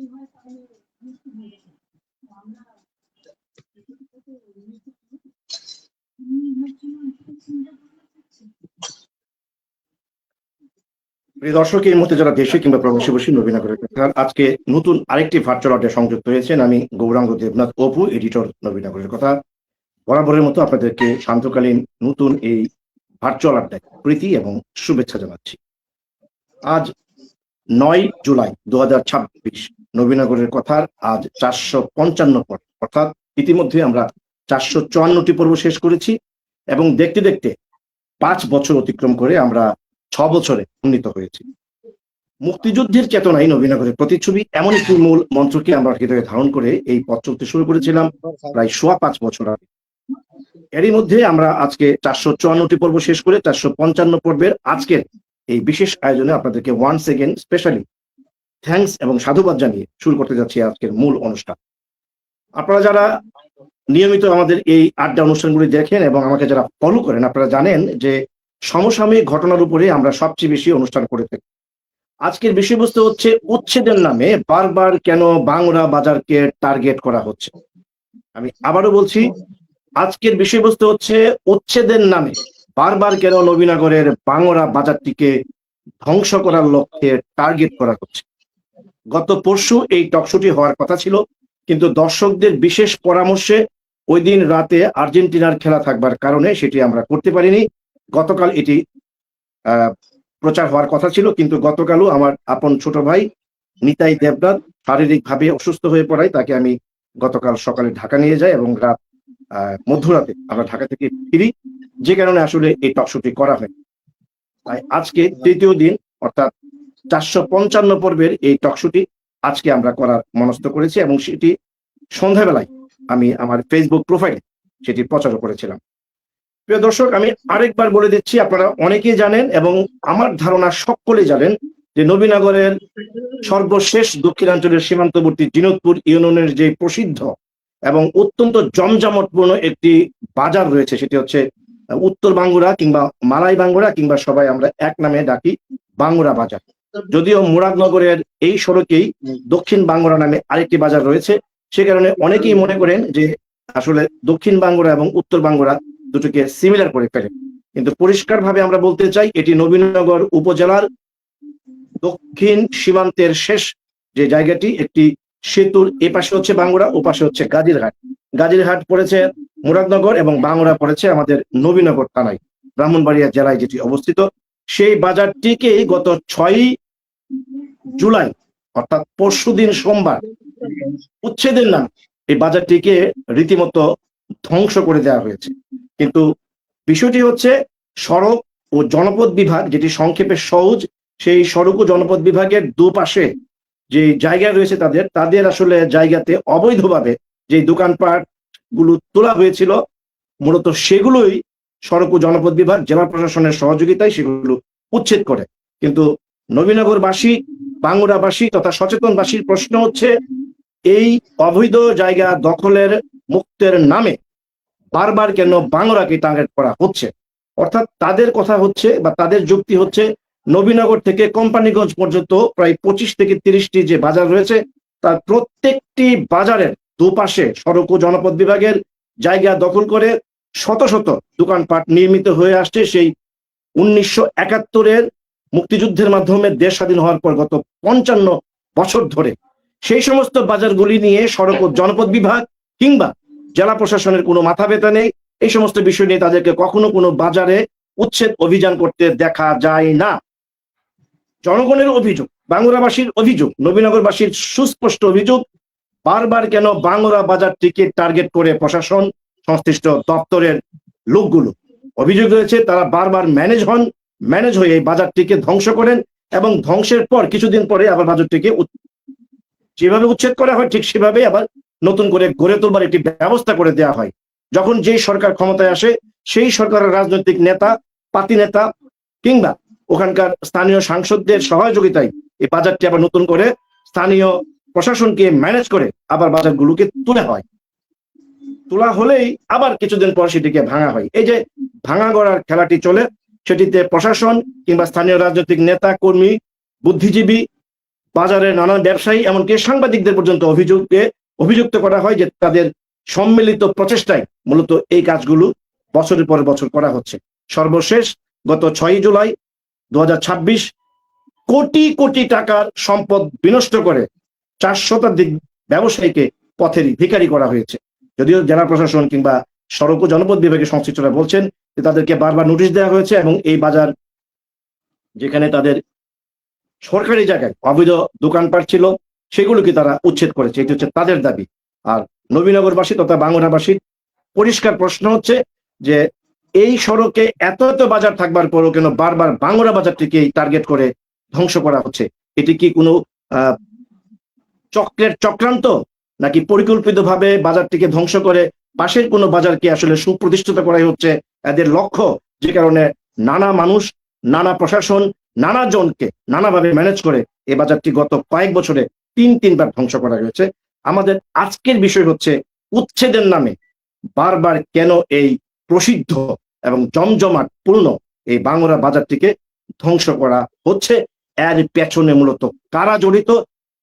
প্রিয় দর্শক, এই মুহূর্তে যারা দেশে কিংবা প্রবাসী বসে নবীনগরের আজকে নতুন আরেকটি ভার্চুয়াল আড্ডায় সংযুক্ত হয়েছেন। আমি গৌরাঙ্গ দেবনাথ অপু, এডিটর নবীনগরের কথা। বরাবরের মতো আপনাদেরকে শান্তকালীন নতুন এই ভার্চুয়াল আড্ডায় প্রীতি এবং শুভেচ্ছা জানাচ্ছি। আজ 9 জুলাই 2026, নবীনগরের কথার আজ 455 পর্ব, অর্থাৎ ইতিমধ্যে আমরা 454টি পর্ব শেষ করেছি এবং দেখতে দেখতে 5 বছর অতিক্রম করে আমরা 6 বছরে উন্নীত হয়েছি। মুক্তিযুদ্ধের চেতনায় নবীনগরের প্রতিচ্ছবি এমন একটি মূল মন্ত্রকে আমরা হৃদয়ে ধারণ করে এই পথ চলতে শুরু করেছিলাম প্রায় 5.25 বছর আগে। এরই মধ্যে আমরা আজকে 454টি পর্ব শেষ করে 455 পর্বের আজকের এই বিশেষ আয়োজনে আপনাদেরকে ওয়ান্স এগেন স্পেশালি থ্যাঙ্কস এবং সাধুবাদ জানিয়ে শুরু করতে যাচ্ছি আজকের মূল অনুষ্ঠান। আপনারা যারা নিয়মিত আমাদের এই আড্ডা অনুষ্ঠানগুলি দেখেন এবং আমাকে যারা ফলো করেন, আপনারা জানেন যে সমসাময়িক ঘটনার উপরে আমরা সবচেয়ে বেশি অনুষ্ঠান করে থাকি। আজকের বিষয়বস্তু হচ্ছে উচ্ছেদের নামে বারবার কেন বাংলা বাজারকে টার্গেট করা হচ্ছে। আমি আবারও বলছি, আজকের বিষয়বস্তু হচ্ছে উচ্ছেদের নামে বারবার কেন নবীনগরের বাংলা বাজারটিকে ধ্বংস করার লক্ষ্যে টার্গেট করা হচ্ছে। গত পরশু এই টকশোটি হওয়ার কথা ছিল, কিন্তু দর্শকদের বিশেষ পরামর্শে ওই দিন রাতে আর্জেন্টিনার খেলা থাকবার কারণে সেটি আমরা করতে পারিনি। গতকাল এটি প্রচার হওয়ার কথা ছিল, কিন্তু গতকালও আমার আপন ছোট ভাই নিতাই দেবনাথ শারীরিকভাবে অসুস্থ হয়ে পড়ায় তাকে আমি গতকাল সকালে ঢাকা নিয়ে যাই এবং রাত মধ্যরাতে আমরা ঢাকা থেকে ফিরি, যে কারণে আসলে এই টকশোটি করা হয়। তাই আজকে তৃতীয় দিন, অর্থাৎ 455 পর্বের এই টকশোটি আজকে আমরা করার মনস্থ করেছি এবং সেটি সন্ধ্যাবেলায় আমি আমার ফেসবুক প্রোফাইলে সেটি প্রচার করেছিলাম। প্রিয় দর্শক, আমি আরেকবার বলে দিচ্ছি, আপনারা অনেকেই জানেন এবং আমার ধারণা সকলেই জানেন যে নবীনগরের সর্বশেষ দক্ষিণাঞ্চলের সীমান্তবর্তী জিনতপুর ইউনিয়নের যে প্রসিদ্ধ এবং অত্যন্ত জমজমাটপূর্ণ একটি বাজার রয়েছে, সেটি হচ্ছে উত্তর বাঙ্গুরা কিংবা মালাই বাঙ্গুরা কিংবা সবাই আমরা এক নামে ডাকি বাঙ্গুরা বাজার। যদিও মুরাদনগরের এই সড়কেই দক্ষিণ বাঙ্গুরা নামে আরেকটি বাজার রয়েছে, সে কারণে অনেকেই মনে করেন যে আসলে দক্ষিণ বাঙ্গুরা এবং উত্তর বাঙ্গুরা দুটোকে সিমিলার করে ফেলে। কিন্তু পরিষ্কারভাবে আমরা বলতে চাই, এটি নবীনগর উপজেলার দক্ষিণ সীমান্তের শেষ যে জায়গাটি, একটি সেতুর এ পাশে হচ্ছে বাঙ্গুরা, ও পাশে হচ্ছে গাজীরহাট। গাজীরহাট পড়েছে মুরাদনগর এবং বাঙ্গুরা পড়েছে আমাদের নবীনগর থানায়, ব্রাহ্মণবাড়িয়া জেলায় যেটি অবস্থিত। সেই বাজারটিকে গত 6 জুলাই অর্থাৎ পরশুদিন সোমবার উচ্ছেদের নাম এই বাজারটিকে রীতিমতো ধ্বংস করে দেওয়া হয়েছে। কিন্তু বিষয়টি হচ্ছে সড়ক ও জনপদ বিভাগ, যেটি সংক্ষেপে সওজ, সেই সড়ক ও জনপদ বিভাগের দুপাশে যে জায়গা রয়েছে তাদের আসলে জায়গাতে অবৈধভাবে যে দোকানপাট গুলো তোলা হয়েছিল, মূলত সেগুলোই সড়ক ও জনপদ বিভাগ জেলা প্রশাসনের সহযোগিতায় সেগুলো উচ্ছেদ করে। কিন্তু নবীনগরবাসী, বাঙ্গুরাবাসী তথা সচেতনবাসীর প্রশ্ন হচ্ছে, এই অবৈধ জায়গা দখলের মুক্তের নামে বারবার কেন বাংলাকে টার্গেট করা হচ্ছে। অর্থাৎ তাদের কথা হচ্ছে বা তাদের যুক্তি হচ্ছে, নবীনগর থেকে কোম্পানিগঞ্জ পর্যন্ত প্রায় 25 থেকে 30টি যে বাজার রয়েছে, তার প্রত্যেকটি বাজারের দুপাশে সড়ক ও জনপদ বিভাগের জায়গা দখল করে শত শত দোকানপাট নির্মিত হয়ে আসছে। সেই 1971-এর মুক্তিযুদ্ধের মাধ্যমে দেশ স্বাধীন হওয়ার পর গত 55 বছর ধরে সেই সমস্ত বাজারগুলি নিয়ে সড়ক ও জনপদ বিভাগ কিংবা জেলা প্রশাসনের কোনো মাথা ব্যথা নেই। এই সমস্ত বিষয় নিয়ে তাদেরকে কখনো কোনো বাজারে উচ্ছেদ অভিযান করতে দেখা যায় না। জনগণের অভিযোগ, বাঙ্গুরাবাসীর অভিযোগ, নবীনগরবাসীর সুস্পষ্ট অভিযোগ, বারবার কেন বাঙ্গুরা বাজারটিকে টার্গেট করে প্রশাসন সংশ্লিষ্ট দপ্তরের লোকগুলো। অভিযোগ রয়েছে তারা বারবার ম্যানেজ হয়ে এই বাজারটিকে ধ্বংস করেন এবং ধ্বংসের পর কিছুদিন পরে আবার বাজারটিকে যেভাবে উচ্ছেদ করা হয় ঠিক সেভাবে আবার নতুন করে গড়ে তোলবার একটি ব্যবস্থা করে দেওয়া হয়। যখন যেই সরকার ক্ষমতায় আসে, সেই সরকারের রাজনৈতিক নেতা, পাতি নেতা কিংবা ওখানকার স্থানীয় সাংসদদের সহযোগিতায় এই বাজারটি আবার নতুন করে স্থানীয় প্রশাসনকে ম্যানেজ করে আবার বাজারগুলোকে তোলা হলেই আবার কিছুদিন পর সেটিকে ভাঙা হয়। এই যে ভাঙা গড়ার খেলাটি চলে, সেটিতে প্রশাসন কিংবা স্থানীয় রাজনৈতিক নেতা, কর্মী, বুদ্ধিজীবী বাজারের নানান ব্যবসায়ী এমনকি সাংবাদিকদের পর্যন্ত অভিযুক্ত করা হয় যে তাদের সম্মিলিত প্রচেষ্টায় মূলত এই কাজগুলো বছরের পর বছর করা হচ্ছে। সর্বশেষ গত 6 জুলাই 2026 কোটি কোটি টাকার সম্পদ বিনষ্ট করে 4 শতাধিক ব্যবসায়ীকে পথের ভিখারি করা হয়েছে। যদিও জেলা প্রশাসন কিংবা সড়ক ও জনপথ বিভাগের সংশ্লিষ্টরা বলছেন যে তাদেরকে বারবার নোটিশ দেওয়া হয়েছে এবং এই বাজার যেখানে তাদের সরকারি জায়গায় অবৈধ দোকানপাট ছিল সেগুলোকে তারা উচ্ছেদ করেছে, এটি হচ্ছে তাদের দাবি। আর নবীনগরবাসী তথা বাংলাবাসীর পরিষ্কার প্রশ্ন হচ্ছে যে এই সড়কে এত এত বাজার থাকবার পরও কেন বারবার বাংলা বাজারটিকে টার্গেট করে ধ্বংস করা হচ্ছে? এটি কি কোনো চক্রান্ত, নাকি পরিকল্পিতভাবে বাজারটিকে ধ্বংস করে পাশের কোনো বাজারকে আসলে সুপ্রতিষ্ঠিত করাই হচ্ছে এদের লক্ষ্য, যে কারণে নানা মানুষ, নানা প্রশাসন, নানা জনকে নানাভাবে ম্যানেজ করে এই বাজারটি গত কয়েক বছরে 3-3বার ধ্বংস করা হয়েছে। আমাদের আজকের বিষয় হচ্ছে উচ্ছেদের নামে বারবার কেন এই প্রসিদ্ধ এবং জমজমাট পূর্ণ এই বাংলা বাজারটিকে ধ্বংস করা হচ্ছে, এর পেছনে মূলত কারা জড়িত,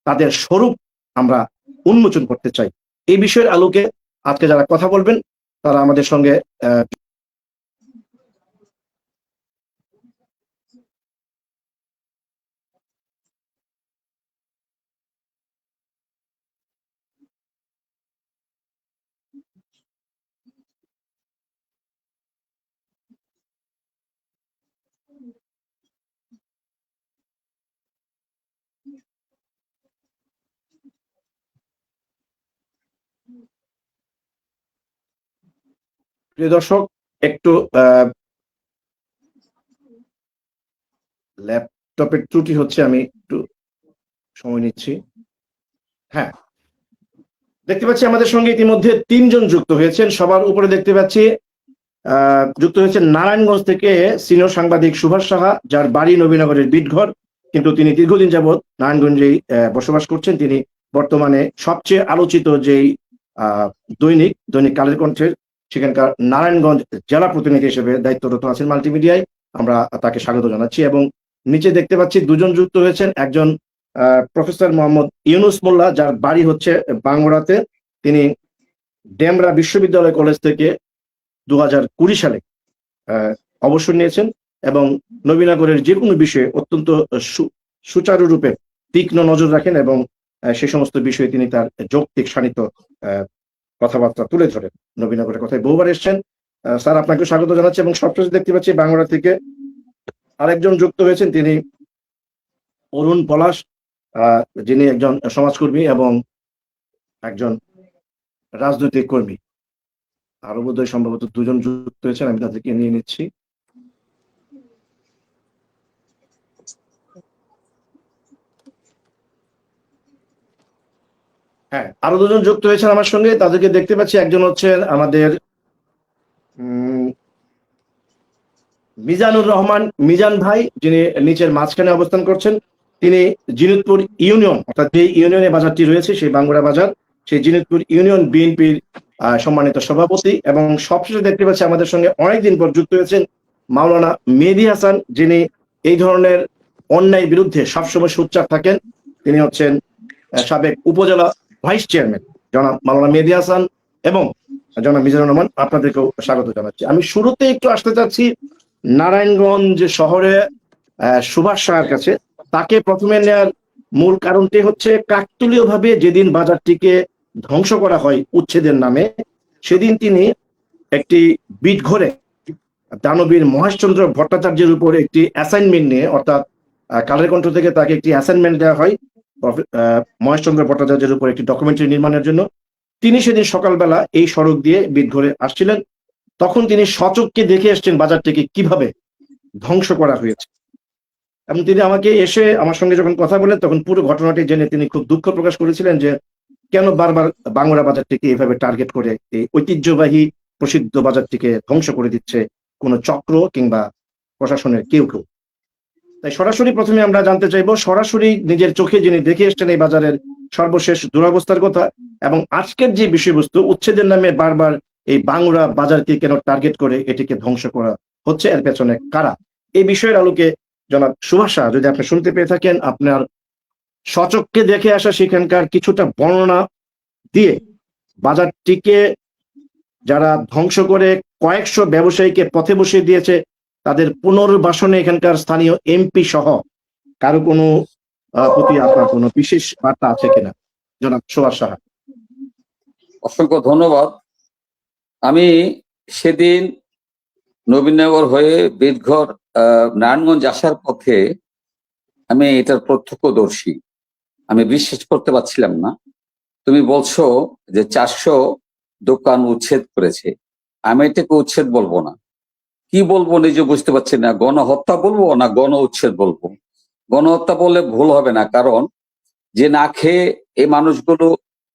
তাদের স্বরূপ আমরা উন্মোচন করতে চাই। এই বিষয়ের আলোকে আজকে যারা কথা বলবেন তারা আমাদের সঙ্গে প্রিয় দর্শক, একটু ল্যাপটপের ত্রুটি হচ্ছে, আমি একটু সময় নিচ্ছি। হ্যাঁ, দেখতে পাচ্ছি আমাদের সঙ্গে ইতিমধ্যে 3 জন যুক্ত হয়েছেন। সবার উপরে দেখতে পাচ্ছি যুক্ত হয়েছেন নারায়ণগঞ্জ থেকে সিনিয়র সাংবাদিক সুভাষ সাহা, যার বাড়ি নবীনগরের বিটঘর, কিন্তু তিনি দীর্ঘদিন যাবৎ নারায়ণগঞ্জেই বসবাস করছেন। তিনি বর্তমানে সবচেয়ে আলোচিত যেই দৈনিক কালের কণ্ঠের সেখানকার নারায়ণগঞ্জ জেলা প্রতিনিধি হিসেবে দায়িত্বরত আছেন মাল্টিমিডিয়ায়। আমরা তাকে স্বাগত জানাচ্ছি। এবং নিচে দেখতে পাচ্ছি 2 জন যুক্ত হয়েছেন, একজন প্রফেসর মোহাম্মদ ইউনুস মোল্লা, যার বাড়ি হচ্ছে বাংলাতে। তিনি ডেমরা বিশ্ববিদ্যালয় কলেজ থেকে 2020 সালে অবসর নিয়েছেন এবং নবীনগরের যে কোনো বিষয়ে অত্যন্ত সুচারুরূপে তীক্ষ্ণ নজর রাখেন এবং সে সমস্ত বিষয়ে তিনি তার যৌক্তিক শানিত কথাবার্তা তুলে ধরেন। নবীনগরের কথায় বহুবার এসছেন। স্যার, আপনাকে স্বাগত জানাচ্ছি। এবং সবশেষে দেখতে পাচ্ছি বাংলা থেকে আরেকজন যুক্ত হয়েছেন, তিনি অরুণ পলাশ, যিনি একজন সমাজকর্মী এবং একজন রাজনৈতিক কর্মী। আরো বোধহয় সম্ভবত 2 জন যুক্ত হয়েছেন, আমি তাদেরকে নিয়ে নিচ্ছি। হ্যাঁ, আরো 2 জন যুক্ত হয়েছেন আমার সঙ্গে, তাদেরকে দেখতে পাচ্ছি। একজন হচ্ছেন আমাদের মিজানুর রহমান মিজান ভাই, যিনি নিচের মাঝখানে অবস্থান করছেন। তিনি জিনিতপুর ইউনিয়ন, অর্থাৎ যে ইউনিয়নে বাজারটি রয়েছে সেই বাঙ্গুরা বাজার, সেই জিনিতপুর ইউনিয়ন বিএনপির সম্মানিত সভাপতি। এবং সবশেষে দেখতে পাচ্ছি আমাদের সঙ্গে অনেকদিন পর যুক্ত হয়েছেন মাওলানা মেহেদী হাসান, যিনি এই ধরনের অন্যায় বিরুদ্ধে সবসময় সোচ্চার থাকেন। তিনি হচ্ছেন সাবেক উপজেলা ভাইস চেয়ারম্যান জনাব মাওলানা মেহেদী হাসান এবং জনাব মিজানুর রহমান। আপনাদেরকেও স্বাগত জানাচ্ছি। আমি শুরুতে একটু আসতে চাচ্ছি নারায়ণগঞ্জ শহরে সুভাষ সাহার কাছে। তাকে প্রথমে নেওয়ার মূল কারণটি হচ্ছে কাকতালীয় ভাবে যেদিন বাজারটিকে ধ্বংস করা হয় উচ্ছেদের নামে, সেদিন তিনি একটি বিটঘরে দানবীর মহেশচন্দ্র ভট্টাচার্যের উপর একটি অ্যাসাইনমেন্ট নিয়ে, অর্থাৎ কালের কণ্ঠ থেকে তাকে একটি অ্যাসাইনমেন্ট দেওয়া হয় মহেশচন্দ্র ভট্টাচার্যের উপর একটি ডকুমেন্টারি নির্মাণের জন্য। তিনি সেদিন সকালবেলা এই সড়ক দিয়ে বিটঘরে আসছিলেন। তখন তিনি সচক্ষে দেখে এসছেন বাজারটিকে কিভাবে ধ্বংস করা হয়েছে। এবং তিনি আমাকে এসে আমার সঙ্গে যখন কথা বলেন তখন পুরো ঘটনাটি জেনে তিনি খুব দুঃখ প্রকাশ করেছিলেন যে কেন বারবার বাংলা বাজারটিকে এইভাবে টার্গেট করে এই ঐতিহ্যবাহী প্রসিদ্ধ বাজারটিকে ধ্বংস করে দিচ্ছে কোনো চক্র কিংবা প্রশাসনের কেউ। তাই সরাসরি প্রথমে আমরা জানতে চাইবো, সরাসরি নিজের চোখে যিনি দেখে এসছেন এই বাজারের সর্বশেষ দুরবস্থার কথা, এবং আজকের যে বিষয়বস্তু উচ্ছেদের নামে বারবার এই বাংলা বাজারকে কেন টার্গেট করে এটিকে ধ্বংস করা হচ্ছে, এর পেছনে কারা, এই বিষয়ের আলোকে জনাব সুভাষ সাহা, যদি আপনি শুনতে পেয়ে থাকেন আপনার সচক্ষে দেখে আসা সেখানকার কিছুটা বর্ণনা দিয়ে বাজারটিকে যারা ধ্বংস করে কয়েকশো ব্যবসায়ীকে পথে বসিয়ে দিয়েছে, তাদের পুনর্বাসনে এখানকার স্থানীয় এমপি সহ কারো কোনো প্রতি আপনার কোনো বিশেষ বার্তা আছে কিনা, জনাব সোহাগ সাহা? অসংখ্য ধন্যবাদ। আমি সেদিন নবীনগর হয়ে বেদঘর নারায়ণগঞ্জ আসার পথে আমি এটার প্রত্যক্ষদর্শী। আমি বিশ্বাস করতে পারছিলাম না। তুমি বলছো যে 400 দোকান উচ্ছেদ করেছে, আমি এটাকে উচ্ছেদ বলবো না। কি বলবো নিজে বুঝতে পারছি না, গণহত্যা বলবো না গণ উচ্ছেদ বলবো। গণহত্যা বললে ভুল হবে না, কারণ যে না খেয়ে এই মানুষগুলো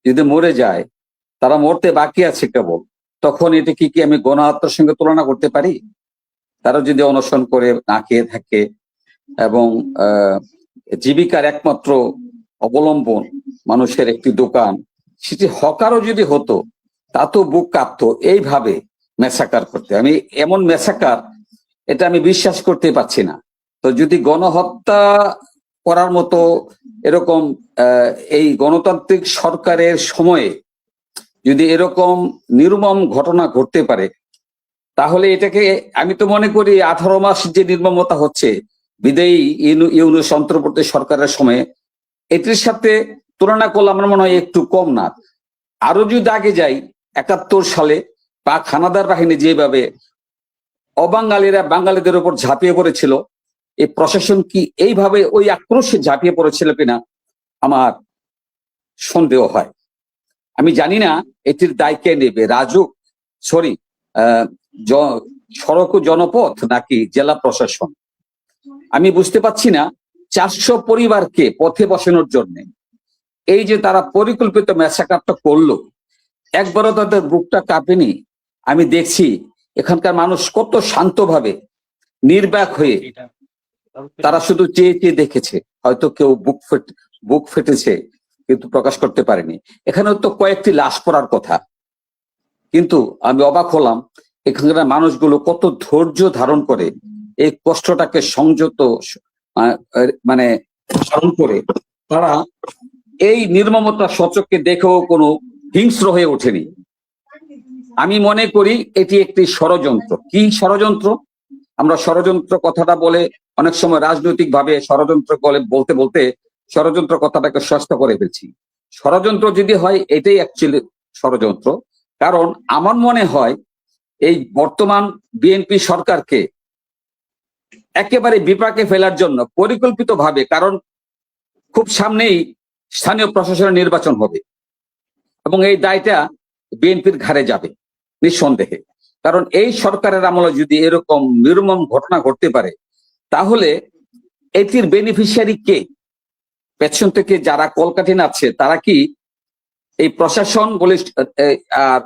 যদি মরে যায়, তারা মরতে বাকি আছে কেবল, তখন এটা কি আমি গণহত্যার সঙ্গে তুলনা করতে পারি? তারা যদি অনশন করে না খেয়ে থাকে এবং জীবিকার একমাত্র অবলম্বন মানুষের একটি দোকান, সেটি হকারও যদি হতো তা তো বুক কাঁপতো। এইভাবে মেসাকার করতে, আমি এমন মেসাকার এটা আমি বিশ্বাস করতে পারছি না। তো যদি গণহত্যা করার মতো এরকম এই গণতান্ত্রিক সরকারের সময়ে যদি এরকম নির্মম ঘটনা ঘটতে পারে, তাহলে এটাকে আমি তো মনে করি 18 মাস যে নির্মমতা হচ্ছে বিদায়ী ইউনূস অন্তর্বর্তী সরকারের সময়ে, এটির সাথে তুলনা করলে আমার মনে হয় একটু কম না। আরো যদি আগে যাই, 71 সালে পাক হানাদার বাহিনী যেভাবে অবাঙালিরা বাঙালিদের উপর ঝাঁপিয়ে পড়েছিল, এই প্রশাসন কি এইভাবে ওই আক্রোশে ঝাঁপিয়ে পড়েছিল কিনা আমার সন্দেহ হয়। আমি জানি না এটির দায় কে নেবে, রাজুক সড়ক ও জনপথ নাকি জেলা প্রশাসন। আমি বুঝতে পারছি না। 400 পরিবারকে পথে বসানোর জন্য এই যে তারা পরিকল্পিত ম্যাসাকারটা করলো, একবারও তাদের বুকটা কাঁপেনি। আমি দেখছি এখানকার মানুষ কত শান্তভাবে নির্বাক হয়ে তারা শুধু চেয়ে চেয়ে দেখেছে। হয়তো কেউ বুক ফেটেছে কিন্তু প্রকাশ করতে পারেনি। এখানে তো কয়েকটি লাশ পড়ার কথা, কিন্তু আমি অবাক হলাম এখানকার মানুষগুলো কত ধৈর্য ধারণ করে এই কষ্টটাকে সংযত মানে ধারণ করে তারা এই নির্মমতা সচক্ষে দেখেও কোনো হিংস্র হয়ে ওঠেনি। আমি মনে করি এটি একটি ষড়যন্ত্র। কি ষড়যন্ত্র? আমরা ষড়যন্ত্র কথাটা বলে অনেক সময় রাজনৈতিক ভাবে ষড়যন্ত্র বলতে বলতে ষড়যন্ত্র কথাটাকে সস্তা করে ফেলছি। ষড়যন্ত্র যদি হয় এটাই অ্যাকচুয়ালি ষড়যন্ত্র। কারণ আমার মনে হয় এই বর্তমান বিএনপি সরকারকে একেবারে বিপাকে ফেলার জন্য পরিকল্পিত ভাবে, কারণ খুব সামনেই স্থানীয় প্রশাসনের নির্বাচন হবে এবং এই দায়টা বিএনপির ঘাড়ে যাবে নিঃসন্দেহে। কারণ এই সরকারের আমলে যদি এরকম নির্মম ঘটনা ঘটতে পারে, তাহলে এটির বেনিফিশিয়ারি কে? পেছন থেকে যারা কলকাঠি নাচ্ছে তারা কি এই প্রশাসন বলে আর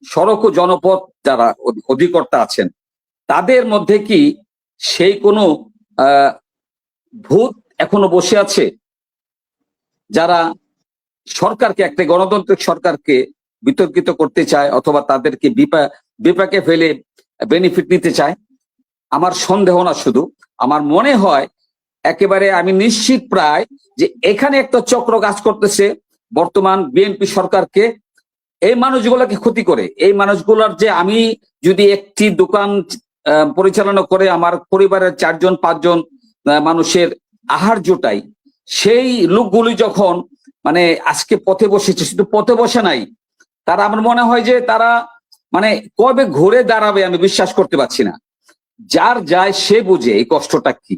সড়ক ও জনপথ যারা অধিকর্তা আছেন তাদের মধ্যে কি সেই কোনো ভূত এখনো বসে আছে, যারা সরকারকে, একটা গণতান্ত্রিক সরকারকে বিতর্কিত করতে চায় অথবা তাদেরকে বিপাকে ফেলে বেনিফিট নিতে চায়? আমার সন্দেহ না, শুধু আমার মনে হয় একেবারে আমি নিশ্চিত প্রায় যে এখানে একটা চক্র কাজ করতেছে বর্তমান বিএনপি সরকারকে এই মানুষগুলোকে ক্ষতি করে। এই মানুষগুলোর যে আমি যদি একটি দোকান পরিচালনা করে আমার পরিবারের 4-5 জন মানুষের আহার জোটাই, সেই লোকগুলি যখন মানে আজকে পথে বসেছে, শুধু পথে বসে নাই, তারা আমার মনে হয় যে তারা মানে কবে ঘুরে দাঁড়াবে আমি বিশ্বাস করতে পারছি না। যার যায় সে বুঝে এই কষ্টটা কি।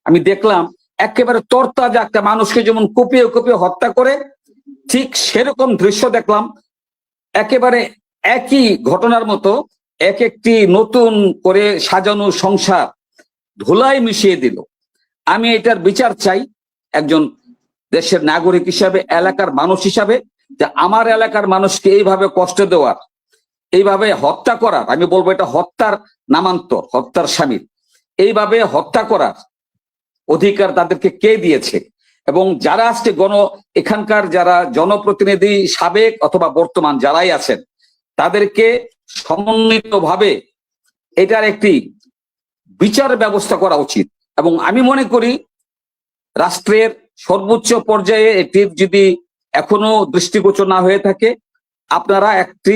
আমি দেখলাম একেবারে তরতাজা একটা মানুষকে যেমন কুপিয়ে কুপিয়ে হত্যা করে, ঠিক সেরকম দৃশ্য দেখলাম। একেবারে একই ঘটনার মতো এক একটি নতুন করে সাজানো সংসার ধুলাই মিশিয়ে দিল। আমি এটার বিচার চাই একজন দেশের নাগরিক হিসাবে, এলাকার মানুষ হিসাবে, যে আমার এলাকার মানুষকে এইভাবে কষ্ট দেওয়ার, এইভাবে হত্যা করার, আমি বলবো এটা হত্যার নামান্তর, হত্যার শামিল, এইভাবে হত্যা করার অধিকার তাদেরকে কে দিয়েছে? এবং যারা আজকে এখানকার যারা জনপ্রতিনিধি সাবেক অথবা বর্তমান যারাই আছেন, তাদেরকে সমন্বিতভাবে এটার একটি বিচার ব্যবস্থা করা উচিত। এবং আমি মনে করি রাষ্ট্রের সর্বোচ্চ পর্যায়ে এটির যদি এখনো দৃষ্টিগোচর না হয়ে থাকে, আপনারা একটি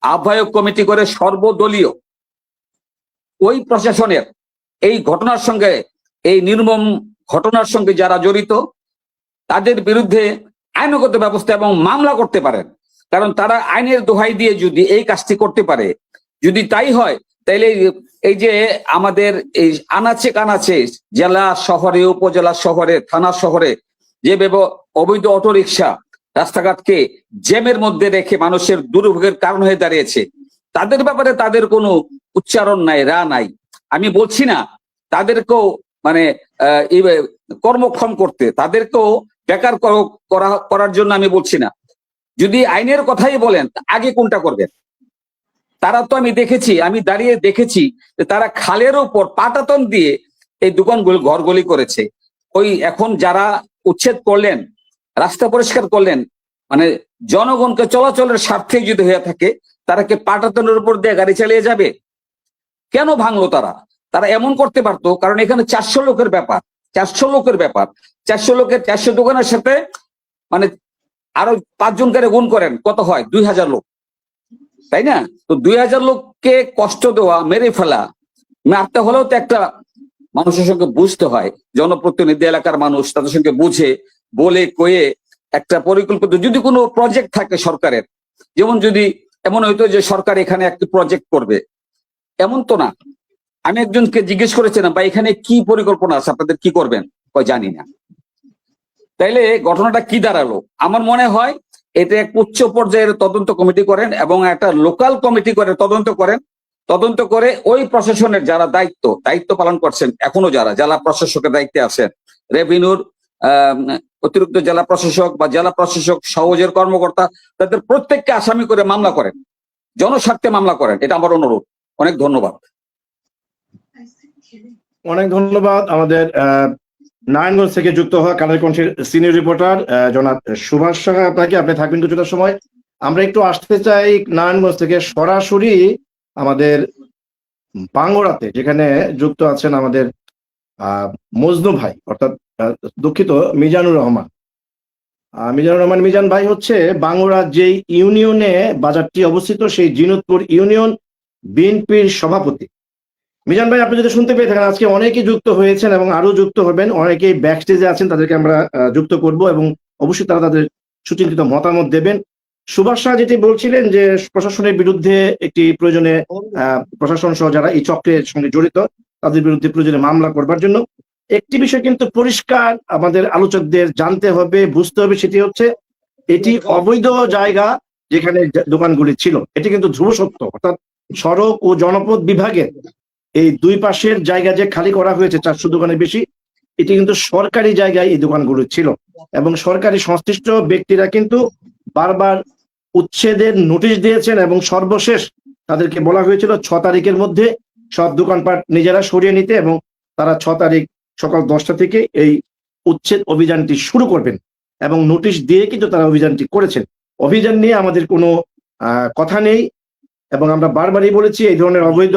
আহ্বায়ক কমিটি করে সর্বদলীয় ওই প্রশাসনের এই ঘটনার সঙ্গে, এই নির্মম ঘটনার সঙ্গে যারা জড়িত তাদের বিরুদ্ধে আইনগত ব্যবস্থা এবং মামলা করতে পারেন। কারণ তারা আইনের দোহাই দিয়ে যদি এই কাজটি করতে পারে, যদি তাই হয়, তাইলে এই যে আমাদের এই আনাচে কানাচে জেলা শহরে, উপজেলা শহরে, থানা শহরে যে অবৈধ অটোরিকশা রাস্তাঘাটকে জ্যামের মধ্যে রেখে মানুষের দুর্ভোগের কারণ হয়ে দাঁড়িয়েছে, তাদের ব্যাপারে তাদের কোনো উচ্চারণ নাই, রা নাই। আমি বলছি না তাদেরকেও মানে কর্মক্ষম করতে, তাদেরকেও বেকার করার জন্য আমি বলছি না। যদি আইনের কথাই বলেন, আগে কোনটা করবেন? তারা তো আমি দেখেছি, আমি দাঁড়িয়ে দেখেছি যে তারা খালের উপর পাটাতন দিয়ে এই দোকানগুলো ঘরগুলি করেছে। ওই এখন যারা উচ্ছেদ করলেন, রাস্তা পরিষ্কার করলেন, মানে জনগণকে চলাচলের স্বার্থে যদি হয়ে থাকে, তারা কি পাটাতনের উপর দিয়ে গাড়ি চালিয়ে যাবে? কেন ভাঙলো তারা? তারা এমন করতে পারতো, কারণ এখানে 400 লোকের ব্যাপার, 400 লোকের ব্যাপার, 400 লোকের 400 দোকানের সাথে মানে আরো 5 জন করে গুণ করেন, কত হয়? 2000 লোক, তাই না? তো 2000 লোককে কষ্ট দেওয়া, মেরে ফেলা, মারতে হলেও তো একটা মানুষের সঙ্গে বুঝতে হয়, জনপ্রতিনিধি এলাকার মানুষ তাদের সঙ্গে বুঝে বলে কয়ে একটা পরিকল্পিত যদি কোনো প্রজেক্ট থাকে সরকারের, যেমন যদি এমন হইতো যে সরকার এখানে একটি প্রজেক্ট করবে, এমন তো না। আমি একজনকে জিজ্ঞেস করেছিলাম, বা এখানে কি পরিকল্পনা আছে, আপনাদের কি করবেন? জানি না। তাইলে ঘটনাটা কি দাঁড়ালো? আমার মনে হয় এটা এক উচ্চ পর্যায়ের তদন্ত কমিটি করেন এবং একটা লোকাল কমিটি করে তদন্ত করে ওই প্রশাসনের যারা দায়িত্ব পালন করছেন, এখনো যারা জেলা প্রশাসকের দায়িত্বে আছেন, রেভিনিউর অতিরিক্ত জেলা প্রশাসক বা জেলা প্রশাসক সহজের কর্মকর্তা, তাদের প্রত্যেককে আসামি করে মামলা করেন, জনস্বার্থে মামলা করেন। এটা আমার অনুরোধ। অনেক ধন্যবাদ। অনেক ধন্যবাদ আমাদের নারায়ণগঞ্জ থেকে যুক্ত হওয়া কালের কণ্ঠের সিনিয়র রিপোর্টার জনাব সুভাষ সাহা, আপনাকে। আপনি থাকবেন কিছুটা সময়। আমরা একটু আসতে চাই নারায়ণগঞ্জ থেকে সরাসরি আমাদের বাঙ্গুরাতে, যেখানে যুক্ত আছেন আমাদের মজনু ভাই, অর্থাৎ দুঃখিত, মিজানুর রহমান। মিজান ভাই হচ্ছে বাঙ্গুরা যেই ইউনিয়নে বাজারটি অবস্থিত, সেই জিনুতপুর ইউনিয়ন বিএনপির সভাপতি। মিজান ভাই, আপনি যদি শুনতে পেয়ে থাকেন, আজকে অনেকেই যুক্ত হয়েছেন এবং আরো যুক্ত হবেন, অনেকেই ব্যাকস্টেজে আছেন, তাদেরকে আমরা যুক্ত করব এবং অবশ্যই তারা তাদের সুচিন্তিত মতামত দেবেন। সুভাষ শাহ যেটি বলছিলেন যে প্রশাসনের বিরুদ্ধে একটি প্রয়োজনে প্রশাসন সহ যারা এই চক্রের সঙ্গে জড়িত তাদের বিরুদ্ধে প্রয়োজনে মামলা করবার জন্য একটি বিষয় কিন্তু পরিষ্কার আমাদের আলোচকদের জানতে হবে, বুঝতে হবে, সেটি হচ্ছে এটি অবৈধ জায়গা যেখানে দোকানগুলি ছিল, এটি কিন্তু ধ্রুব সত্য। অর্থাৎ সড়ক ও জনপদ বিভাগের এই দুই পাশের জায়গা যে খালি করা হয়েছে 400 দোকানের বেশি, এটি কিন্তু সরকারি জায়গায় এই দোকানগুলো ছিল এবং সরকারি সংশ্লিষ্ট ব্যক্তিরা কিন্তু বারবার উচ্ছেদের নোটিশ দিয়েছেন এবং সর্বশেষ তাদেরকে বলা হয়েছিল 6 তারিখের মধ্যে সব দোকানপাট নিজেরা সরিয়ে নিতে, এবং তারা 6 তারিখ সকাল 10টা থেকে এই উচ্ছেদ অভিযানটি শুরু করবেন এবং নোটিশ দিয়ে কিন্তু তারা অভিযানটি করেছেন। অভিযান নিয়ে আমাদের কোনো কথা নেই এবং আমরা বারবারই বলেছি এই ধরনের অবৈধ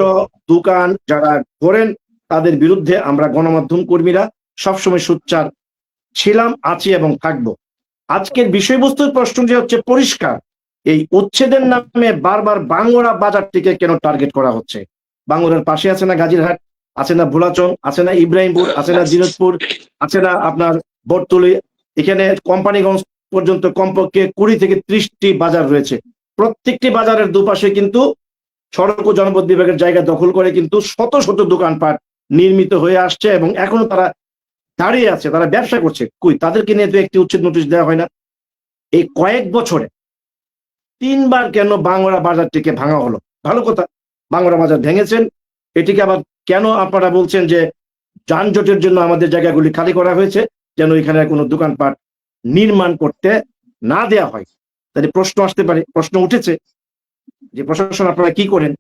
দোকান যারা করেন তাদের বিরুদ্ধে আমরা গণমাধ্যম কর্মীরা সবসময় সোচ্চার ছিলাম, আছি এবং থাকবো। আজকের বিষয়বস্তুর প্রশ্ন যে হচ্ছে পরিষ্কার, এই উচ্ছেদের নামে বারবার বাঙ্গুরা বাজারটিকে কেন টার্গেট করা হচ্ছে? বাঙ্গুরার পাশে আছে না গাজীরহাট, আছে না ভোলাচং, আছে না ইব্রাহিমপুর, আছে না জিনতপুর, আছে না আপনার বটতলী, এখানে কোম্পানিগঞ্জ পর্যন্ত কমপক্ষে 20 থেকে 30টি বাজার রয়েছে। প্রত্যেকটি বাজারের দুপাশে কিন্তু সড়ক ও জনপদ বিভাগের জায়গা দখল করে কিন্তু শত শত দোকানপাট নির্মিত হয়ে আসছে এবং এখনো তারা দাঁড়িয়ে আছে, তারা ব্যবসা করছে। কই, তাদেরকে নিয়ে তো একটি উচ্ছেদ নোটিশ দেওয়া হয় না? এই কয়েক বছরে 3 বার কেন বাঙ্গুরা বাজারটিকে ভাঙা হলো? ভালো কথা, বাঙ্গুরা বাজার ভেঙেছেন, এটিকে আবার কেন আপনারা বলছেন যে যানজটের জন্য আমাদের জায়গাগুলি খালি করা হয়েছে, যেন এখানে কোনো দোকানপাট নির্মাণ করতে না দেয়া হয়? তাহলে প্রশ্ন আসতে পারে, প্রশ্ন উঠেছে যে প্রশাসন আপনারা কি করেন?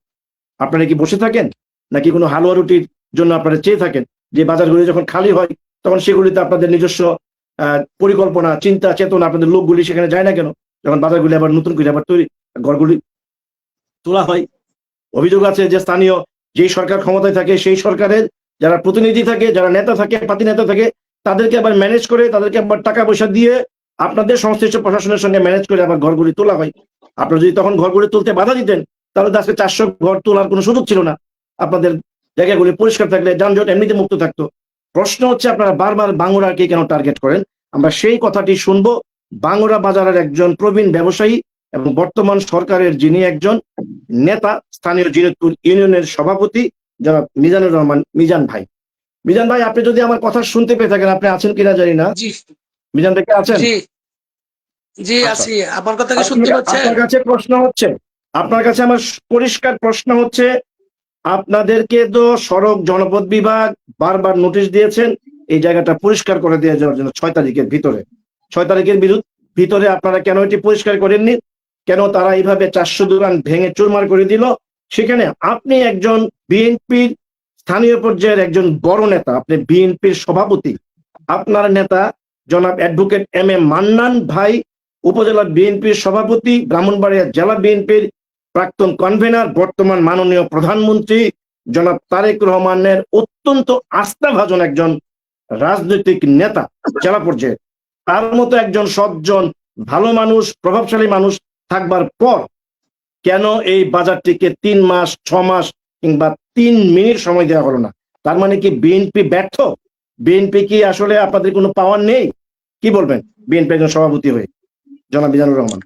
আপনারা কি বসে থাকেন, নাকি কোনো হালুয়া রুটির জন্য আপনারা চেয়ে থাকেন যে বাজারগুলি যখন খালি হয় তখন সেগুলিতে আপনাদের নিজস্ব পরিকল্পনা, চিন্তা, চেতনা, আপনাদের লোকগুলি সেখানে যায় না কেন? যখন বাজারগুলি আবার নতুন করে আবার তৈরি ঘরগুলি তোলা হয়। অভিযোগ আছে যে স্থানীয় যেই সরকার ক্ষমতায় থাকে সেই সরকারের যারা প্রতিনিধি থাকে, যারা নেতা থাকে, পাতি নেতা থাকে, তাদেরকে আবার ম্যানেজ করে, তাদেরকে আবার টাকা পয়সা দিয়ে আপনাদের সংশ্লিষ্ট প্রশাসনের সঙ্গে ম্যানেজ করে আবার ঘরগুলি তোলা হয়। আপনারা যদি তখন ঘরগুলি তুলতে বাধা দিতেন, তাহলে তো আজকে 400 ঘর তোলার কোনো সুযোগ ছিল না। আপনাদের জায়গাগুলি পরিষ্কার থাকলে যানজট এমনিতে মুক্ত থাকতো। প্রশ্ন হচ্ছে আপনারা বারবার বাঙ্গুরাকে কেন টার্গেট করেন? আমরা সেই কথাটি শুনবো বাঙ্গুরা বাজারের একজন প্রবীণ ব্যবসায়ী এবং বর্তমান সরকারের যিনি একজন নেতা, স্থানীয় জিনতপুর ইউনিয়নের সভাপতি জনাব মিজানুর রহমান মিজান ভাই। মিজান ভাই, আপনি যদি আমার কথা শুনতে পেয়ে থাকেন, আপনি আছেন কিনা জানি না। জি মিজান ভাই আছেন? জি জি আচ্ছা, আছি। আমার কথা কি শুনতে পাচ্ছেন? আপনার কাছে প্রশ্ন হচ্ছে, আপনার কাছে আমার পরিষ্কার প্রশ্ন হচ্ছে, আপনাদেরকে তো সড়ক জনপদ বিভাগ বারবার নোটিশ দিয়েছেন এই জায়গাটা পরিষ্কার করে দিয়ে যাওয়ার জন্য 6 তারিখের ভিতরে। 6 তারিখের ভিতরে আপনারা কেন এটি পরিষ্কার করেননি? কেন তারা এইভাবে 400 দোকান ভেঙে চুরমার করে দিল? সেখানে আপনি একজন বিএনপির স্থানীয় পর্যায়ের একজন বড় নেতা, আপনি বিএনপির সভাপতি, আপনার নেতা জনাব অ্যাডভোকেট এম এ মান্নান ভাই উপজেলা বিএনপির সভাপতি, ব্রাহ্মণবাড়িয়া জেলা বিএনপির প্রাক্তন কনভেনার, বর্তমান মাননীয় প্রধানমন্ত্রী জনাব তারেক রহমানের অত্যন্ত আস্থাভাজন একজন রাজনৈতিক নেতা জেলা পর্যায়ে, তার মতো একজন সজ্জন ভালো মানুষ, প্রভাবশালী মানুষ থাকবার পর কেন এই বাজারটিকে 3 মাস 6 মাস কিংবা 3 মিনিট সময় দেওয়া হলো না? তার মানে কি বিএনপি ব্যর্থ? বিএনপি কি আসলে আপনাদের কোনো পাওয়ার নেই? কি বলবেন বিএনপি একজন সভাপতি হয়ে, জনাব মিজানুর রহমান?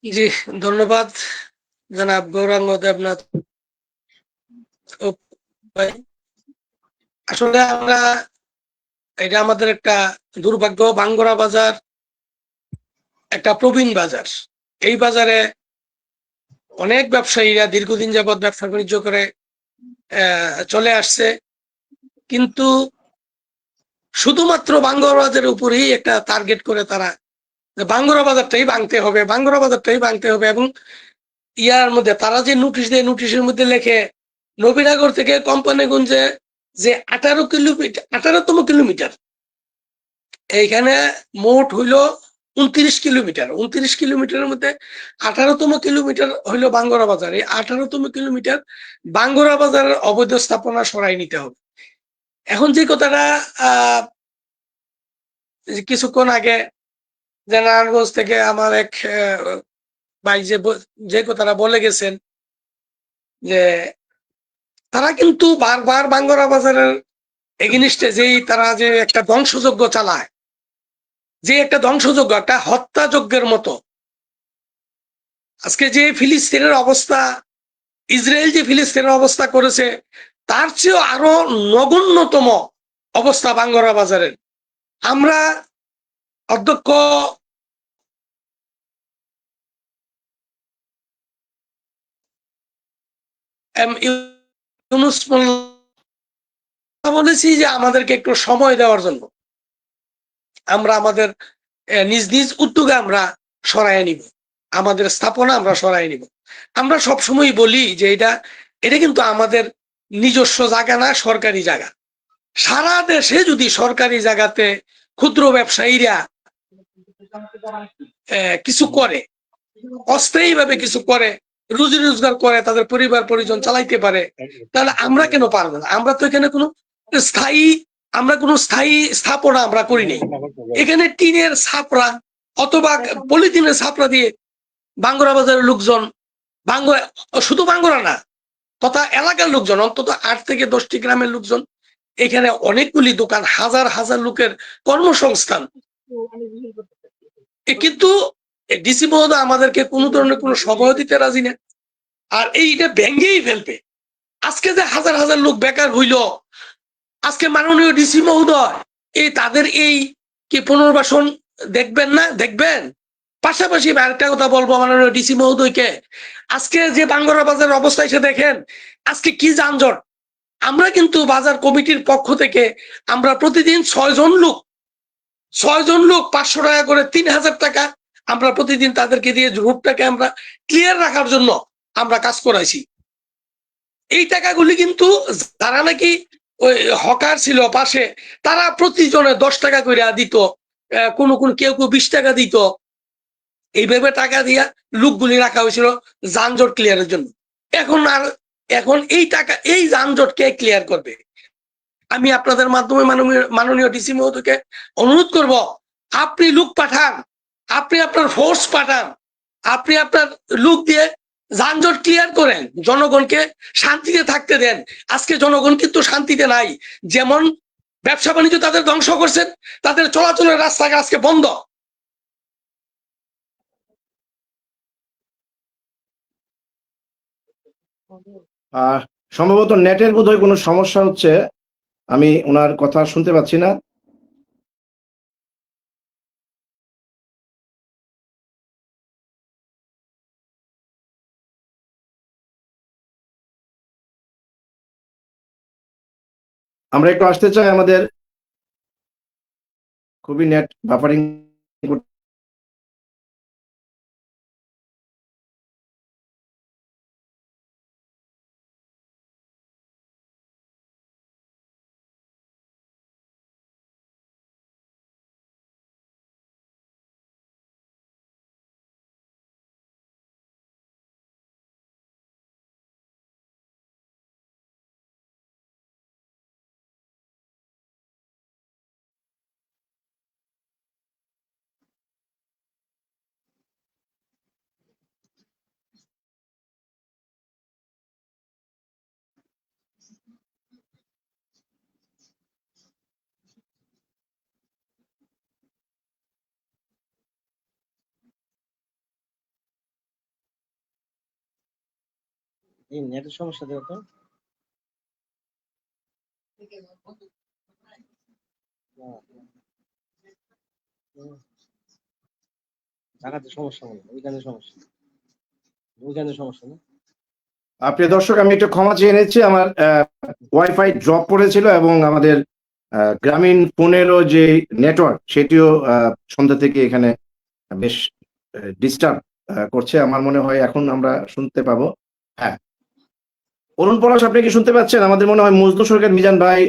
জি, ধন্যবাদ জনাব গৌরাঙ্গ দেবনাথ ভাই। আসলে এটা আমাদের একটা দুর্ভাগ্য। বাঙ্গুরা বাজার একটা প্রবীণ বাজার। এই বাজারে অনেক ব্যবসায়ীরা দীর্ঘদিন যাবৎ ব্যবসা বাণিজ্য করে চলে আসছে, কিন্তু শুধুমাত্র বাঙ্গুরা বাজারের উপরেই একটা টার্গেট করে তারা বাঙ্গুরা বাজারটাই ভাঙতে হবে, বাঙ্গুরা বাজারটাই ভাঙতে হবে। এবং ইয়ার মধ্যে তারা যে নোটিশ দেয়, নোটিশের মধ্যে লেখে নবীনগর থেকে কোম্পানিগঞ্জে যে 18তম কিলোমিটার, এইখানে মোট হইল 29 কিলোমিটার। 29 কিলোমিটারের মধ্যে 18তম কিলোমিটার হইল বাঙ্গুরা বাজার। এই 18তম কিলোমিটার বাঙ্গুরা বাজারের অবৈধ স্থাপনা সরাই নিতে হবে। এখন যে কথাটা কিছুক্ষণ আগে নারায়ণগঞ্জ থেকে আমার এক ভাই যে কথাটা বলে গেছেন, যে তারা কিন্তু বারবার বাঙ্গুরা বাজারের এগেনিস্টে যেই তারা যে একটা ধ্বংসযজ্ঞ চালায়, যে একটা ধ্বংসযজ্ঞ, একটা হত্যাযজ্ঞের মতো। আজকে যে ফিলিস্তিনের অবস্থা, ইসরায়েল যে ফিলিস্তিনের অবস্থা করেছে, তার চেয়েও আরো নগণ্যতম অবস্থা বাঙ্গুরা বাজারের। আমরা অধ্যক্ষ ইউনূস বলেছি যে আমাদেরকে একটু সময় দেওয়ার জন্য আমরা আমাদের নিজ নিজ উদ্যোগে আমরা সরাই নিব, আমাদের স্থাপনা আমরা সরাই নিব। আমরা সবসময় বলি যে এটা কিন্তু আমাদের নিজস্ব জায়গা না, সরকারি জায়গা। সারা দেশে যদি সরকারি জায়গাতে ক্ষুদ্র ব্যবসায়ীরা কিছু করে, অস্থায়ী ভাবে কিছু করে, রুজি রোজগার করে, তাদের পরিবার পরিজন চালাইতে পারে, তাহলে আমরা কেন পারবো না? আমরা তো এখানে কোনো স্থায়ী স্থাপনা আমরা করি নাই। এখানে টিনের ছাপরা অথবা পলিথিনের ছাপরা দিয়ে বাঙ্গুরা বাজারের লোকজন, শুধু বাঙ্গুরা না, তথা এলাকার লোকজন, অন্তত 8 থেকে 10টি গ্রামের লোকজন, এখানে অনেকগুলি দোকান, হাজার হাজার লোকের কর্মসংস্থান। কিন্তু ডিসি মহোদয় আমাদেরকে কোনো ধরনের কোনো সভা দিতে রাজি না, আর এইটা ভেঙ্গেই ফেলবে। আজকে যে হাজার হাজার লোক বেকার হইল, আজকে মাননীয় ডিসি মহোদয় তাদের কি পুনর্বাসন দেখবেন না? দেখবেন। পাশাপাশি আরেকটা কথা বলবো মাননীয় ডিসি মহোদয়কে, আজকে যে বাঙ্গুরা বাজারের অবস্থা এসে দেখেন, আজকে কি যানজট। আমরা কিন্তু বাজার কমিটির পক্ষ থেকে আমরা প্রতিদিন 6 জন লোক 500 টাকা করে 3000 টাকা আমরা প্রতিদিন তাদেরকে দিয়ে রুটটাকে আমরা ক্লিয়ার রাখার জন্য আমরা কাজ করাইছি। এই টাকাগুলি কিন্তু যারা নাকি ওই হকার ছিল পাশে, তারা প্রতিজনে 10 টাকা করে দিত, কেউ 20 টাকা দিত। এইভাবে টাকা দিয়া লোকগুলি রাখা হয়েছিল যানজট ক্লিয়ারের জন্য। এখন এই টাকা, এই যানজট কে ক্লিয়ার করবে? আমি আপনাদের মাধ্যমে মাননীয় ডিসি মহোদয়কে অনুরোধ করব, আপনি লোক পাঠান, আপনি আপনার ফোর্স পাঠান, আপনি আপনার লোক দিয়ে যানজট ক্লিয়ার করেন, জনগণকে শান্তিতে থাকতে দেন। আজকে জনগণ কিন্তু শান্তিতে নাই। যেমন ব্যবসা বাণিজ্য তাদের ধ্বংস করছেন, তাদের চলাচলের রাস্তাঘাট আজকে বন্ধ। সম্ভবত নেটের বোধহয় কোনো সমস্যা হচ্ছে, আমি ওনার কথা শুনতে পাচ্ছি না। আমরা একটু আসতে চাই, আমাদের খুবই নেট বাফারিং। এই নেটের সমস্যা দেখো তো। জায়গাতে সমস্যা মনে হয়, ওইখানে সমস্যা, ওইখানে সমস্যা না। প্রিয় দর্শক, আমি একটু ক্ষমা চেয়ে নিচ্ছি, আমার ওয়াইফাই ড্রপ করেছিল এবং আমাদের গ্রামীণ ফোনেরও যে নেটওয়ার্ক সেটিও সন্ধ্যা থেকে এখানে বেশ ডিস্টার্ব করছে। আমার মনে হয় এখন আমরা শুনতে পাবো। হ্যাঁ, অরুণ পলাশ, আপনি কি শুনতে পাচ্ছেন? আমাদের মনে হয় মজনু সরকার মিজান ভাই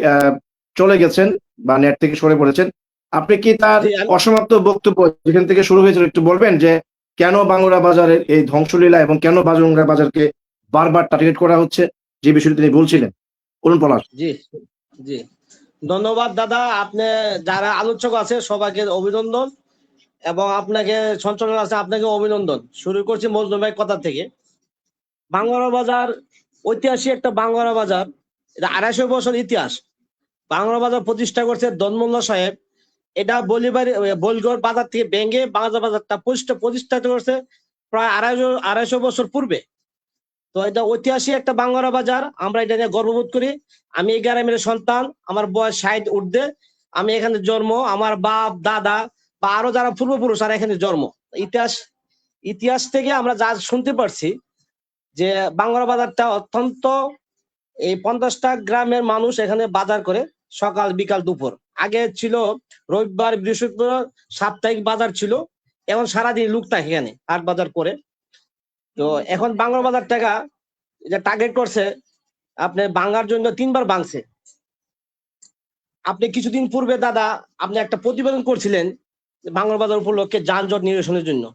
চলে গেছেন বা নেট থেকে সরে পড়েছেন। আপনি কি তার অসমাপ্ত বক্তব্য যেখান থেকে শুরু হয়েছিল একটু বলবেন, যে কেন বাংলা বাজারের এই ধ্বংসলীলা এবং কেন বাংলা বাজারকে বারবার টার্গেট করা হচ্ছে, যে বিষয়টি তিনি বলছিলেন? অরুণ পলাশ। জি জি, ধন্যবাদ দাদা। আপনি যারা আলোচক আছে সবাইকে অভিনন্দন, এবং আপনাকে সঞ্চালক আছে আপনাকে অভিনন্দন। শুরু করছি মজনু ভাই কথা থেকে। বাংলা বাজার ঐতিহাসিক একটা বাংলা বাজার, এটা 250 বছর ইতিহাস। বাংলা বাজার প্রতিষ্ঠা করছে দনমোল্লা সাহেব। এটা বলিগড় বাজার থেকে ভেঙে বাংলা বাজারটা প্রতিষ্ঠা করছে প্রায় 250 বছর পূর্বে। তো এটা ঐতিহাসিক একটা বাংলা বাজার, আমরা এটা নিয়ে গর্ববোধ করি। আমি এই গ্রামের সন্তান, আমার বয়স 60 ঊর্ধ্বে। আমি এখানে জন্ম, আমার বাপ দাদা বা আরো যারা পূর্বপুরুষ আর এখানে জন্ম। ইতিহাস থেকে আমরা যা শুনতে পারছি যে বাংলা বাজারটা অত্যন্ত, এই 50টা গ্রামের মানুষ এখানে বাজার করে সকাল বিকাল দুপুর। আগে ছিল রবিবার বৃহস্পতিবার সাপ্তাহিক বাজার ছিল, এখন সারাদিন লোক থাকে এখানে হাট বাজার করে। তো এখন বাংলা বাজার টাকা যে টার্গেট করছে, আপনি ভাঙার জন্য 3বার ভাঙছে। আপনি কিছুদিন পূর্বে দাদা আপনি একটা প্রতিবেদন করছিলেন বাংলা বাজার উপলক্ষে যানজট নিরসনের জন্য।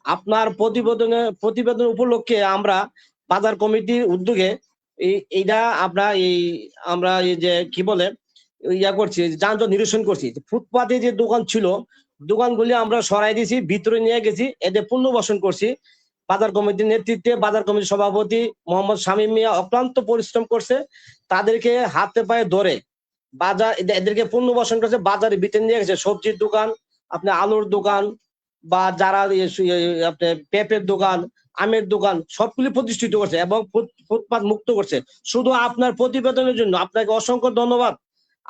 আপনার প্রতিবেদন উপলক্ষে আমরা বাজার কমিটির উদ্যোগে এইটা আমরা এই যে কি বলে ইয়া করছি, যানজট নিরসন করছি। ফুটপাতে যে দোকান ছিল, দোকানগুলি আমরা সরাই দিয়েছি, ভিতরে নিয়ে গেছি, এদের পুনর্বাসন করছি। বাজার কমিটির নেতৃত্বে বাজার কমিটির সভাপতি মোহাম্মদ শামীম মিয়া অক্লান্ত পরিশ্রম করছে। তাদেরকে হাতে পায়ে ধরে এদেরকে পুনর্বাসন করছে, বাজারে ভিতরে নিয়ে গেছে। সবজির দোকান, আপনি আলুর দোকান, বা যারা আপনার পেঁপের দোকান, আমের দোকান, সবগুলি প্রতিষ্ঠিত করছে এবং ফুটপাত মুক্ত করছে। শুধু আপনার প্রতিবেদনের জন্য আপনাকে অসংখ্য ধন্যবাদ।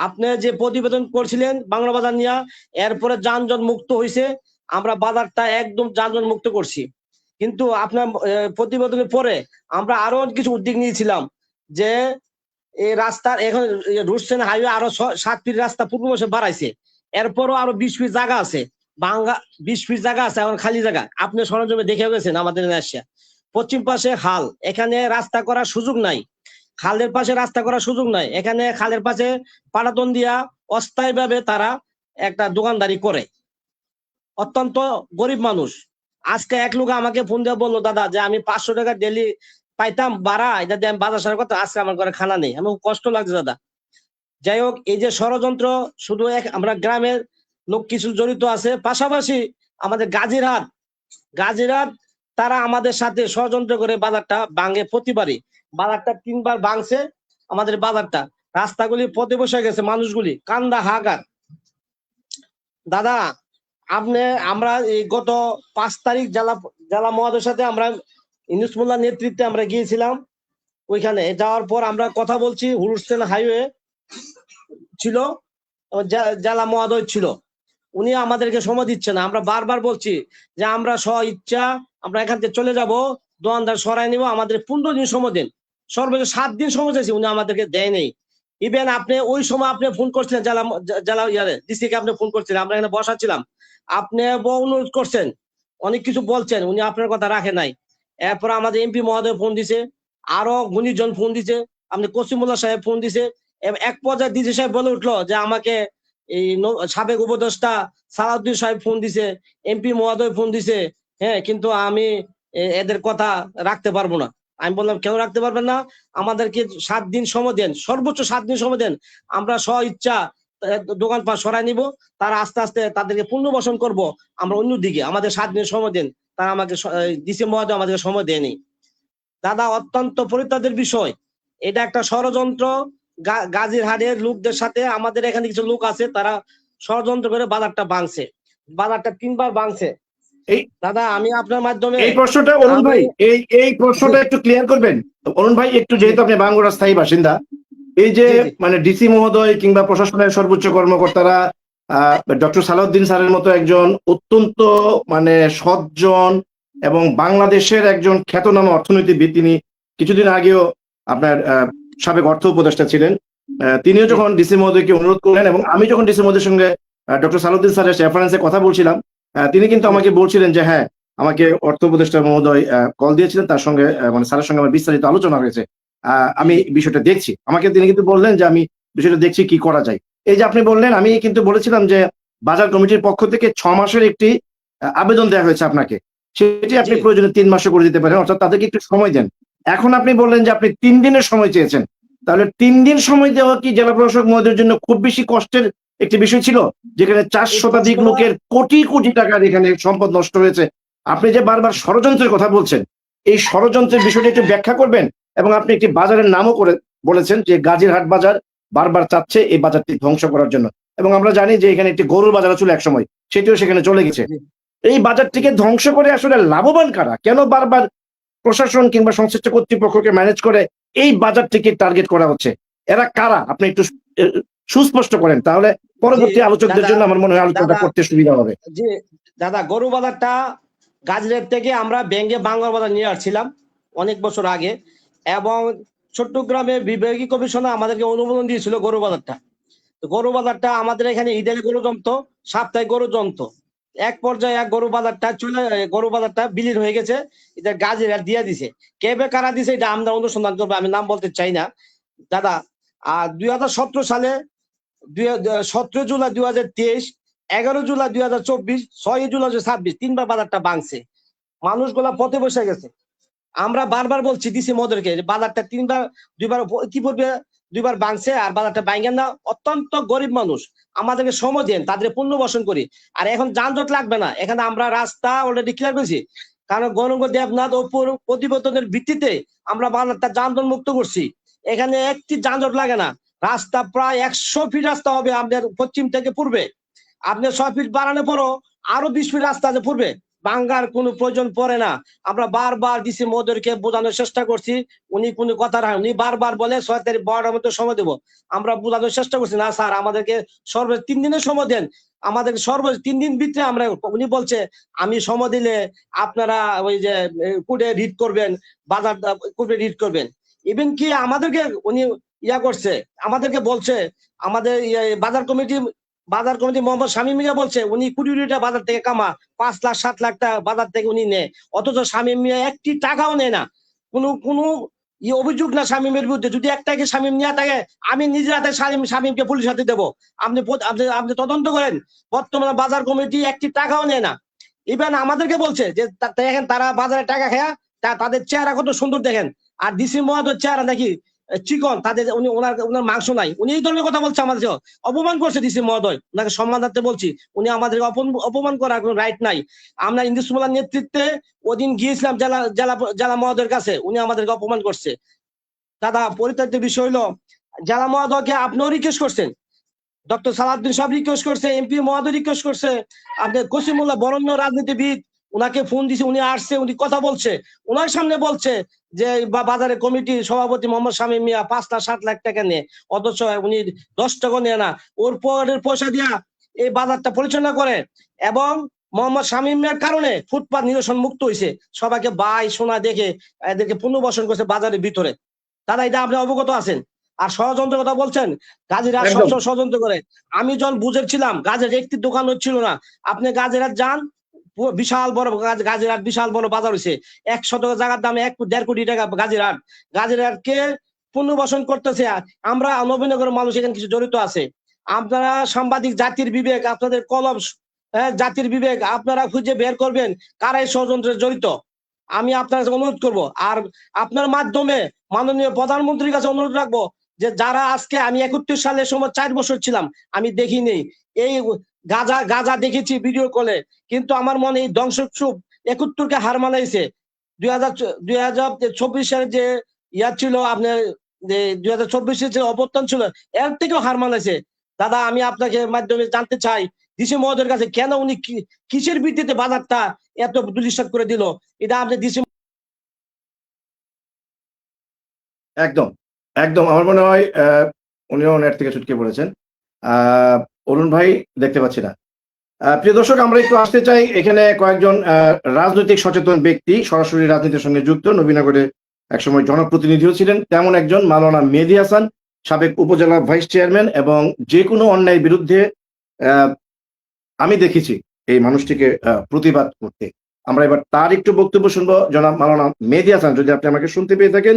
আপনি যে প্রতিবেদন করছিলেন বাংলা বাজার নিয়ে, এরপরে যানজট মুক্ত হয়েছে, আমরা বাজারটা একদম যানজট মুক্ত করছি। কিন্তু আপনার প্রতিবেদনের পরে আমরা আরো কিছু উদ্যোগ নিয়েছিলাম, যে এই রাস্তার এখন রুটসেন হাইওয়ে আরো 7 ফিট রাস্তা পূর্ব পাশে বাড়াইছে। এরপরও আরো 20 ফিট জায়গা আছে, 20 ফিট জায়গা আছে এখন খালি জায়গা। আপনি সরঞ্জামে দেখে গেছেন আমাদের আসিয়া। পশ্চিম পাশে খাল, এখানে রাস্তা করার সুযোগ নাই। খালের পাশে রাস্তা করার সুযোগ নাই, এখানে খালের পাশে পাটাতন দিয়া অস্থায়ী ভাবে তারা একটা দোকানদারি করে। অত্যন্ত গরিব মানুষ। আজকে এক লোক আমাকে ফোন দিয়ে বললো, দাদা যে আমি 500 টাকা ডেলি পাইতাম ভাড়া, এটা দিয়ে আমি বাজার সারার কথা, আজকে আমার ঘরে খানা নেই। আমার কষ্ট লাগছে দাদা। যাই হোক, এই যে ষড়যন্ত্র শুধু আমরা গ্রামের লোক কিছু জড়িত আছে, পাশাপাশি আমাদের গাজীরহাট তারা আমাদের সাথে ষড়যন্ত্র করে বাজারটা ভাঙে প্রতিবারই। বাজারটা 3বার ভাঙছে আমাদের বাজারটা, রাস্তাগুলি পথে বসে গেছে, মানুষগুলি কান্দা হাহাকার। দাদা আমরা এই গত 5 তারিখ জেলা মহাদের সাথে আমরা ইউনূস মোল্লার নেতৃত্বে আমরা গিয়েছিলাম। ওইখানে যাওয়ার পর আমরা কথা বলছি, হুলুস্টেন হাইওয়ে ছিল, জেলা মহোদয় ছিল, উনি আমাদেরকে সময় দিচ্ছে না। আমরা বারবার বলছি যে আমরা স্ব ইচ্ছা আমরা এখান থেকে চলে যাব, দোকানদার সরাই নিব, আমাদের 15 দিন সময় দেন। সর্বোচ্চ 7 দিন সময় চাইছি, উনি আমাদেরকে দেয় নেই। ইভেন আপনি ওই সময় আপনি ফোন করছিলেন, জেলা ডিসি কে আপনি ফোন করছিলেন, আমরা এখানে বসা ছিলাম, আপনি অনুরোধ করছেন, অনেক কিছু বলছেন, উনি আপনার কথা রাখে নাই। এরপর আমাদের এমপি মহোদয় ফোন দিছে, আরো গুণীজন ফোন দিছে, আপনি কসিমুল্লাহ সাহেব ফোন দিছে। এক পর্যায়ে ডিসি সাহেব বলে উঠলো যে আমাকে এই সাবেক উপদেষ্টা সালাউদ্দিন সাহেব ফোন দিছে, এমপি মহোদয় ফোন দিছে, হ্যাঁ, কিন্তু আমি এদের কথা রাখতে পারবো না। আমি বললাম কেন রাখতে পারবেন না, আমাদেরকে 7 দিন সময় দেন, সর্বোচ্চ 7 দিন সময় দেন, আমরা স্ব ইচ্ছা দোকানপাট সরাই নিব, তারা আস্তে আস্তে তাদেরকে পুনর্বাসন করব আমরা অন্যদিকে, আমাদের 7 দিন সময় দেন। তারা আমাকে ডিসি মহোদয় আমাদেরকে সময় দেয়নি। দাদা, অত্যন্ত পরিতাপের বিষয়, এটা একটা ষড়যন্ত্র। গাজীরহাটের লোকদের সাথে আমাদের এখানে কিছু লোক আছে, তারা ষড়যন্ত্র করে বাজারটা ভাঙছে, বাজারটা 3বার ভাঙছে। এই দাদা, আমি আপনার মাধ্যমে এই প্রশ্নটা অরুণ ভাই, এই প্রশ্নটা একটু ক্লিয়ার করবেন অরুণ ভাই একটু, যেহেতু আপনি বাঙ্গুরা স্থায়ী বাসিন্দা। এই যে মানে ডিসি মহোদয় কিংবা প্রশাসনের সর্বোচ্চ কর্মকর্তারা ডক্টর সালাউদ্দিন স্যারের মতো একজন অত্যন্ত মানে সজ্জন এবং বাংলাদেশের একজন খ্যাতনামা অর্থনীতিবিদ, তিনি কিছুদিন আগেও আপনার সাবেক অর্থ উপদেষ্টা ছিলেন, তিনিও যখন ডিসি মহোদয়কে অনুরোধ করলেন এবং আমি যখন ডিসি মহোদয়ের সঙ্গে ডক্টর সালাউদ্দিন স্যারের রেফারেন্সে কথা বলছিলাম, তিনি কিন্তু আমাকে বলছিলেন যে হ্যাঁ, আমাকে অর্থ উপদেষ্টা মহোদয় কল দিয়েছিলেন, তার সঙ্গে মানে স্যারের সঙ্গে আমার বিস্তারিত আলোচনা হয়েছে, আমি বিষয়টা দেখছি। আমাকে তিনি কিন্তু বললেন যে আমি বিষয়টা দেখছি কি করা যায়। এই যে আপনি বললেন, আমি কিন্তু বলেছিলাম যে বাজার কমিটির পক্ষ থেকে 6 মাসের একটি আবেদন দেওয়া হয়েছে আপনাকে, সেটি আপনি প্রয়োজনে 3 মাসে করে দিতে পারেন, অর্থাৎ তাদেরকে একটু সময় দেন। এখন আপনি বললেন যে আপনি 3 দিনের সময় চেয়েছেন, তাহলে 3 দিন সময় দেওয়া কি জেলা প্রশাসক মহোদয়ের জন্য খুব বেশি কষ্টের একটি বিষয় ছিল, যেখানে 4 শতাধিক লোকের কোটি কোটি টাকার এখানে সম্পদ নষ্ট হয়েছে? আপনি যে বারবার ষড়যন্ত্রের কথা বলছেন, এই ষড়যন্ত্রের বিষয়টি একটু ব্যাখ্যা করবেন। এবং আপনি একটি বাজারের নামও করে বলেছেন যে গাজীরহাট বাজার বারবার চাচ্ছে এই বাজারটি ধ্বংস করার জন্য, এবং আমরা জানি যে এখানে একটি গরুর বাজার ছিল এক সময়, সেটিও সেখানে চলে গেছে। এই বাজারটিকে ধ্বংস করে আসলে লাভবান কারা? কেন বারবার প্রশাসন কিংবা সংশ্লিষ্ট কর্তৃপক্ষকে ম্যানেজ করে এই বাজারটিকে টার্গেট করা হচ্ছে? এরা কারা আপনি একটু সুস্পষ্ট করেন, তাহলে পরবর্তী আলোচকদের জন্য আমার মনে হয় আলোচনা করতে সুবিধা হবে। জি দাদা, গরু বাজারটা গাজীরহাট থেকে আমরা ব্যাঙ্গে বাংলা বাজার নিয়ে আসছিলাম অনেক বছর আগে, এবং চট্টগ্রামে বিভাগীয় কমিশনার আমাদেরকে অনুমোদন দিয়েছিল গরু বাজারটা। গরু বাজারটা আমাদের এখানে ঈদের গরু জমতো, সাপ্তাহিক গরু জমতো। এক পর্যায়ে গরু বাজারটা বিলীন হয়ে গেছে, এটা গাজীরহাট দিয়ে দিছে। কেবে কারা দিছে এটা আমরা অনুসন্ধান করবো, আমি নাম বলতে চাই না দাদা। আর 2017 সালে 17 জুলাই 2023, 11 জুলাই 2024, 6 জুলাই 2026, 3বার বাজারটা ভাঙছে, মানুষগুলা পথে বসে গেছে। আমরা বারবার বলছি ডিসি মহোদয়কে যে বাজারটা 2বার ইতিপূর্বে 2বার ভাঙছে, আর বাজারটা ভাঙেন না, অত্যন্ত গরিব মানুষ, আমাদেরকে সময় দেন, তাদের পুনর্বাসন করি। আর এখন যানজট লাগবে না, এখানে আমরা রাস্তা অলরেডি ক্লিয়ার করেছি, কারণ গৌরাঙ্গ দেবনাথ অপুর প্রতিবেদনের ভিত্তিতে আমরা বাজারটা যানজট মুক্ত করছি। এখানে একটি যানজট লাগে না, রাস্তা প্রায় 100 ফিট রাস্তা হবে আমাদের পশ্চিম থেকে পূর্বে, আপনি 6 ফিট বাড়ানোর পরও আরো 20 ফিট রাস্তা আছে পূর্বে, ভাঙ্গার কোনো প্রয়োজন পড়ে না। আমরা বারবার ডিসি মহোদয়কে বোঝানোর চেষ্টা করছি, উনি কোনো কথা রাখেন, উনি বারবার বলে 6 তারিখ 12টার মধ্যে সময় দেবো। আমরা বোঝানোর চেষ্টা করছি, না স্যার আমাদেরকে সর্বোচ্চ 3 দিনের সময় দেন, আমাদেরকে সর্বোচ্চ 3 দিন ভিতরে আমরা। উনি বলছে আমি সময় দিলে আপনারা ওই যে কোর্টে রিট করবেন, বাজার কোর্টে রিট করবেন। ইভেন কি আমাদেরকে উনি করছে, আমাদেরকে বলছে, আমাদের বাজার কমিটি মোহাম্মদ শামীম মিয়া বলছে উনি 20 কোটি টাকা বাজার থেকে কামা, 5 লাখ 7 লাখ টাকা বাজার থেকে উনি নেয়, অথচ শামীম মিয়া একটি টাকাও নেয় না। কোনো অভিযোগ না শামীমের বিরুদ্ধে, যদি একটাকে শামীম নিয়ে থাকে আমি নিজের হাতে শামীমকে পুলিশ হাতে দেবো, আপনি তদন্ত করেন। বর্তমানে বাজার কমিটি একটি টাকাও নেয় না। ইভেন আমাদেরকে বলছে যে দেখেন তারা বাজারে টাকা খায়া তাদের চেহারা কত সুন্দর দেখেন, আর ডিসি মহোদয়ের চেহারা নাকি চিকন, তাদের উনি ওনার মাংস নাই, উনি এই ধরনের কথা বলছে, আমাদের অপমান করছে ডিসি মহোদয়, ওনাকে সম্মান দিতে বলছি, উনি আমাদেরকে অপমান করার কোনো রাইট নাই। আমরা ইন্দুস মোল্লার নেতৃত্বে ওদিন গিয়েছিলাম জেলা জেলা জেলা মহোদয়ের কাছে, উনি আমাদেরকে অপমান করছে। দাদা পরিত্যাজ্য বিষয় হলো, জেলা মহোদয়কে আপনিও রিকোয়েস্ট করছেন, ডক্টর সালাউদ্দিন সব রিকোয়েস্ট করছে, এমপি মহোদয় রিকোয়েস্ট করছে, আপনার কসিমুল্লাহ বরণ্য রাজনীতিবিদ, উনাকে ফোন দিছে, উনি আসছে, উনি কথা বলছে, ওনার সামনে বলছে যে বাজারে কমিটি সভাপতি মোহাম্মদ শামীম মিয়া 5-7 লাখ টাকা নেয়, অথচ উনি 10 টাকা নেয় না, ওর পরের পয়সা দিয়া এই বাজারটা পরিচালনা করে। এবং মোহাম্মদ শামীম মিয়ার কারণে ফুটপাত নিরসন মুক্ত হয়েছে, সবাইকে বাই সোনা দেখে এদেরকে পুনর্বাসন করছে বাজারের ভিতরে। দাদা এটা আপনি অবগত আছেন। আর ষড়যন্ত্রের কথা বলছেন, গাজীরহাট একদম। সবসময় ষড়যন্ত্র করে। আমি যখন বুঝের ছিলাম, গাজের একটি দোকান হচ্ছিল না, আপনি গাজীরহাট যান, বিশাল বড় গাজীরহাট, বিশাল বড় বাজার হয়েছে, 1 শতক জায়গার দামে 1-1.5 কোটি টাকা গাজীরহাট। গাজীরহাটকে পুনর্বাসন করতেছে। আমরা নবীনগরের মানুষ এখানে কিছু জড়িত আছে। আপনারা সাংবাদিক, জাতির বিবেক, আপনাদের কলম, জাতির বিবেক, আপনারা খুঁজে বের করবেন কারা এই ষড়যন্ত্রে জড়িত। আমি আপনার কাছে অনুরোধ করব, আর আপনার মাধ্যমে মাননীয় প্রধানমন্ত্রীর কাছে অনুরোধ রাখবো যে যারা আজকে, আমি 31 সালের সময় 4 বছর ছিলাম, আমি দেখিনি এই গাজা দেখেছি ভিডিও কলে, কিন্তু আমার মনে এই ধ্বংসস্তূপ 71-কে হার মানাইছে। 2024 সালে যে ইয়া ছিল আপনার, 2024 যে অবস্থান ছিল, এর থেকেও হার মানাইছে। দাদা আমি আপনাকে মাধ্যমে জানতে চাই, ডিসি মহোদয়ের কাছে কেন উনি কিসের ভিত্তিতে বাজারটা এত দুলিশাত করে দিল, এটা আপনি ডিসি। একদম একদম আমার মনে হয় উনিও নেট থেকে ছুটকে পড়েছেন। অরুণ ভাই দেখতে পাচ্ছি না। প্রিয় দর্শক, আমরা একটু আসতে চাই, এখানে কয়েকজন রাজনৈতিক সচেতন ব্যক্তি সরাসরি রাজনীতির সঙ্গে যুক্ত, নবীনগরে একসময় জনপ্রতিনিধিও ছিলেন, তেমন একজন মাওলানা মেহেদী হাসান, সাবেক উপজেলা ভাইস চেয়ারম্যান, এবং যে কোনো অন্যায়ের বিরুদ্ধে আমি দেখেছি এই মানুষটিকে প্রতিবাদ করতে। আমরা এবার তার একটু বক্তব্য শুনবো। জনাব মাওলানা মেহেদী হাসান, যদি আপনি আমাকে শুনতে পেয়ে থাকেন,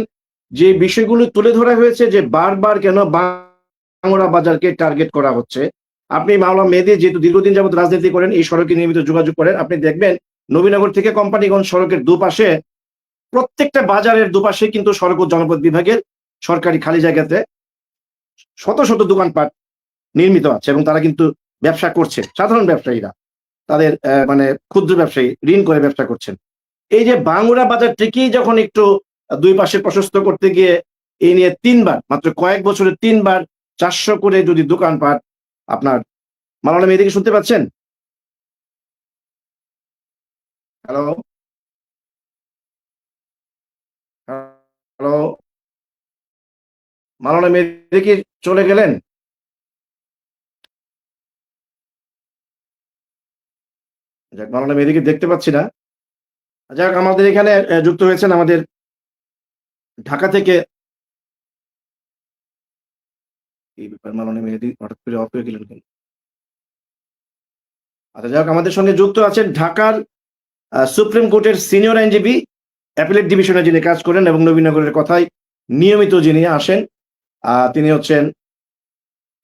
যে বিষয়গুলো তুলে ধরা হয়েছে, যে বারবার কেন ভাঙ্গুড়া বাজারকে টার্গেট করা হচ্ছে। আপনি মাওলানা মেহেদী যেহেতু দীর্ঘদিন যাবত রাজনীতি করেন, এই সড়কে নিয়মিত যোগাযোগ করেন, আপনি দেখবেন নবীনগর থেকে কোম্পানিগঞ্জ সড়কের দুপাশে, প্রত্যেকটা বাজারের দুপাশে কিন্তু সড়ক ও জনপদ বিভাগের সরকারি খালি জায়গাতে শত শত দোকানপাট নির্মিত আছে, এবং তারা কিন্তু ব্যবসা করছে। সাধারণ ব্যবসায়ীরা, তাদের মানে ক্ষুদ্র ব্যবসায়ী ঋণ করে ব্যবসা করছেন। এই যে ভাঙ্গুড়া বাজার থেকেই যখন একটু দুই পাশে প্রশস্ত করতে গিয়ে এই নিয়ে 3বার, মাত্র কয়েক বছরে 3বার 400 করে যদি দোকানপাট, আপনার মাওলানা মেহেদীকে শুনতে পাচ্ছেন? হ্যালো হ্যালো, মাওলানা মেহেদী কি চলে গেলেন? যাক, মাওলানা মেহেদীকে দেখতে পাচ্ছি না। যাক, আমাদের এখানে যুক্ত হয়েছেন আমাদের ঢাকা থেকে, এই ব্যাপার মাওলানা মেহেদী হঠাৎ করে অফ হয়ে গেলেন কেন? আচ্ছা, যাক, আমাদের সঙ্গে যুক্ত আছেন ঢাকার সুপ্রিম কোর্টের সিনিয়র আইনজীবী, অ্যাপিলেট ডিভিশনে যিনি কাজ করেন এবং নবীনগরের কথায় নিয়মিত যিনি আসেন, তিনি হচ্ছেন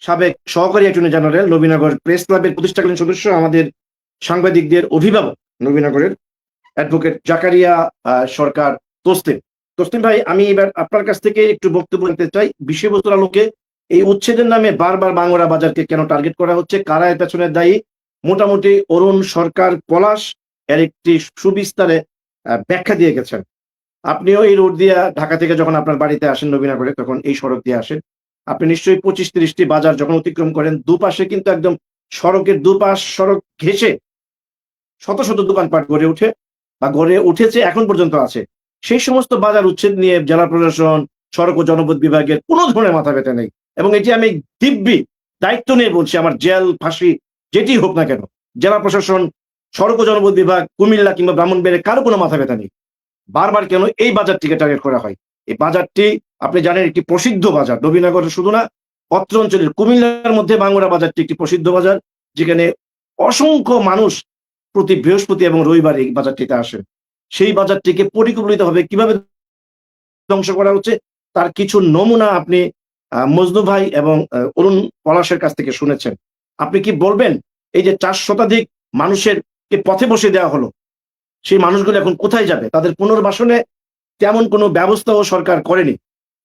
সাবেক সহকারী অ্যাটর্নি জেনারেল, নবীনগর প্রেস ক্লাবের প্রতিষ্ঠাকালীন সদস্য, আমাদের সাংবাদিকদের অভিভাবক, নবীনগরের অ্যাডভোকেট জাকারিয়া সরকার তসলিম। তসলিম ভাই, আমি এবার আপনার কাছ থেকে একটু বক্তব্য নিতে চাই বিষয়বস্তুর আলোকে। এই উচ্ছেদের নামে বারবার ভাঙ্গুড়া বাজারকে কেন টার্গেট করা হচ্ছে, কারা এর পেছনে দায়ী? মোটামুটি অরুণ সরকার পলাশ এর একটি সুবিস্তারে ব্যাখ্যা দিয়ে গেছেন। আপনিও এই রোড দিয়ে ঢাকা থেকে যখন আপনার বাড়িতে আসেন নবীনগরে, তখন এই সড়ক দিয়ে আসেন। আপনি নিশ্চয়ই 25-30টি বাজার যখন অতিক্রম করেন, দুপাশে কিন্তু একদম সড়কের দুপাশ সড়ক ঘেঁষে শত শত দোকানপাট গড়ে উঠে বা গড়ে উঠেছে, এখন পর্যন্ত আছে। সেই সমস্ত বাজার উচ্ছেদ নিয়ে জেলা প্রশাসন, সড়ক ও জনপদ বিভাগের কোনো ধরনের মাথা ব্যথা নেই, এবং এটি আমি দিব্যি দায়িত্ব নিয়ে বলছি, আমার জেল ফাঁসি যেটি হোক না কেন, জেলা প্রশাসন, সড়ক ও জনপদ বিভাগ, কুমিল্লা কিংবা ব্রাহ্মণবাড়িয়ার কারো কোনো মাথা ব্যথা নেই। বারবার কেন এই বাজারটিকে টার্গেট করা হয়? এই বাজারটি আপনি জানেন একটি প্রসিদ্ধ বাজার, নবীনগর শুধু না, অত্র অঞ্চলের কুমিল্লার মধ্যে ভাঙ্গুড়া বাজারটি একটি প্রসিদ্ধ বাজার, যেখানে অসংখ্য মানুষ প্রতি বৃহস্পতি এবং রবিবার এই বাজারটিতে আসেন। সেই বাজারটিকে পরিকল্পিতভাবে কিভাবে ধ্বংস করা হচ্ছে, তার কিছু নমুনা আপনি মজনু ভাই এবং অরুণ পলাশের কাছ থেকে শুনেছেন। আপনি কি বলবেন, এই যে 4 শতাধিক মানুষের পথে বসে দেওয়া হলো, সেই মানুষগুলো এখন কোথায় যাবে? তাদের পুনর্বাসনে তেমন কোনো ব্যবস্থাও সরকার করেনি।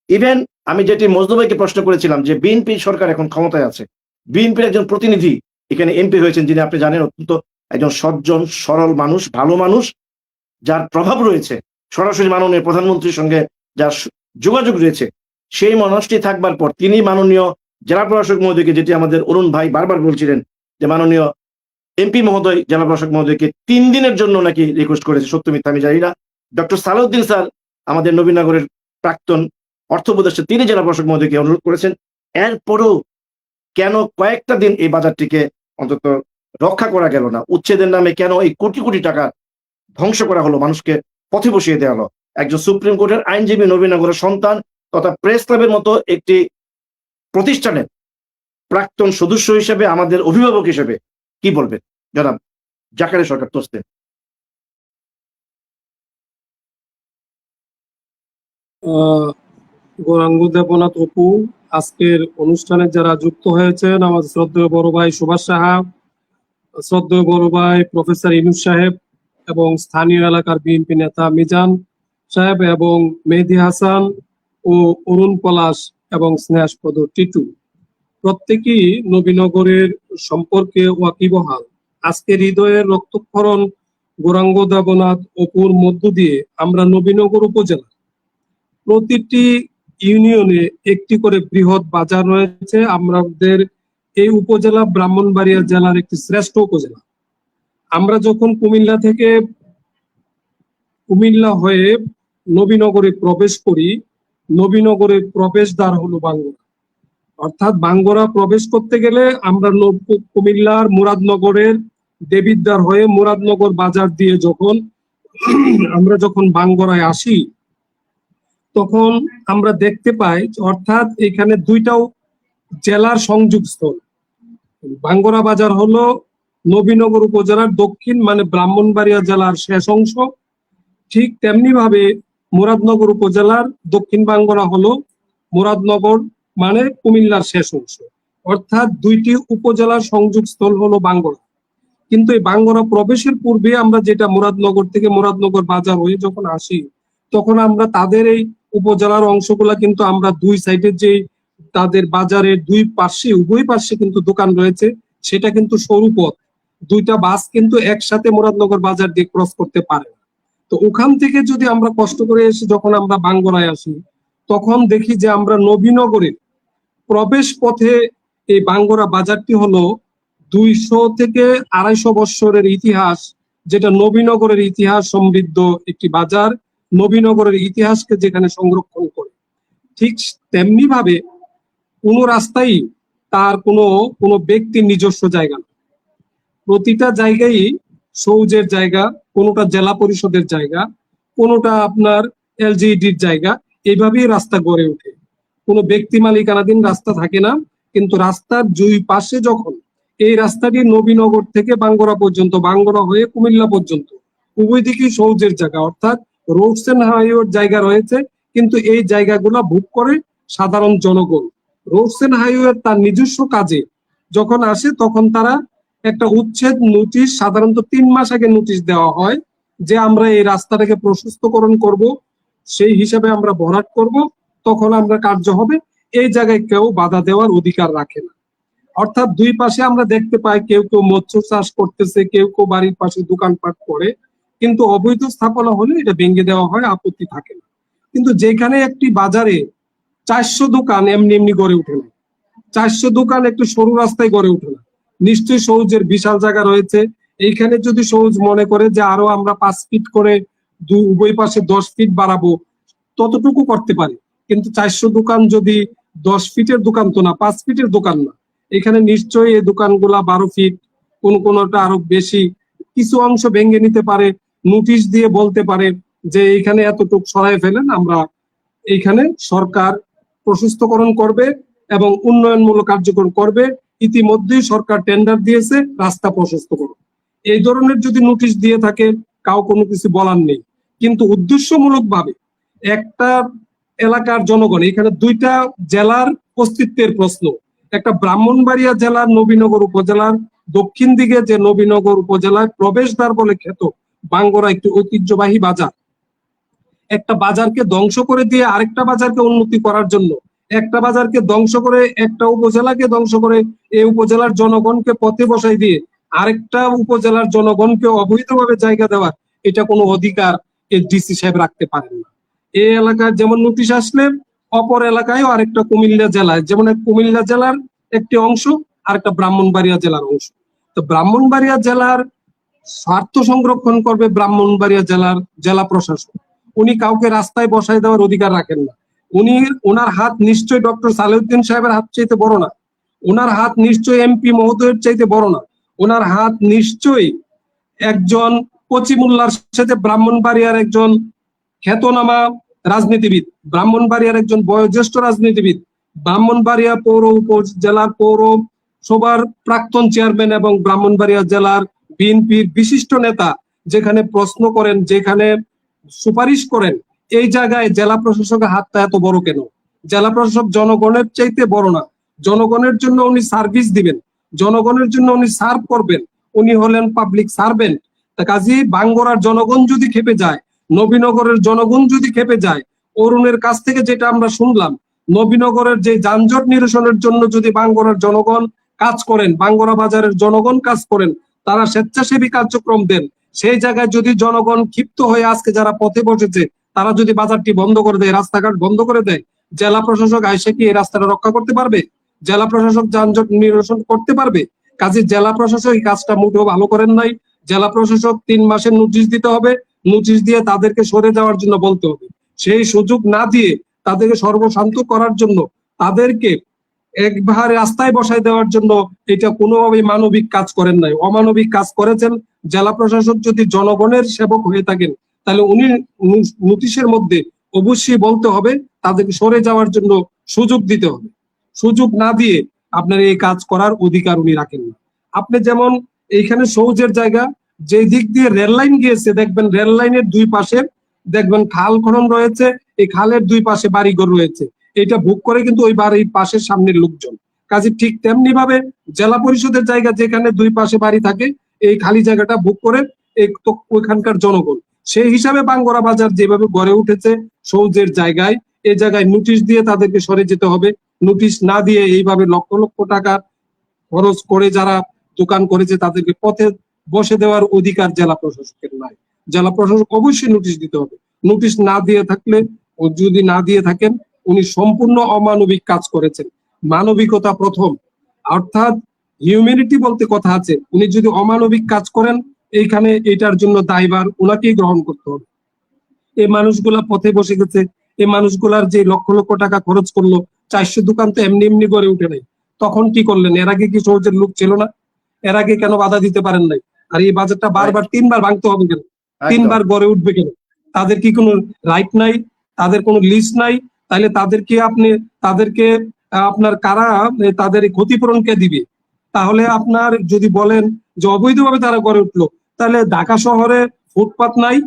ইভেন আমি যেটি মজনু ভাইকে প্রশ্ন করেছিলাম যে বিএনপি সরকার এখন ক্ষমতায় আছে, বিএনপির একজন প্রতিনিধি এখানে এমপি হয়েছেন, যিনি আপনি জানেন অত্যন্ত একজন সজ্জন সরল মানুষ, ভালো মানুষ, যার প্রভাব রয়েছে, সরাসরি মাননীয় প্রধানমন্ত্রীর সঙ্গে যার যোগাযোগ রয়েছে, সেই মানুষটি থাকবার পর তিনি মাননীয় জেলা প্রশাসক মহোদয়কে, যেটি আমাদের অরুণ ভাই বারবার বলছিলেন যে মাননীয় এমপি মহোদয় জেলা প্রশাসক মহোদয়কে 3 দিনের জন্য নাকি রিকোয়েস্ট করেছে, সত্য মিথ্যা আমি জানি না। ডক্টর সালাউদ্দিন স্যার আমাদের নবীনগরের প্রাক্তন অর্থ উপদেষ্টা, তিনি জেলা প্রশাসক মহোদয়কে অনুরোধ করেছেন। এরপরও কেন কয়েকটা দিন এই বাজারটিকে অন্তত রক্ষা করা গেল না? উচ্ছেদের নামে কেন এই কোটি কোটি টাকা ধ্বংস করা হলো, মানুষকে পথে বসিয়ে দেওয়া হলো? একজন সুপ্রিম কোর্টের আইনজীবী, নবীনগরের সন্তান তথা প্রেস ক্লাবের মতো একটি প্রতিষ্ঠানের প্রাক্তন সদস্য হিসেবে, আমাদের অভিভাবক হিসেবে কি বলবেন জনাব জাকারিয়া সরকার তোস্তে? গৌরাঙ্গ দেবনাথ অপু, আজকের অনুষ্ঠানে যারা যুক্ত হয়েছেন, আমাদের শ্রদ্ধেয় বড় ভাই সুভাষ সাহা, শ্রদ্ধেয় বড় ভাই প্রফেসর ইনুস সাহেব এবং স্থানীয় এলাকার বিএনপি নেতা মিজান সাহেব এবং মেহেদী হাসান ও অরুণ পলাশ এবং স্নেহাস্পদ টিটু, প্রত্যেকেই নবীনগরের সম্পর্কে ওয়াকিবহাল। আজকে হৃদয়ের রক্তক্ষরণ গৌরাঙ্গ দেবনাথ অপুর মধ্য দিয়ে আমরা নবীনগর উপজেলা প্রতিটি ইউনিয়নে একটি করে বৃহৎ বাজার রয়েছে। আমাদের এই উপজেলা ব্রাহ্মণবাড়িয়া জেলার একটি শ্রেষ্ঠ উপজেলা। আমরা যখন কুমিল্লা হয়ে নবীনগরে প্রবেশ করি, নবীনগরের প্রবেশদ্বার হলো বাঙ্গরা। অর্থাৎ বাঙ্গরা প্রবেশ করতে গেলে আমরা কুমিল্লার মুরাদনগরের দেবিদ্বার হয়ে মুরাদনগর বাজার দিয়ে আমরা যখন বাঙ্গরায় আসি, তখন আমরা দেখতে পাই অর্থাৎ এখানে দুইটাও জেলার সংযোগস্থল। বাঙ্গরা বাজার হলো নবীনগর উপজেলার দক্ষিণ মানে ব্রাহ্মণবাড়িয়া জেলার শেষ অংশ, ঠিক তেমনি ভাবে মুরাদনগর উপজেলার দক্ষিণ বাঙ্গরা হলো মুরাদনগর মানে কুমিল্লার শেষ অংশ। অর্থাৎ দুইটি উপজেলার সংযোগস্থল হলো বাঙ্গরা। কিন্তু এই বাঙ্গরা প্রবেশের পূর্বে আমরা যেটা মুরাদনগর থেকে মুরাদনগর বাজার হয়ে যখন আসি, তখন আমরা তাদের এই উপজেলার অংশগুলা কিন্তু আমরা দুই সাইডে যে তাদের বাজারের উভয় পাশে কিন্তু দোকান রয়েছে, সেটা কিন্তু সরু পথ, দুইটা বাস কিন্তু একসাথে মুরাদনগর বাজার দিয়ে ক্রস করতে পারে না। তো ওখান থেকে যদি আমরা কষ্ট করে এসে যখন আমরা বাঙ্গরায় আসি, তখন দেখি যে আমরা নবীনগরের প্রবেশ পথে এই বাঙ্গরা বাজারটি হলো 200 থেকে 250 বৎসরের ইতিহাস, যেটা নবীনগরের ইতিহাস সমৃদ্ধ একটি বাজার, নবীনগরের ইতিহাসকে যেখানে সংরক্ষণ করে। ঠিক তেমনি ভাবে কোনো রাস্তাই তার কোনো ব্যক্তির নিজস্ব জায়গা না। প্রতিটা জায়গায় সৌজের জায়গা, কোনোটা জেলা পরিষদের জায়গা, কোনোটা আপনার এলজিইডির জায়গা, এইভাবেই রাস্তা গড়ে ওঠে। কোনো ব্যক্তি মালিকানাধীন রাস্তা থাকে না। কিন্তু রাস্তার দুই পাশে যখন এই রাস্তাটি নবীনগর থেকে বাঙ্গরা পর্যন্ত, বাঙ্গরা হয়ে কুমিল্লা পর্যন্ত উভয় দিকেই সৌজের জায়গা, অর্থাৎ রোডস এন্ড হাইওয়ের জায়গা রয়েছে, কিন্তু এই জায়গাগুলো ভোগ করে সাধারণ জনগণ। রোডস এন্ড হাইওয়ে তার নিজস্ব কাজে যখন আসে, তখন তারা একটা উচ্ছেদ নোটিশ, সাধারণত 3 মাস আগে নোটিশ দেওয়া হয় যে আমরা এই রাস্তাটাকে প্রশস্তকরণ করব, সেই হিসাবে আমরা ভরাট করব, তখন আমরা কার্য হবে। এই জায়গায় কেউ বাধা দেওয়ার অধিকার রাখে না। অর্থাৎ দুই পাশে আমরা দেখতে পাই কেউ কেউ মৎস্য চাষ করতেছে, কেউ কেউ বাড়ির পাশে দোকানপাট করে, কিন্তু অবৈধ স্থাপনা হলে এটা ভেঙে দেওয়া হয়, আপত্তি থাকে না। কিন্তু যেখানে একটি বাজারে 400 দোকান এমনি গড়ে উঠে না, 400 দোকান একটু সরু রাস্তায় গড়ে উঠে না, নিশ্চয়ই সৌজের বিশাল জায়গা রয়েছে। এইখানে যদি সৌজ মনে করে যে আরো আমরা 5 ফিট করে উভয় পাশে 10 ফিট বাড়াবো, ততটুকু করতে পারি। কিন্তু 400 দোকান যদি 10 ফিটের দোকান তো না, 5 ফিটের দোকান না, এখানে নিশ্চয়ই এই দোকানগুলা 12 ফিট, কোনটা আরো বেশি, কিছু অংশ ভেঙে নিতে পারে, নোটিশ দিয়ে বলতে পারে যে এইখানে এতটুকু সরাই ফেলেন, আমরা এইখানে সরকার প্রশস্তকরণ করবে এবং উন্নয়নমূলক কার্যক্রম করবে। ইতিমধ্যেই সরকার টেন্ডার দিয়েছে রাস্তা প্রশস্ত করবে। এই ধরনের যদি নোটিশ দিয়ে থাকে, কাউ কোনো কিছু বলার নেই। কিন্তু উদ্দেশ্যমূলক ভাবে একটা এলাকার জনগণ, এখানে দুইটা জেলার অস্তিত্বের প্রশ্ন, একটা ব্রাহ্মণবাড়িয়া জেলার নবীনগর উপজেলার দক্ষিণ দিকে যে নবীনগর উপজেলায় প্রবেশদ্বার বলে খ্যাত বাঙ্গরা একটি ঐতিহ্যবাহী বাজার, একটা বাজারকে ধ্বংস করে দিয়ে আরেকটা বাজারকে উন্নতি করার জন্য, একটা বাজারকে ধ্বংস করে একটা উপজেলাকে ধ্বংস করে এই উপজেলার জনগণকে পথে বসাই দিয়ে আরেকটা উপজেলার জনগণকে অবৈধভাবে জায়গা দেওয়ার এটা কোনো অধিকার এই ডিসি সাহেব রাখতে পারেন না। এই এলাকায় যেমন নোটিশ আসলে অপর এলাকায়ও আরেকটা কুমিল্লা জেলায়, যেমন কুমিল্লা জেলার একটি অংশ আর একটা ব্রাহ্মণবাড়িয়া জেলার অংশ। তো ব্রাহ্মণবাড়িয়া জেলার স্বার্থ সংরক্ষণ করবে ব্রাহ্মণবাড়িয়া জেলার জেলা প্রশাসন। উনি কাউকে রাস্তায় বসায় দেওয়ার অধিকার রাখেন না। ওনার হাত নিশ্চয়ই ডক্টর সালেউদ্দিন সাহেবের হাত চাইতে বড় না, ওনার হাত নিশ্চয়ই এমপি মহোদয়ের চাইতে বড় না, ওনার হাত নিশ্চয়ই একজন কচিমুল্লার সাথে ব্রাহ্মণবাড়িয়ার একজন খ্যাতনামা রাজনীতিবিদ, ব্রাহ্মণবাড়িয়ার একজন বয়োজ্যেষ্ঠ রাজনীতিবিদ, ব্রাহ্মণবাড়িয়া পৌর উপজেলার পৌরসভার প্রাক্তন চেয়ারম্যান এবং ব্রাহ্মণবাড়িয়া জেলার বিএনপির বিশিষ্ট নেতা যেখানে প্রশ্ন করেন, যেখানে সুপারিশ করেন, এই জায়গায় জেলা প্রশাসকের হাতটা এত বড় কেন? জেলা প্রশাসক জনগণের চাইতে বড় না। জনগণের জন্য উনি সার্ভিস দিবেন, জনগণের জন্য উনি সার্ভ করবেন, উনি হলেন পাবলিক সার্ভেন্ট। কাজী বাঙ্গরার জনগণ যদি খেপে যায়, নবীনগরের জনগণ যদি খেপে যায়, অরুণের কাছ থেকে যেটা আমরা শুনলাম, নবীনগরের যে যানজট নিরসনের জন্য যদি বাঙ্গরার জনগণ কাজ করেন, বাঙ্গরা বাজারের জনগণ কাজ করেন, তারা স্বেচ্ছাসেবী কার্যক্রম দেন, সেই জায়গায় যদি জনগণ ক্ষিপ্ত হয়ে আজকে যারা পথে বসেছে তারা যদি বাজারটি বন্ধ করে দেয়, রাস্তাঘাট বন্ধ করে দেয়, জেলা প্রশাসক আইসে কি এই রাস্তাটা রক্ষা করতে পারবে? জেলা প্রশাসক যানজট নিরসন করতে পারবে? কাজে জেলা প্রশাসক এই কাজটা মোটেও ভালো করেন নাই। জেলা প্রশাসক 3 মাসের নোটিশ দিতে হবে, নোটিশ দিয়ে তাদেরকে সরে যাওয়ার জন্য বলতে হবে। সেই সুযোগ না দিয়ে তাদেরকে সর্বশান্ত করার জন্য, তাদেরকে একবারে রাস্তায় বসায় দেওয়ার জন্য এটা কোনোভাবেই মানবিক কাজ করেন নাই, অমানবিক কাজ করেছেন। জেলা প্রশাসক যদি জনগণের সেবক হয়ে থাকেন তাহলে উনি নোটিশের মধ্যে অবশ্যই বলতে হবে তাদেরকে সরে যাওয়ার জন্য সুযোগ দিতে হবে। সুযোগ না দিয়ে আপনার এই কাজ করার অধিকার উনি রাখেন না। আপনি যেমন এইখানে সৌজের জায়গা, যে দিক দিয়ে রেল লাইন গিয়েছে দেখবেন রেল লাইনের 2 পাশে দেখবেন খাল খনন রয়েছে, এই খালের 2 পাশে বাড়িঘর রয়েছে, এটা ভোগ করে কিন্তু ওই বাড়ির পাশের সামনের লোকজন। কাজে ঠিক তেমনি ভাবে জেলা পরিষদের জায়গা যেখানে 2 পাশে বাড়ি থাকে, এই খালি জায়গাটা ভোগ করে ওইখানকার জনগণ। সেই হিসাবে বাঙ্গরা বাজার যেভাবে গড়ে উঠেছে সৌজের জায়গায়, এই জায়গায় নোটিশ দিয়ে তাদেরকে সরে যেতে হবে। নোটিশ না দিয়ে এইভাবে লক্ষ লক্ষ টাকা খরচ করে যারা দোকান করেছে তাদেরকে পথে বসে দেওয়ার অধিকার জেলা প্রশাসকের নাই। জেলা প্রশাসক অবশ্যই নোটিশ দিতে হবে। নোটিশ না দিয়ে থাকলে, যদি না দিয়ে থাকেন, উনি সম্পূর্ণ অমানবিক কাজ করেছেন। মানবিকতা প্রথম, অর্থাৎ হিউম্যানিটি বলতে কথা আছে। উনি যদি অমানবিক কাজ করেন, এইখানে এটার জন্য দায়ভার উনাকেই গ্রহণ করতে হবে। এই মানুষগুলা পথে বসে গেছে, এই মানুষগুলার যে লক্ষ লক্ষ টাকা খরচ করলো, 400 দোকান তো এমনি এমনি গড়ে উঠে নাই। তখন কি করলেন? এর আগে কি সৌজের লোক ছিল না? এর আগে কেন বাধা দিতে পারেন নাই? আর এই বাজারটা বারবার 3 বার ভাঙতে হবে কেন? 3 বার গড়ে উঠবে কেন? তাদের কি কোনো রাইট নাই? তাদের কোনো লিস্ট নাই? তাহলে তাদেরকে আপনার কারা তাদের ক্ষতিপূরণ কে দিবে? তাহলে আপনার যদি বলেন যে অবৈধভাবে তারা গড়ে উঠলো, তাহলে ঢাকা শহরে ফুটপাত নাই?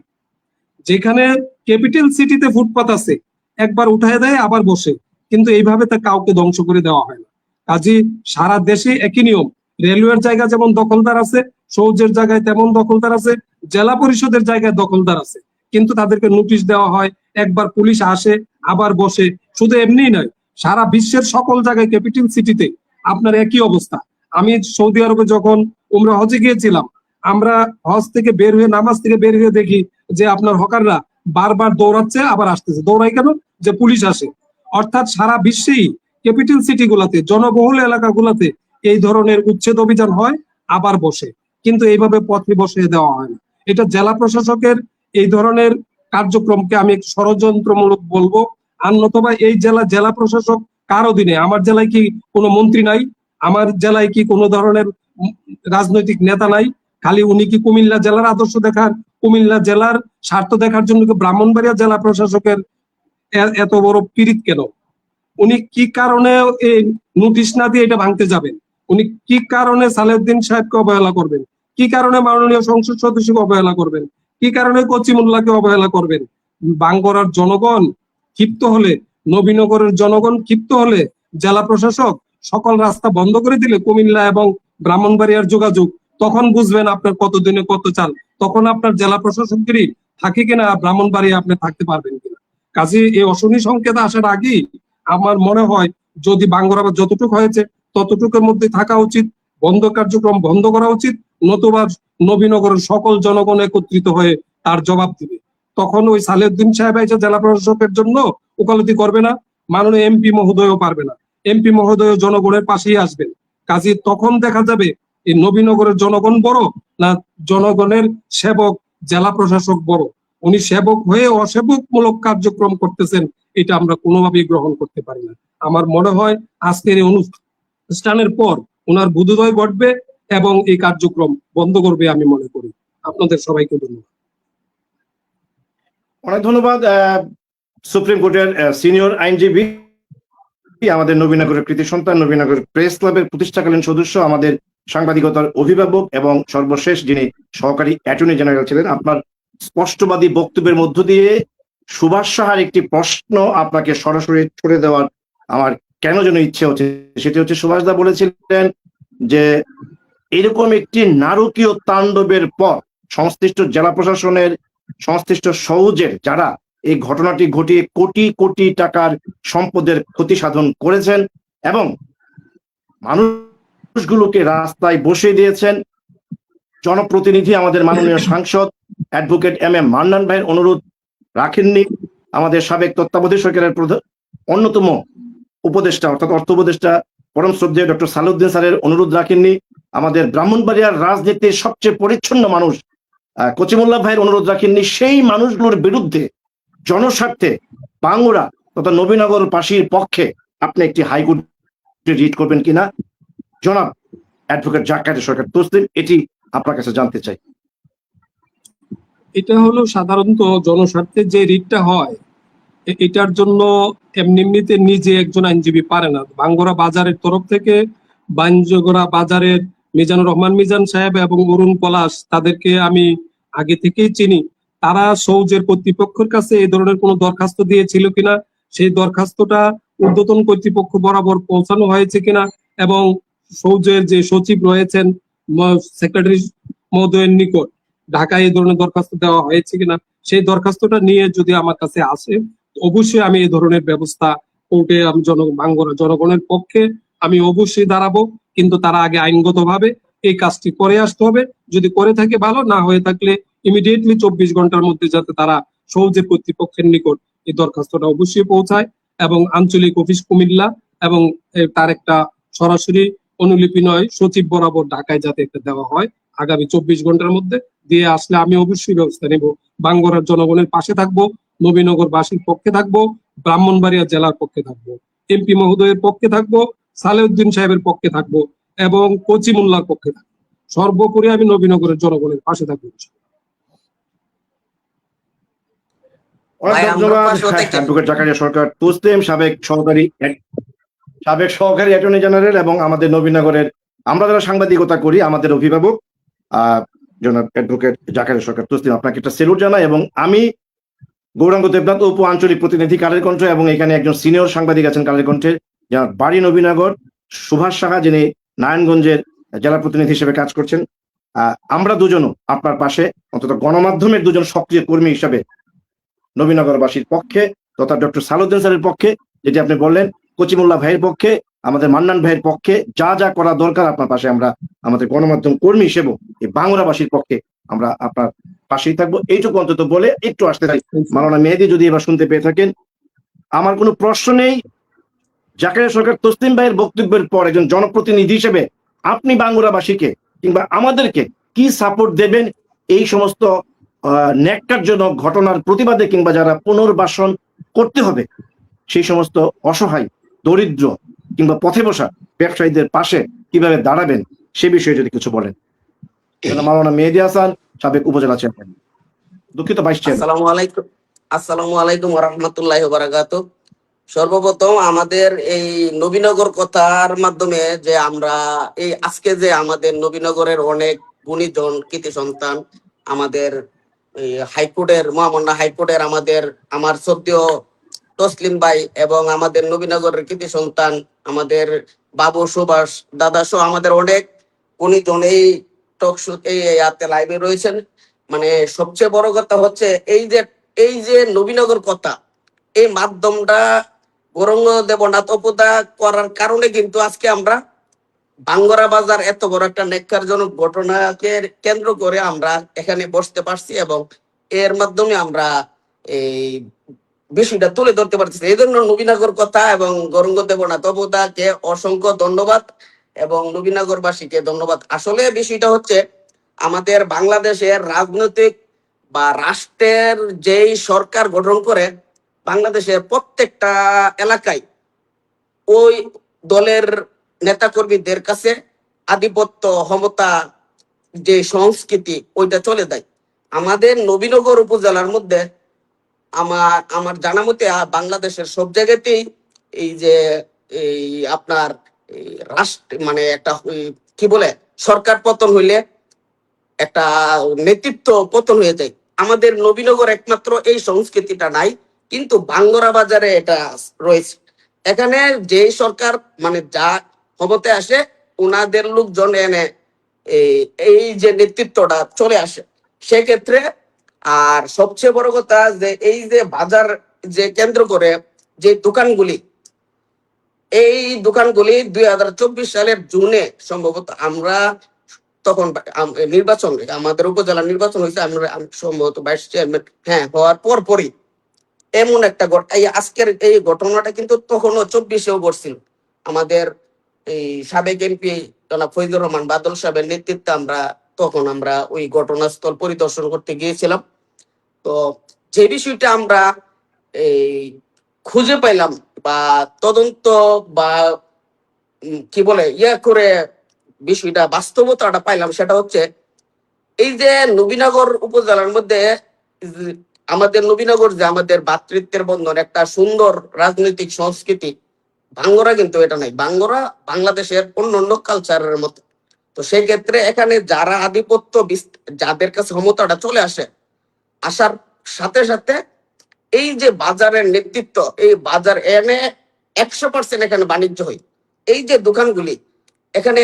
যেখানে ক্যাপিটাল সিটিতে ফুটপাত আছে, একবার উঠায় দেয় আবার বসে, কিন্তু এইভাবে তা কাউকে ধ্বংস করে দেওয়া হয় না। কাজে সারা দেশে একই নিয়ম। রেলওয়ের জায়গা যেমন দখলদার আছে, সৌজের জায়গায় তেমন দখলদার আছে, জেলা পরিষদের জায়গায় দখলদার আছে, কিন্তু তাদেরকে নোটিশ দেওয়া হয়, একবার পুলিশ আসে আবার বসে। শুধু এমনি নয়, সারা বিশ্বের সকল জায়গায় ক্যাপিটাল সিটিতে আপনার একই অবস্থা। আমি সৌদি আরবে যখন উমরা হজে গিয়েছিলাম, আমরা হজ থেকে বের হয়ে, নামাজ থেকে বের হয়ে দেখি যে আপনার হকাররা বারবার দৌড়াচ্ছে আবার আসতেছে। দৌড়াই কেন? যে পুলিশ আসে। অর্থাৎ সারা বিশ্বেই ক্যাপিটাল সিটি গুলাতে, জনবহুল এলাকাগুলাতে এই ধরনের উচ্ছেদ অভিযান হয়, আবার বসে, কিন্তু এইভাবে পথে বসে দেওয়া হয় না। এটা জেলা প্রশাসকের এই ধরনের কার্যক্রমকে আমি একটু ষড়যন্ত্রমূলক বলবো। আর নতুবা এই জেলা প্রশাসক কার অধীনে? আমার জেলায় কি কোনো মন্ত্রী নাই? আমার জেলায় কি কোনো ধরনের রাজনৈতিক নেতা নাই? খালি উনি কি কুমিল্লা জেলার আদর্শ দেখার, কুমিল্লা জেলার স্বার্থ দেখার জন্য কি ব্রাহ্মণবাড়িয়া জেলা প্রশাসকের এত বড় পীড়িত কেন? উনি কি কারণে এই নোটিশ না দিয়ে এটা ভাঙতে যাবেন? উনি কি কারণে সালেউদ্দিন সাহেবকে অবহেলা করবেন? কি কারণে মাননীয় সংসদ সদস্যকে অবহেলা করবেন? কি কারণে কচিমুল্লাহকে অবহেলা করবেন? বাঙ্গরার জনগণ ক্ষিপ্ত হলে, নবীনগরের জনগণ ক্ষিপ্ত হলে, জেলা প্রশাসক সকল রাস্তা বন্ধ করে দিলে কুমিল্লা এবং ব্রাহ্মণবাড়িয়ার যোগাযোগ, তখন বুঝবেন আপনার কত দিনে কত চাল। তখন আপনার জেলা প্রশাসকেরই থাকে কিনা, ব্রাহ্মণবাড়িয়া আপনি থাকতে পারবেন কিনা। কাজে এই অশনি সংকেত আসার আগেই আমার মনে হয় যদি বাঙ্গরাবাদ যতটুকু হয়েছে ততটুকুর মধ্যে থাকা উচিত, বন্ধ কার্যক্রম বন্ধ করা উচিত, নতুবা নবীনগরের সকল জনগণ একত্রিত হয়ে তার জবাব দিবে। তখন ওই সালেউদ্দিন সাহেব এসে জেলা প্রশাসকের জন্য ওকালতি করবে না, মাননীয় এমপি মহোদয়ও পারবে না, এমপি মহোদয় জনগণের পাশেই আসবেন। কাজে তখন দেখা যাবে এই নবীনগরের জনগণ বড় না জনগণের সেবক জেলা প্রশাসক বড়। উনি সেবক হয়ে অসেবকমূলক কার্যক্রম করতেছেন, এটা আমরা কোনোভাবেই গ্রহণ করতে পারি না। আমার মনে হয় আজকের এই অনুষ্ঠানের পর ওনার বোধোদয় ঘটবে এবং এই কার্যক্রম বন্ধ করবে আমি মনে করি। আপনাদের সবাইকে ধন্যবাদ। অনেক ধন্যবাদ। সুপ্রিম কোর্টের সিনিয়র আইনজীবী, আমাদের নবীনগরের কৃতি সন্তান, নবীনগর প্রেস ক্লাবের প্রতিষ্ঠাকালীন সদস্য, আমাদের সাংবাদিকতার অভিভাবক এবং সর্বশেষ যিনি সহকারী অ্যাটর্নি জেনারেল ছিলেন। আপনার স্পষ্টবাদী বক্তব্যের মধ্য দিয়ে সুভাষ সাহার একটি প্রশ্ন আপনাকে সরাসরি ছুড়ে দেওয়ার আমার কেন যেন ইচ্ছে হচ্ছে। সেটি হচ্ছে, সুভাষদা বলেছিলেন যে এরকম একটি নারকীয় তাণ্ডবের পর সংশ্লিষ্ট জেলা প্রশাসনের, সংশ্লিষ্ট সৌজের যারা এই ঘটনাটি ঘটিয়ে কোটি কোটি টাকার সম্পদের ক্ষতি সাধন করেছেন এবং মানুষগুলোকে রাস্তায় বসিয়ে দিয়েছেন, জনপ্রতিনিধি আমাদের মাননীয় সাংসদ অ্যাডভোকেট এম এ মান্নান ভাইয়ের অনুরোধ রাখেননি, আমাদের সাবেক তত্ত্বাবধায়ক সরকারের অন্যতম উপদেষ্টা অর্থাৎ অর্থ উপদেষ্টা পরম শ্রদ্ধেয় ডক্টর সালেউদ্দিন স্যারের অনুরোধ রাখেননি, আমাদের ব্রাহ্মণবাড়িয়ার রাজনীতির সবচেয়ে পরিচ্ছন্ন মানুষ কচিমুল্লাহ ভাইয়ের অনুরোধ রাখেননি। সেই মানুষগুলোর বিরুদ্ধে জনস্বার্থে বাঙ্গুরা তথা নবীনগরবাসীর পক্ষে আপনি একটি হাইকোর্টে রিট করবেন কিনা, জনাব অ্যাডভোকেট জাকারিয়া সরকার তসলিম, এটি আপনার কাছে জানতে চাই। এটা হলো সাধারণত জনস্বার্থে যে রিটটা হয় এটার জন্য এমনিতে নিজে একজন আইনজীবী পারে না। বাঙ্গুরা বাজারের তরফ থেকে বাঞ্জগোড়া বাজারের মিজানুর রহমান মিজান সাহেব এবং অরুণ পলাশ, তাদেরকে আমি আগে থেকেই চিনি। তারা সৌজের কর্তৃপক্ষের কাছে এই ধরনের কোনো দরখাস্ত দিয়েছিল কিনা, সেই দরখাস্তটা ঊর্ধ্বতন কর্তৃপক্ষ বরাবর পৌঁছানো হয়েছে কিনা, এবং সৌজের যে সচিব রয়েছেন সেক্রেটারি মহোদয়ের নিকট ঢাকায় এই ধরনের দরখাস্ত দেওয়া হয়েছে কিনা, সেই দরখাস্তটা নিয়ে যদি আমার কাছে আসে অবশ্যই আমি এই ধরনের ব্যবস্থা কোর্টে আমি বাঙ্গুরা জনগণের পক্ষে আমি অবশ্যই দাঁড়াবো। কিন্তু তারা আগে আইনগতভাবে এই কাজটি করে আসতে হবে, যদি করে থাকে ভালো, না হয়ে থাকলে ইমিডিয়েটলি 24 ঘন্টার মধ্যে যাতে তারা সৌজের কর্তৃপক্ষের নিকট এই দরখাস্তটা অবশ্যই পৌঁছায় এবং আঞ্চলিক অফিস কুমিল্লা এবং তার একটা সরাসরি অনুলিপি নয় সচিব বরাবর ঢাকায় যাতে একটা দেওয়া হয় আগামী 24 ঘন্টার মধ্যে দিয়ে আসলে আমি অবশ্যই ব্যবস্থা নেব। বাঙ্গুরার জনগণের পাশে থাকবো, নবীনগরবাসীর পক্ষে থাকবো, ব্রাহ্মণবাড়িয়া জেলার পক্ষে থাকবো, এমপি মহোদয়ের পক্ষে থাকবো, সালেউদ্দিন সাহেবের পক্ষে থাকবো এবং কচিমুল্লার পক্ষে থাকবো। সর্বোপরি আমি নবীনগরের জনগণের পাশে থাকবো। অনেক ধন্যবাদ অ্যাডভোকেট জাকারিয়া সরকার তসলিম, সাবেক সহকারী অ্যাটর্নি জেনারেল এবং আমাদের নবীনগরের আমরা যারা সাংবাদিকতা করি আমাদের অভিভাবক জনাব অ্যাডভোকেট জাকারিয়া সরকার তসলিম, আপনাকে একটা সেলুট জানাই। এবং আমি গৌরাঙ্গ দেবনাথ অপু, আঞ্চলিক প্রতিনিধি কালের কণ্ঠ, এবং এখানে একজন সিনিয়র সাংবাদিক আছেন কালের কণ্ঠের, যার বাড়ি নবীনগর, সুভাষ সাহা, যিনি নারায়ণগঞ্জের জেলা প্রতিনিধি হিসেবে কাজ করছেন। আমরা দুজনও আপনার পাশে, অন্তত গণমাধ্যমের দুজন সক্রিয় কর্মী হিসাবে নবীনগরবাসীর পক্ষে তথা ডক্টর সালেউদ্দিন স্যারের পক্ষে, যেটি আপনি বললেন, কচিমুল্লাহ ভাইয়ের পক্ষে, আমাদের মান্নান ভাইয়ের পক্ষে যা যা করা দরকার আপনার পাশে আমরা আমাদের গণমাধ্যম কর্মী হিসেবে এই বাঙ্গুরাবাসীর পক্ষে আমরা আপনার পাশেই থাকবো। এইটুকু অন্তত বলে একটু আসতে চাই। মাওলানা মেহেদী যদি এবার শুনতে পেয়ে থাকেন, আমার কোনো প্রশ্ন নেই। জাকারিয়া সরকার তসলিম ভাইয়ের বক্তব্যের পর একজন জনপ্রতিনিধি হিসেবে আপনি বাঙ্গুরাবাসীকে কিংবা আমাদেরকে কি সাপোর্ট দেবেন এই সমস্ত ন্যাক্কারজনক ঘটনার প্রতিবাদে, কিংবা যারা পুনর্বাসন করতে হবে সেই সমস্ত অসহায়, দরিদ্র কিংবা পথে বসা ব্যবসায়ীদের পাশে কিভাবে দাঁড়াবেন সে বিষয়ে যদি কিছু বলেন। মাওলানা মেহেদী হাসান, সাবেক উপজেলা চেয়ারম্যান, দুঃখিত ভাইস চেয়ারম্যান। আসসালামু আলাইকুম ওয়া রাহমাতুল্লাহি ওয়া বারাকাতুহু। সর্বপ্রথম আমাদের এই নবীনগর কথার মাধ্যমে যে আমরা এই আজকে যে আমাদের নবীনগরের অনেক গুণীজন কৃতি সন্তান, আমাদের হাইকোর্টের মহামান্য হাইকোর্টের আমার শ্রদ্ধেয় তসলিম ভাই এবং আমাদের নবীনগরের কৃতি সন্তান আমাদের বাবু সুভাষ দাদা সহ আমাদের অনেক গুণীজন এই টক শো এই লাইভে রয়েছেন। মানে সবচেয়ে বড় কথা হচ্ছে এই যে নবীনগর কথা, এই মাধ্যমটা গৌরাঙ্গ দেবনাথ অপুদা করার কারণে কিন্তু আজকে আমরা বাঙ্গরা বাজার এত বড় একটা নেককারজনক ঘটনাকে কেন্দ্র করে আমরা এখানে বসতে পারছি এবং এর মাধ্যমে আমরা এই বিষয়টা তুলে ধরতে পারতেছি। এই জন্য নবীনগর কথা এবং গৌরাঙ্গ দেবনাথ অপুদাকে অসংখ্য ধন্যবাদ এবং নবীনগরবাসীকে ধন্যবাদ। আসলে বিষয়টা হচ্ছে আমাদের বাংলাদেশের রাজনৈতিক বা রাষ্ট্রের যেই সরকার গঠন করে বাংলাদেশের প্রত্যেকটা এলাকায় ওই দলের নেতাকর্মীদের কাছে আধিপত্য ক্ষমতা যে সংস্কৃতি ওইটা চলে যায়। আমাদের নবীনগর উপজেলার মধ্যে আমার জানা মতে বাংলাদেশের সব জায়গাতেই এই যে এই আপনার এই রাষ্ট্র মানে একটা কি বলে সরকার পতন হইলে একটা নেতৃত্ব পতন হয়ে যায়। আমাদের নবীনগর একমাত্র এই সংস্কৃতিটা নাই, কিন্তু বাঙ্গরা বাজারে এটা রয়েছে। এখানে যে সরকার মানে যা ক্ষমতায় আসে ওনাদের লোকজন এনে এই যে নেতৃত্বটা চলে আসে সেক্ষেত্রে। আর সবচেয়ে বড় কথা যে এই যে বাজার যে কেন্দ্র করে যে দোকানগুলি, এই দোকানগুলি 2024 সালের জুনে সম্ভবত আমরা তখন নির্বাচন আমাদের উপজেলা নির্বাচন হয়েছে, আমরা সম্ভবত ভাইস চেয়ারম্যান হওয়ার পরই এমন একটা এই আজকের এই ঘটনাটা কিন্তু তখনও 24-এও ঘটছিল। আমাদের এই সাবেক এমপি জনাব ফৈজুর রহমান বাদল সাহেবের নেতৃত্বে তখন আমরা ওই ঘটনাস্থল পরিদর্শন করতে গিয়েছিলাম। তো যে বিষয়টা আমরা এই খুঁজে পাইলাম বা তদন্ত বা কি বলে করে বিষয়টা বাস্তবতাটা পাইলাম, সেটা হচ্ছে এই যে নবীনগর উপজেলার মধ্যে আমাদের নবীনগর যে আমাদের ভ্রাতৃত্বের বন্ধন একটা সুন্দর রাজনৈতিক সংস্কৃতি, বাঙ্গরা কিন্তু এটা নাই। বাঙ্গরা বাংলাদেশের অন্যান্য কালচারের মতো। তো সেই ক্ষেত্রে এখানে যারা আধিপত্য যাদের কাছে ক্ষমতাটা চলে আসার সাথে সাথে এই যে বাজারের নেতৃত্ব, এই বাজার এনে 100% এখানে বাণিজ্য হয়। এই যে দোকানগুলি এখানে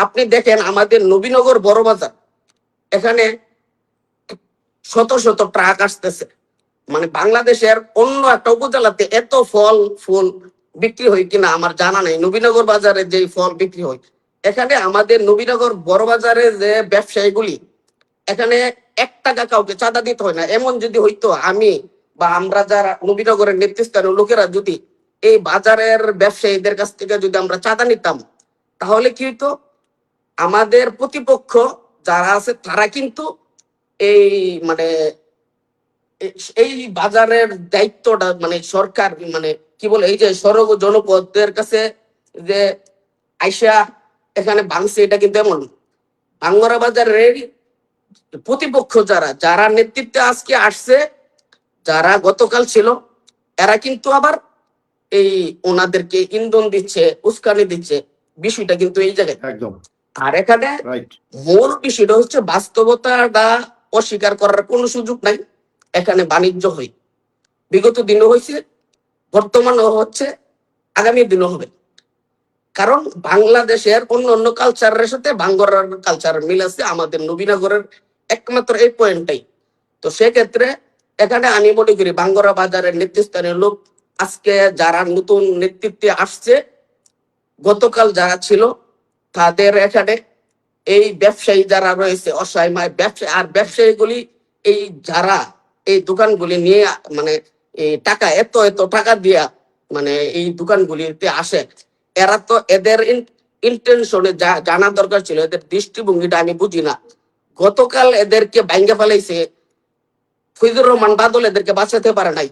আপনি দেখেন আমাদের নবীনগর বড় বাজার, এখানে শত শত ট্রাক আসতেছে। মানে বাংলাদেশের অন্য একটা উপজেলাতে এত ফল ফুল বিক্রি হয় কিনা আমার জানা নেই। নবীনগর বাজারে যে ফল বিক্রি হয়, এখানে আমাদের নবীনগর বড় বাজারে যে ব্যবসায়ীগুলি, এখানে 1 টাকা কাউকে চাঁদা দিতে হয় না। এমন যদি হইতো আমি বা আমরা যারা নবীনগরের নেতৃস্থানীয় লোকেরা যদি এই বাজারের ব্যবসায়ীদের কাছ থেকে যদি আমরা চাঁদা নিতাম, তাহলে কি হইতো, আমাদের প্রতিপক্ষ যারা আছে তারা কিন্তু এই মানে এই বাজারের দায়িত্বটা মানে সরকার মানে কি বলে এই যে সর্ব জনপদের কাছে যে আইসা এখানে ভাঙছে, এটা কিন্তু এমন বাঙ্গরা বাজারের প্রতিপক্ষ যারা নেতৃত্বে আজকে আসছে, যারা গতকাল ছিল, এরা কিন্তু আবার এই ওনাদেরকে ইন্ধন দিচ্ছে, উস্কানি দিচ্ছে। বিষয়টা কিন্তু এই জায়গায় একদম আর এখানে রাইট। মূল বিষয়টা হচ্ছে বাস্তবতাটা অস্বীকার করার কোনো সুযোগ নাই। এখানে বাণিজ্য হয়, বিগত দিনও হয়েছে, বর্তমানও হচ্ছে, আগামী দিনও হবে। কারণ বাংলাদেশের অন্য অন্য কালচারের সাথে বাঙ্গরার কালচারের মিল আছে, আমাদের নবীনগরের একমাত্র এই পয়েন্টটাই। তো সেক্ষেত্রে এখানে আমি মনে করি বাঙ্গরা বাজারের নেতৃস্থানীয় লোক আজকে যারা নতুন নেতৃত্বে আসছে, গতকাল যারা ছিল তাদের এখানে এই ব্যবসায়ী যারা রয়েছে অসহায় ব্যবসায়ী, আর ব্যবসায়ীগুলি এই যারা এই দোকানগুলি নিয়ে মানে এই টাকা এত টাকা দিয়া মানে এই দোকানগুলিতে আসে, এরা তো এদের ইন্টেনশনে জানা দরকার ছিল, এদের দৃষ্টিভঙ্গিটা আমি বুঝি না। গতকাল এদেরকে ভাঙ্গে ফেলাইছে ফৈজুর রহমান বাদল, এদেরকে বাঁচাতে পারে নাই।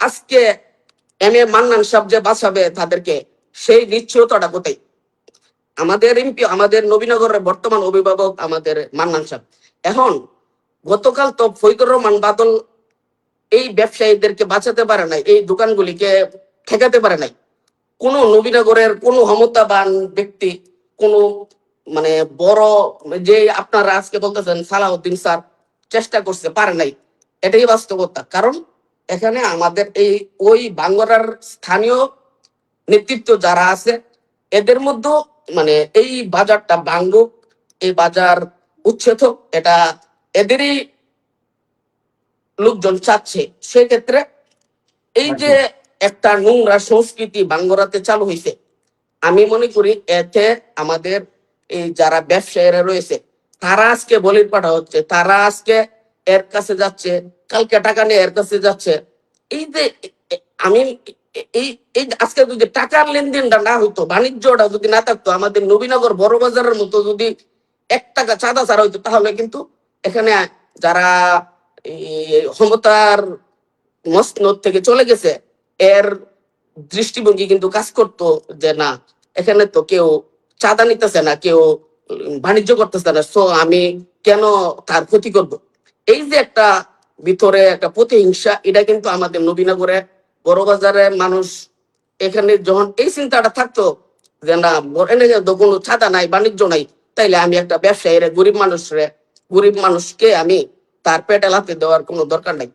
আজকে মান্নান সাহেব যে বাঁচাবে তাদেরকে, সেই নিশ্চয়তাটা কোথায়? আমাদের এমপি, আমাদের নবীনগরের বর্তমান অভিভাবক আমাদের মান্নান সাহেব। এখন গতকাল তো ফৈজুর রহমান বাদল এই ব্যবসায়ীদেরকে বাঁচাতে পারে নাই, এই দোকানগুলিকে ঠেকাতে পারে নাই। কোন নবীনগরের কোন ক্ষমতাবান ব্যক্তি, কোন মানে বড় যে আপনারা আজকে বলতেছেন সালাউদ্দিন স্যার চেষ্টা করতে পারে নাই, এটাই বাস্তবতা। কারণ এখানে আমাদের এই ওই বাঙ্গরার স্থানীয় নেতৃত্ব যারা আছে, এদের মধ্যে মানে এই বাজারটা ভাঙ্গুক, এই বাজার উচ্ছেদ হোক, এটা এদেরই লোকজন চাচ্ছে। সেক্ষেত্রে এই যে একটা নোংরা সংস্কৃতি বাঙ্গরাতে চালু হয়েছে, আমি মনে করি এতে আমাদের এই যারা ব্যবসায়ীরা রয়েছে তারা আজকে বলির পাঠা হচ্ছে, তারা আজকে এর কাছে যাচ্ছে, কালকে টাকা নিয়ে এর কাছে যাচ্ছে। এই যে আমি এই এই আজকে যদি টাকার লেনদেনটা না হইতো, বাণিজ্যটা যদি না থাকতো, আমাদের নবীনগর বড় বাজারের মতো যদি 1 টাকা চাঁদা ছাড়া হইতো, তাহলে কিন্তু এখানে যারা ক্ষমতার মসনদ থেকে চলে গেছে এর দৃষ্টিভঙ্গি কিন্তু কাজ করতো যে না, এখানে তো কেউ চাঁদা নিতেছে না, কেউ বাণিজ্য করতেছে না, সো আমি কেন তার ক্ষতি করব। এই যে একটা ভিতরে একটা প্রতিহিংসা, এটা কিন্তু আমাদের নবীনগরে বড় বাজারে মানুষ এখানে যখন এই চিন্তাটা থাকতো যে না, এখানে তো কোনো চাঁদা নাই, বাণিজ্য নাই, তাইলে আমি একটা ব্যবসায়ীরা গরিব মানুষকে আমি তার পেটে লাথি দেওয়ার কোনো দরকার নাই।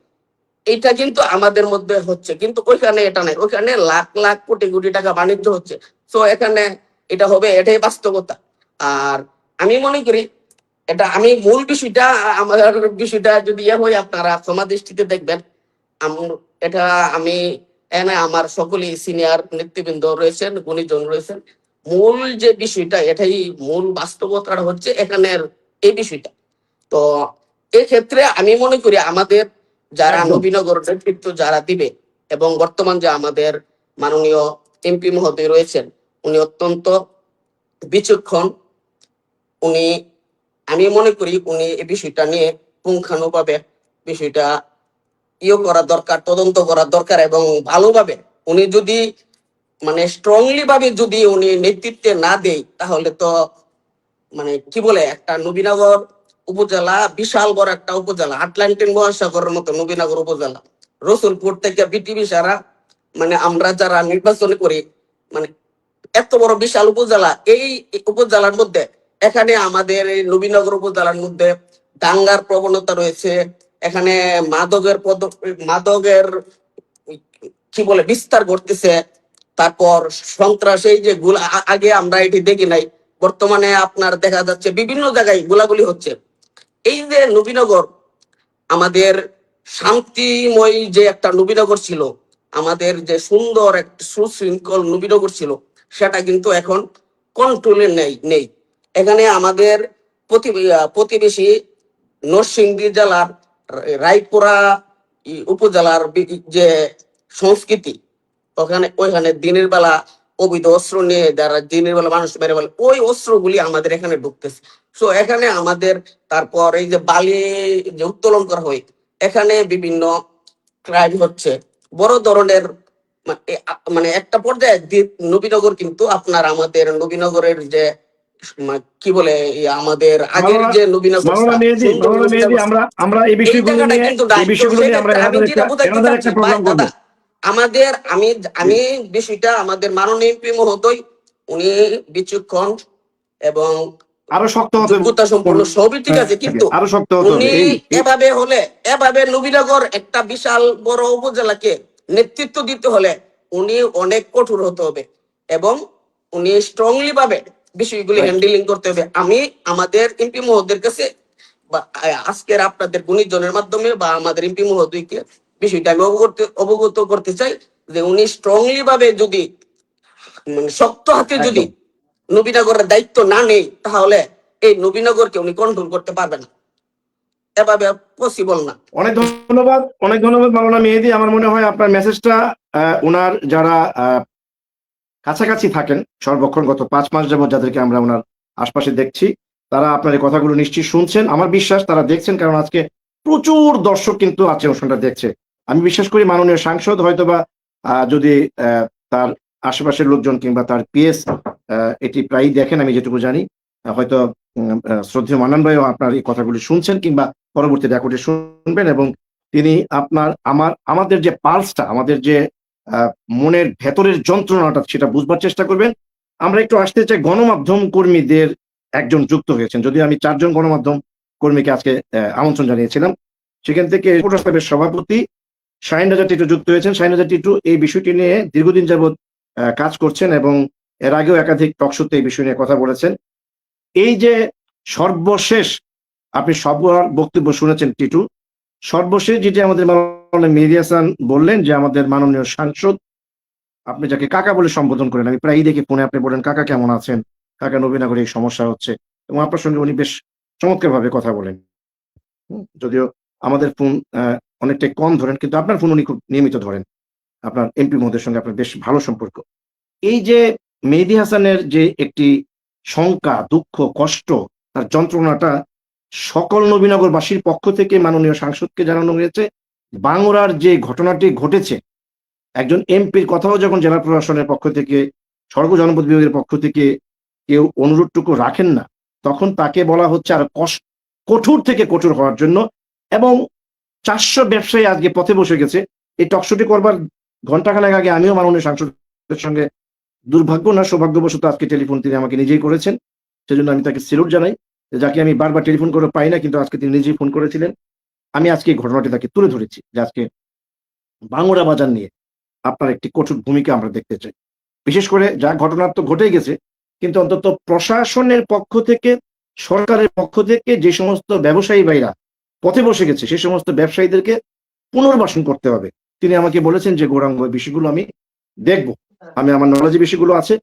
এইটা কিন্তু আমাদের মধ্যে হচ্ছে, কিন্তু ওইখানে এটা নাই, ওইখানে লাখ লাখ কোটি কোটি টাকা বাণিজ্য হচ্ছে। তো এখানে এটা হবে, এটাই বাস্তবতা। আর আমি মনে করি এটা, আমি মূল বিষয়টা, আমার বিষয়টা যদি হয় আপনারা ক্ষমা দৃষ্টিতে দেখবেন। এটা আমি এনে আমার সকলেই সিনিয়র নেতৃবৃন্দ রয়েছেন, গুণীজন রয়েছেন, মূল যে বিষয়টা এটাই মূল বাস্তবতা হচ্ছে এখানের এই বিষয়টা। তো এক্ষেত্রে আমি মনে করি আমাদের যারা একদম। নবীনগর নেতৃত্ব যারা দিবে, এবং বর্তমান যে আমাদের মাননীয় এমপি মহোদয় রয়েছেন, উনি অত্যন্ত বিচক্ষণ। উনি, আমি মনে করি উনি এই বিষয়টা নিয়ে পুঙ্খানুভাবে বিষয়টা করা দরকার, তদন্ত করা দরকার, এবং ভালোভাবে উনি যদি মানে স্ট্রংলি ভাবে যদি উনি নেতৃত্বে না দেয়, তাহলে তো মানে কি বলে, একটা নবীনগর উপজেলা বিশাল বড় একটা উপজেলা, আটলান্টিক মহাসাগরের মতো নবীনগর উপজেলা, রসুলপুর থেকে বিটিভি সারা, মানে আমরা যারা নির্বাচন করি, মানে এত বড় বিশাল উপজেলা, এই উপজেলার মধ্যে এখানে আমাদের এই নবীনগর উপজেলার মধ্যে দাঙ্গার প্রবণতা রয়েছে, এখানে মাদকের কি বলে বিস্তার ঘটতেছে, তারপর সন্ত্রাস, এই যে আগে আমরা এটি দেখি নাই, বর্তমানে আপনার দেখা যাচ্ছে বিভিন্ন জায়গায় গোলাগুলি হচ্ছে। এই যে নবীনগর আমাদের শান্তিময় যে একটা নবীনগর ছিল, আমাদের যে সুন্দর একটা সুশৃঙ্খল নবীনগর ছিল, সেটা কিন্তু এখন কন্ট্রোলে নেই। এখানে আমাদের প্রতিবেশী নরসিংদী জেলার রায়পুরা উপজেলার যে সংস্কৃতি, ওইখানে দিনের বেলা অবৈধ অস্ত্র নিয়ে যারা দিনের বেলা মানুষ মেরে বলে, ওই অস্ত্রগুলি আমাদের এখানে ঢুকতেছে। সো এখানে আমাদের, তারপর এই যে বালি যে উত্তোলন করা হয়, এখানে বিভিন্ন ক্রাইম হচ্ছে বড় ধরনের। মানে একটা পর্যায়ে নবীনগর কিন্তু আপনার আমাদের নবীনগরের যে কি বলে আমাদের আগের যে নবীনগর আমরা এই এই বিষয়গুলো জায়গাটা নিয়ে কিন্তু নাই। এই বিষয়গুলো নিয়ে আমরা আমি যেটা বুঝাইতে একটা চাচ্ছি প্রোগ্রাম করব। দাদা, আমাদের আমি বিষয়টা আমাদের মাননীয় এমপি মহোদয়, উনি বিচক্ষণ এবং আরো শক্ত হতে যোগ্যতা সম্পন্ন, সবই ঠিক আছে, কিন্তু আরো শক্ত হতে হবে। উনি এভাবে নবীনগর একটা বিশাল বড় উপজেলাকে নেতৃত্ব দিতে হলে উনি অনেক কঠোর হতে হবে, এবং উনি স্ট্রংলি ভাবে বিষয়গুলি হ্যান্ডেলিং করতে হবে। আমি আমাদের এমপি মহোদয়ের কাছে বা আজকের আপনাদের গুণীজনের মাধ্যমে বা আমাদের এমপি মহোদয়কে বিষয়টা আমি অবগত করতে চাই যে উনি স্ট্রংলি ভাবে যদি মানে শক্ত হাতে যদি নবীনগরের দায়িত্ব না নেই, তাহলে এই নবীনগরকে উনি কন্ট্রোল করতে পারবে না, এভাবে পসিবল না। অনেক ধন্যবাদ মাওলানা মেহেদী। আমার মনে হয় আপনার মেসেজটা ওনার যারা কাছাকাছি থাকেন সর্বক্ষণ গত 5 মাস যাবত, যাদেরকে আমরা ওনার আশপাশে দেখছি, তারা আপনার এই কথাগুলো নিশ্চয়ই শুনছেন। আমার বিশ্বাস তারা দেখছেন, কারণ আজকে প্রচুর দর্শক কিন্তু আছে অনুষ্ঠানটা দেখছে। আমি বিশ্বাস করি মাননীয় সাংসদ হয়তোবা যদি তার আশেপাশের লোকজন কিংবা তার পিএস এটি প্রায়ই দেখেন, আমি যেটুকু জানি, হয়তো শ্রদ্ধেয় মান্নান ভাইও আপনার এই কথাগুলি শুনছেন কিংবা পরবর্তী রেকর্ডে শুনবেন, এবং তিনি আমাদের যে পালসটা, আমাদের যে মনের ভেতরের যন্ত্রণাটা, সেটা বুঝবার চেষ্টা করবেন। আমরা একটু আসতে চাই, গণমাধ্যম কর্মীদের একজন যুক্ত হয়েছেন, যদিও আমি 4 জন গণমাধ্যম কর্মীকে আজকে আমন্ত্রণ জানিয়েছিলাম। সেখান থেকে সাহেবের সভাপতি শাহিন রাজা টিটু যুক্ত হয়েছেন। শাহিন রাজা টিটু এই বিষয়টি নিয়ে দীর্ঘদিন যাবৎ কাজ করছেন, এবং এর আগেও একাধিক টকশোতে এই বিষয় নিয়ে কথা বলেছেন। এই যে সর্বশেষ আপনি সবার বক্তব্য শুনেছেন টিটু, সর্বশেষ যেটি আমাদের মাননীয় মেহেদী হাসান বললেন যে আমাদের মাননীয় সাংসদ, আপনি যাকে কাকা বলে সম্বোধন করেন, আমি প্রায়ই দেখি ফোনে আপনি বলেন কাকা কেমন আছেন, কাকা নবীনগরে এই সমস্যা হচ্ছে, এবং আপনার সঙ্গে উনি বেশ চমৎকার ভাবে কথা বলেন। যদিও আমাদের ফোন অনেকটাই কম ধরেন, কিন্তু আপনার ফোন উনি খুব নিয়মিত ধরেন। আপনার এমপি মহোদয়ের সঙ্গে আপনার বেশ ভালো সম্পর্ক। এই যে মেহেদী হাসানের যে একটি শঙ্কা, দুঃখ, কষ্ট, তার যন্ত্রণাটা সকল নবীনগরবাসীর পক্ষ থেকে মাননীয় সাংসদকে জানানো হয়েছে। বাংলার যে ঘটনাটি ঘটেছে, একজন এমপির কথাও যখন জেলা প্রশাসনের পক্ষ থেকে, সড়ক জনপদ বিভাগের পক্ষ থেকে কেউ অনুরোধটুকু রাখেন না, তখন তাকে বলা হচ্ছে আর কঠোর থেকে কঠোর হওয়ার জন্য। এবং 400 ব্যবসায়ী আজকে পথে বসে গেছে। এই টকশোটি করবার ঘন্টাখানেক আগে আমিও মাননীয় সাংসদের সঙ্গে দুর্ভাগ্য না সৌভাগ্যবশত আজকে টেলিফোন তিনি আমাকে নিজেই করেছেন, সেজন্য আমি তাকে সেলুট জানাই, যাকে আমি বারবার টেলিফোন করে পাই না, কিন্তু আজকে তিনি নিজেই ফোন করেছিলেন। আমি আজকে এই ঘটনাটি তাকে তুলে ধরেছি যে আজকে বাংলা বাজার নিয়ে আপনার একটি কঠোর ভূমিকা আমরা দেখতে চাই। বিশেষ করে যা ঘটনা তো ঘটেই গেছে, কিন্তু অন্তত প্রশাসনের পক্ষ থেকে, সরকারের পক্ষ থেকে যে সমস্ত ব্যবসায়ী ভাইরা পথে বসে গেছে সেই সমস্ত ব্যবসায়ীদেরকে পুনর্বাসন করতে হবে। তিনি আমাকে বলেছেন যে গৌরাঙ্গ বিষয়গুলো আমি দেখব, আমি আমার নলেজে বিষয়গুলো আছে।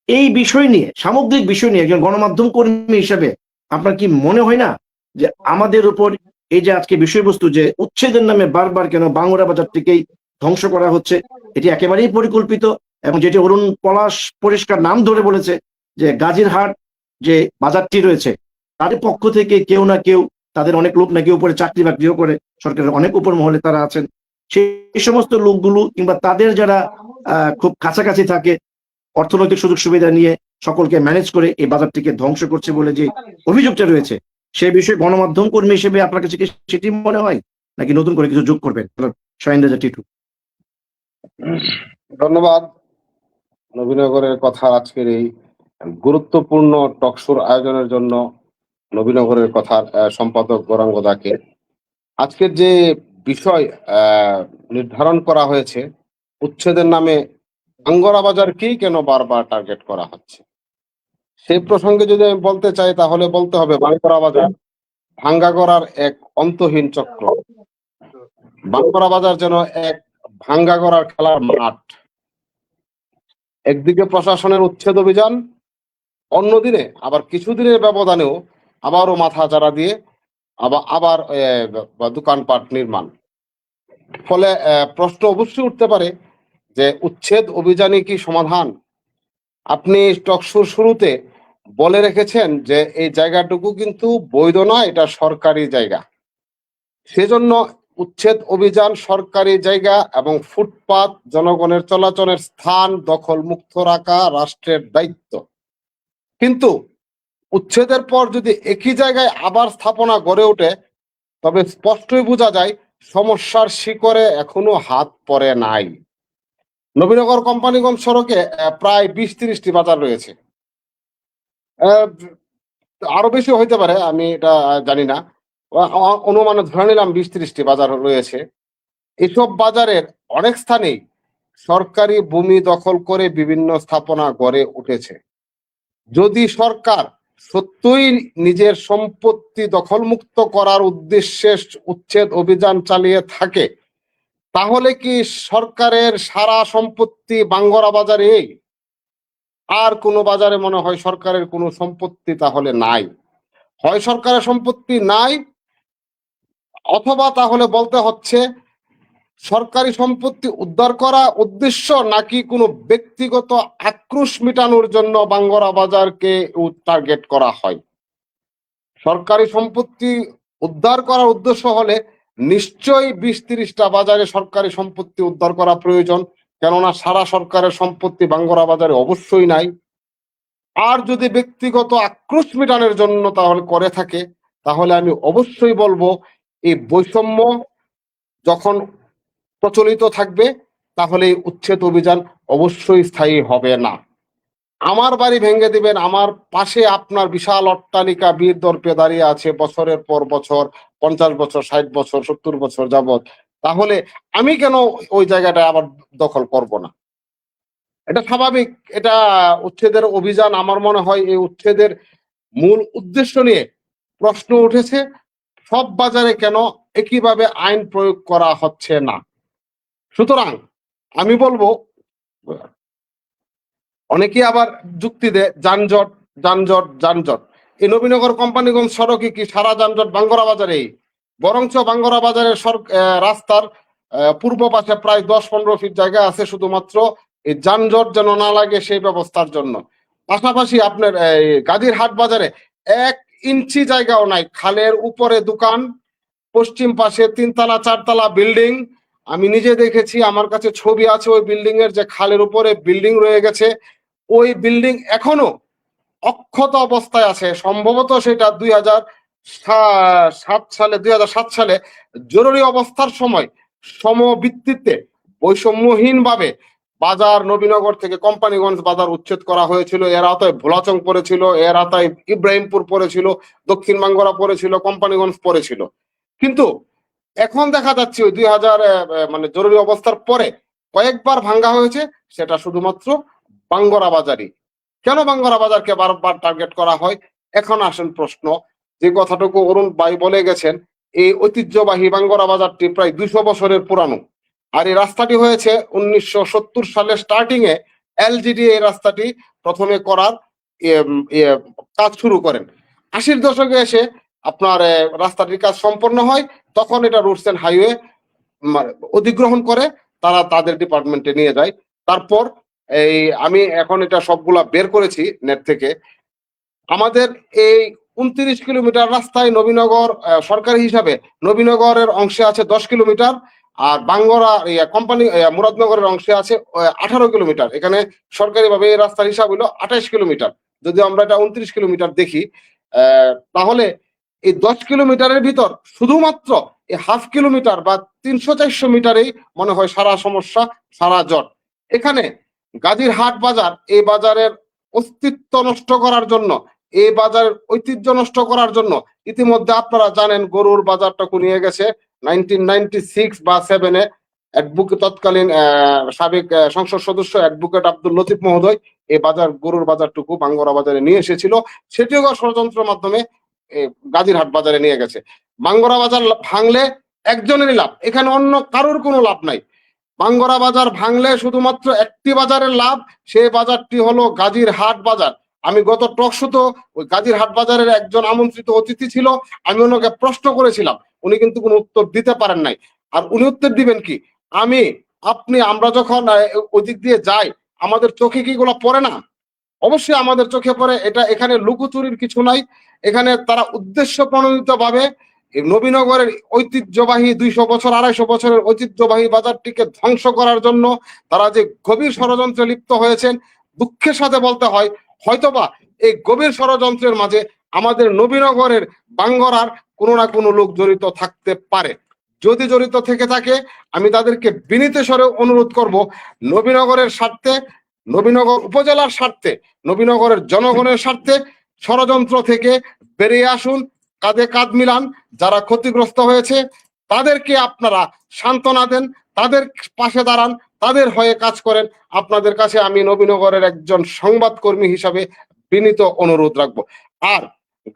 এই বিষয় নিয়ে, সামগ্রিক বিষয় নিয়ে একজন গণমাধ্যম কর্মী হিসেবে আপনার কি মনে হয় না যে আমাদের উপর এই যে আজকে বিষয়বস্তু যে উচ্ছেদের নামে বারবার কেন বাংলা বাজারটিকেই ধ্বংস করা হচ্ছে, এটি একেবারেই পরিকল্পিত। এবং যেটি অরুণ পলাশ পরিষ্কার নাম ধরে বলেছে যে গাজীরহাট যে বাজারটি রয়েছে তাদের পক্ষ থেকে কেউ না কেউ, তাদের অনেক লোক নাকি উপরে চাকরি বাকরিও করে, সরকারের অনেক উপর মহলে তারা আছেন, সেই সমস্ত লোকগুলো কিংবা তাদের যারা খুব কাছাকাছি থাকে, অর্থনৈতিক সুযোগ সুবিধা নিয়ে সকলকে ম্যানেজ করে এই বাজারটিকে ধ্বংস করছে বলে যে অভিযোগটা রয়েছে, সেই বিষয়ে গণমাধ্যম কর্মী হিসেবে আপনার কাছে কি সেটি মনে হয়, নাকি নতুন করে কিছু যোগ করবেন? শাহিন রাজা টিটু। ধন্যবাদ। নবীনগরের কথা আজকের এই গুরুত্বপূর্ণ টকশোর আয়োজনের জন্য নবীনগরের কথার সম্পাদক গৌরাঙ্গ দাকে। আজকের যে বিষয় নির্ধারণ করা হয়েছে, উচ্ছেদের নামে আঙ্গরা বাজারকেই কেন বারবার টার্গেট করা হচ্ছে, সেই প্রসঙ্গে যদি আমি বলতে চাই তাহলে বলতে হবে বাঙ্গরা বাজার ভাঙ্গাগড়ার এক অন্তহীন চক্র। বাঙ্গরা বাজার যেন এক ভাঙ্গাগড়ার খেলার মাঠ। একদিকে প্রশাসনের উচ্ছেদ অভিযান, অন্যদিনে আবার কিছুদিনের ব্যবধানেও আবারও মাথা চারা দিয়ে আবার দোকানপাট নির্মাণ। ফলে প্রশ্ন অবশ্যই উঠতে পারে যে উচ্ছেদ অভিযানই কি সমাধান? আপনি টকশোর শুরুতে বলে রেখেছেন যে এই জায়গাটুকু কিন্তু বৈধ না, এটা সরকারি জায়গা, সেজন্য উচ্ছেদ অভিযান সরকারি জায়গা এবং ফুটপাত জনগণের চলাচলের স্থান দখল মুক্ত রাখা রাষ্ট্রের দায়িত্ব। কিন্তু উচ্ছেদের পর যদি একই জায়গায় আবার স্থাপনা গড়ে ওঠে, তবে স্পষ্টই বোঝা যায় সমস্যার শিকড়ে এখনো হাত পড়ে নাই। নবীনগর কোম্পানিগঞ্জ সড়কে প্রায় 20-30টি বাজার রয়েছে, আরো বেশি হইতে পারে, আমি এটা জানি না, অনুমানে ধরে নিলাম 20-30টি বাজার রয়েছে। এসব বাজারের অনেক স্থানেই সরকারি ভূমি দখল করে বিভিন্ন স্থাপনা গড়ে উঠেছে। যদি সরকার সত্যই নিজের সম্পত্তি দখলমুক্ত করার উদ্দেশ্যে উচ্ছেদ অভিযান চালিয়ে থাকে, তাহলে কি সরকারের সারা সম্পত্তি বাঙ্গরা বাজারে? আর কোনো বাজারে মনে হয় সরকারের কোনো সম্পত্তি তাহলে নাই। হয় সরকারের সম্পত্তি নাই, অথবা তাহলে বলতে হচ্ছে সরকারি সম্পত্তি উদ্ধার করা উদ্দেশ্য, নাকি কোনো ব্যক্তিগত আক্রোশ মেটানোর জন্য বাঙ্গরা বাজারকে টার্গেট করা হয়। সরকারি সম্পত্তি উদ্ধার করার উদ্দেশ্য হলে নিশ্চয়ই 20-30টা বাজারে সরকারি সম্পত্তি উদ্ধার করা প্রয়োজন, কেননা সারা সরকারের সম্পত্তি বাঙ্গরা বাজারে অবশ্যই নাই। আর যদি ব্যক্তিগত আক্রোশ মেটানোর জন্য তাহলে করে থাকে, তাহলে আমি অবশ্যই বলবো এই বৈষম্য যখন প্রচলিত থাকবে, তাহলে উচ্ছেদ অভিযান অবশ্যই স্থায়ী হবে না। আমার বাড়ি ভেঙে দিবেন, আমার পাশে আপনার বিশাল অট্টালিকা বীর দর্পে দাঁড়িয়ে আছে বছরের পর বছর, 50 বছর, 60 বছর, 70 বছর যাবত, তাহলে আমি কেন ওই জায়গাটা আবার দখল করব না? এটা স্বাভাবিক। এটা উচ্ছেদের অভিযান, আমার মনে হয় এই উচ্ছেদের মূল উদ্দেশ্য নিয়ে প্রশ্ন উঠেছে, সব বাজারে কেন একইভাবে আইন প্রয়োগ করা হচ্ছে না? সুতরাং আমি বলবো, অনেকে আবার যুক্তি দেয় যানজট যানজট যানজট। এই নবীনগর কোম্পানিগঞ্জ সড়কে কি সারা যানজট বাঙ্গরা বাজারেই? বরঞ্চ বাঙ্গরা বাজারের রাস্তার পূর্ব পাশে প্রায় 10-15 ফিট জায়গা আছে শুধুমাত্র এই যানজট যেন না লাগে সেই ব্যবস্থার জন্য। পাশাপাশি আপনার এই গাজীর হাট বাজারে 1 ইঞ্চি জায়গাও নাই, খালের উপরে দোকান, পশ্চিম পাশে 3 তলা 4 তলা বিল্ডিং। আমি নিজে দেখেছি, আমার কাছে ছবি আছে ওই বিল্ডিং এর, যে খালের উপরে বিল্ডিং রয়ে গেছে। ওই বিল্ডিং এখনো অক্ষত অবস্থায় আছে। সম্ভবত সেটা 2007 সালে জরুরি অবস্থার সময় সমভিত্তিতে বৈষম্যহীন ভাবে বাজার নবীনগর থেকে কোম্পানিগঞ্জ বাজার উচ্ছেদ করা হয়েছিল। এর আওতায় ভোলাচং পড়েছিল, এর আওতায় ইব্রাহিমপুর পড়েছিল, দক্ষিণ বাঙ্গরা পড়েছিল, কোম্পানিগঞ্জ পড়েছিল। কিন্তু এখন দেখা যাচ্ছে ওই 2000 মানে জরুরি অবস্থার পরে কয়েকবার ভাঙ্গা হয়েছে, সেটা শুধুমাত্র বাঙ্গরা বাজারই। কেন বাঙ্গরা বাজারকে বারবার টার্গেট করা হয়? এখন আসেন প্রশ্ন, যে কথাটুকু অরুণ ভাই বলে গেছেন, এই ঐতিহ্যবাহী বাঙ্গরা বাজারটি প্রায় 200 বছরের পুরানো। আর এই রাস্তাটি হয়েছে 1970 সালের স্টার্টিং এ এলজিডি এই রাস্তাটি প্রথমে করার কাজ শুরু করেন। 80-র দশকে এসে আপনার রাস্তাটির কাজ সম্পন্ন হয়, তখন এটা রুটস এন্ড হাইওয়ে অধিগ্রহণ করে, তারা তাদের ডিপার্টমেন্টে নিয়ে যায়। তারপর এই আমি এখন এটা সবগুলা বের করেছি নেট থেকে। আমাদের এই 29 কিলোমিটার রাস্তায় নবীনগর সরকারি হিসাবে নবীনগরের অংশে আছে 10 কিলোমিটার, আর বাঙ্গরা কোম্পানি মুরাদনগরের অংশে আছে 18 কিলোমিটার। এখানে সরকারিভাবে এই রাস্তার হিসাব হলো 28 কিলোমিটার। যদি আমরা এটা 29 কিলোমিটার দেখি, তাহলে এই 10 কিলোমিটারের ভিতর শুধুমাত্র এই 1/2 কিলোমিটার বা 300-400 মিটারেই মনে হয় সারা সমস্যা, সারা জট। এখানে গাজীর হাট বাজার, এই বাজারের অস্তিত্ব নষ্ট করার জন্য, এই বাজারের ঐতিহ্য নষ্ট করার জন্য ইতিমধ্যে আপনারা জানেন গরুর বাজারটাকে নিয়ে গেছে 1996 বা 7-এ তৎকালীন সাবেক সংসদ সদস্য অ্যাডভোকেট আব্দুল লতিফ মহোদয় এই গরুর বাজারটুকু বাঙ্গরা বাজারে নিয়ে এসেছিল। সেটিও ষড়যন্ত্রের মাধ্যমে গাজীর হাট বাজারে নিয়ে গেছে। বাঙ্গরা বাজার ভাঙলে একজনেরই লাভ, এখানে অন্য কারোর কোনো লাভ নাই। বাঙ্গরা বাজার ভাঙলে শুধুমাত্র একটি বাজারের লাভ, সেই বাজারটি হলো গাজীর হাট বাজার। আমি গত টক শোতে ওই গাজীর হাট বাজারের একজন আমন্ত্রিত অতিথি ছিল, আমি ওনাকে প্রশ্ন করেছিলাম, উনি কিন্তু কোনো উত্তর দিতে পারেন নাই। আর উনি উত্তর দিবেন কি? আমরা যখন ওই দিক দিয়ে যাই, আমাদের চোখে কি গুলো পড়ে না? অবশ্যই আমাদের চোখে পড়ে। এখানে লুকোচুরির কিছু নাই। এখানে তারা উদ্দেশ্য প্রণোদিত ভাবে নবীনগরের ঐতিহ্যবাহী 200 বছর 250 বছরের ঐতিহ্যবাহী বাজারটিকে ধ্বংস করার জন্য তারা যে গভীর ষড়যন্ত্রে লিপ্ত হয়েছেন, দুঃখের সাথে বলতে হয়, হয়তোবা এই গভীর ষড়যন্ত্রের মাঝে আমাদের নবীনগরের বাঙ্গরার কোনো না কোনো লোক জড়িত থাকতে পারে। যদি জড়িত থেকে থাকে, আমি তাদেরকে বিনীত স্বরে অনুরোধ করব, নবীনগরের স্বার্থে, নবীনগর উপজেলার স্বার্থে, নবীনগরের জনগণের স্বার্থে ষড়যন্ত্র থেকে বেরিয়ে আসুন, কাঁধে কাঁধ মিলান। যারা ক্ষতিগ্রস্ত হয়েছে তাদেরকে আপনারা সান্ত্বনা দেন, তাদের পাশে দাঁড়ান, তাদের হয়ে কাজ করেন। আপনাদের কাছে আমি নবীনগরের একজন সংবাদকর্মী হিসাবে বিনীত অনুরোধ রাখবো। আর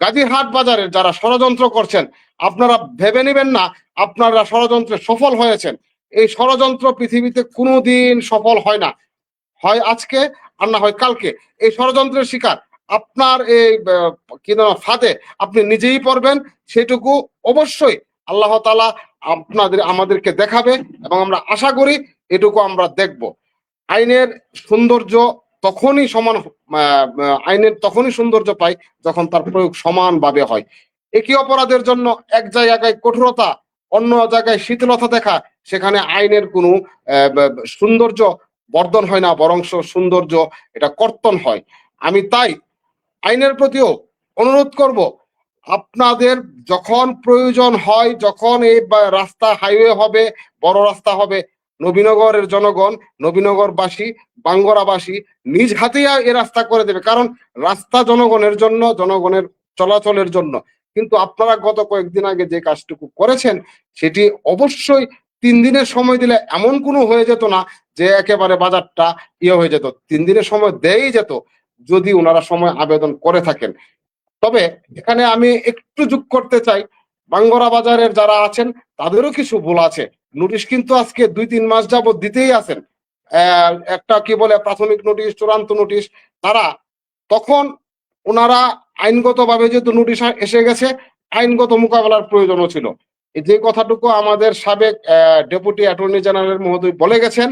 গাজীর হাট বাজারের যারা ষড়যন্ত্র করছেন, আপনারা ভেবে নেবেন না আপনারা ষড়যন্ত্রে সফল হয়েছেন। এই ষড়যন্ত্র পৃথিবীতে কোনোদিন সফল হয় না, হয় আজকে আর না হয় কালকে। এই ষড়যন্ত্রের শিকার আপনার এই ফাঁদে আপনি নিজেই পড়বেন, সেটুকু অবশ্যই আল্লাহ তাআলা আমাদেরকে দেখাবে, এবং আমরা আশা করি এটুকু আমরা দেখব। আইনের সৌন্দর্য তখনই সৌন্দর্য পায় যখন তার প্রয়োগ সমানভাবে হয়। একই অপরাধের জন্য এক জায়গায় কঠোরতা, অন্য জায়গায় শীতলতা দেখা, সেখানে আইনের কোনো সৌন্দর্য বর্ধন হয় না, বরং সৌন্দর্য এটা কর্তন হয়। আমি তাই আইনের প্রতিও অনুরোধ করব, আপনাদের যখন প্রয়োজন হয়, যখন এই রাস্তা হাইওয়ে হবে, বড় রাস্তা হবে, নবীনগরের জনগণ, নবীনগরবাসী, বাঙ্গরাবাসী নিজ হাতেই এ রাস্তা করে দেবে। কারণ রাস্তা জনগণের জন্য, জনগণের চলাচলের জন্য। কিন্তু আপনারা গত কয়েকদিন আগে যে কাজটুকু করেছেন, সেটি অবশ্যই 3 দিনের সময় দিলে এমন কোনো হয়ে যেত না যে একেবারে বাজারটা হয়ে যেত। 3 দিনের সময় দেই যেত যদি ওনারা সময় আবেদন করে থাকেন। তবে এখানে আমি একটু যোগ করতে চাই, বাঙ্গরা বাজারের যারা আছেন তাদেরও কিছু ভুল আছে। নোটিশ কিন্তু আজকে 2-3 মাস যাবত দিতেই আছেন। একটা কি বলে প্রাথমিক নোটিশ, চূড়ান্ত নোটিশ, তারা তখন ওনারা আইনগতভাবে যেহেতু নোটিশ এসে গেছে, আইনগত মোকাবেলার প্রয়োজনও ছিল। যে কথাটুকু আমাদের সাবেক ডেপুটি অ্যাটর্নি জেনারেল মহোদয় বলে গেছেন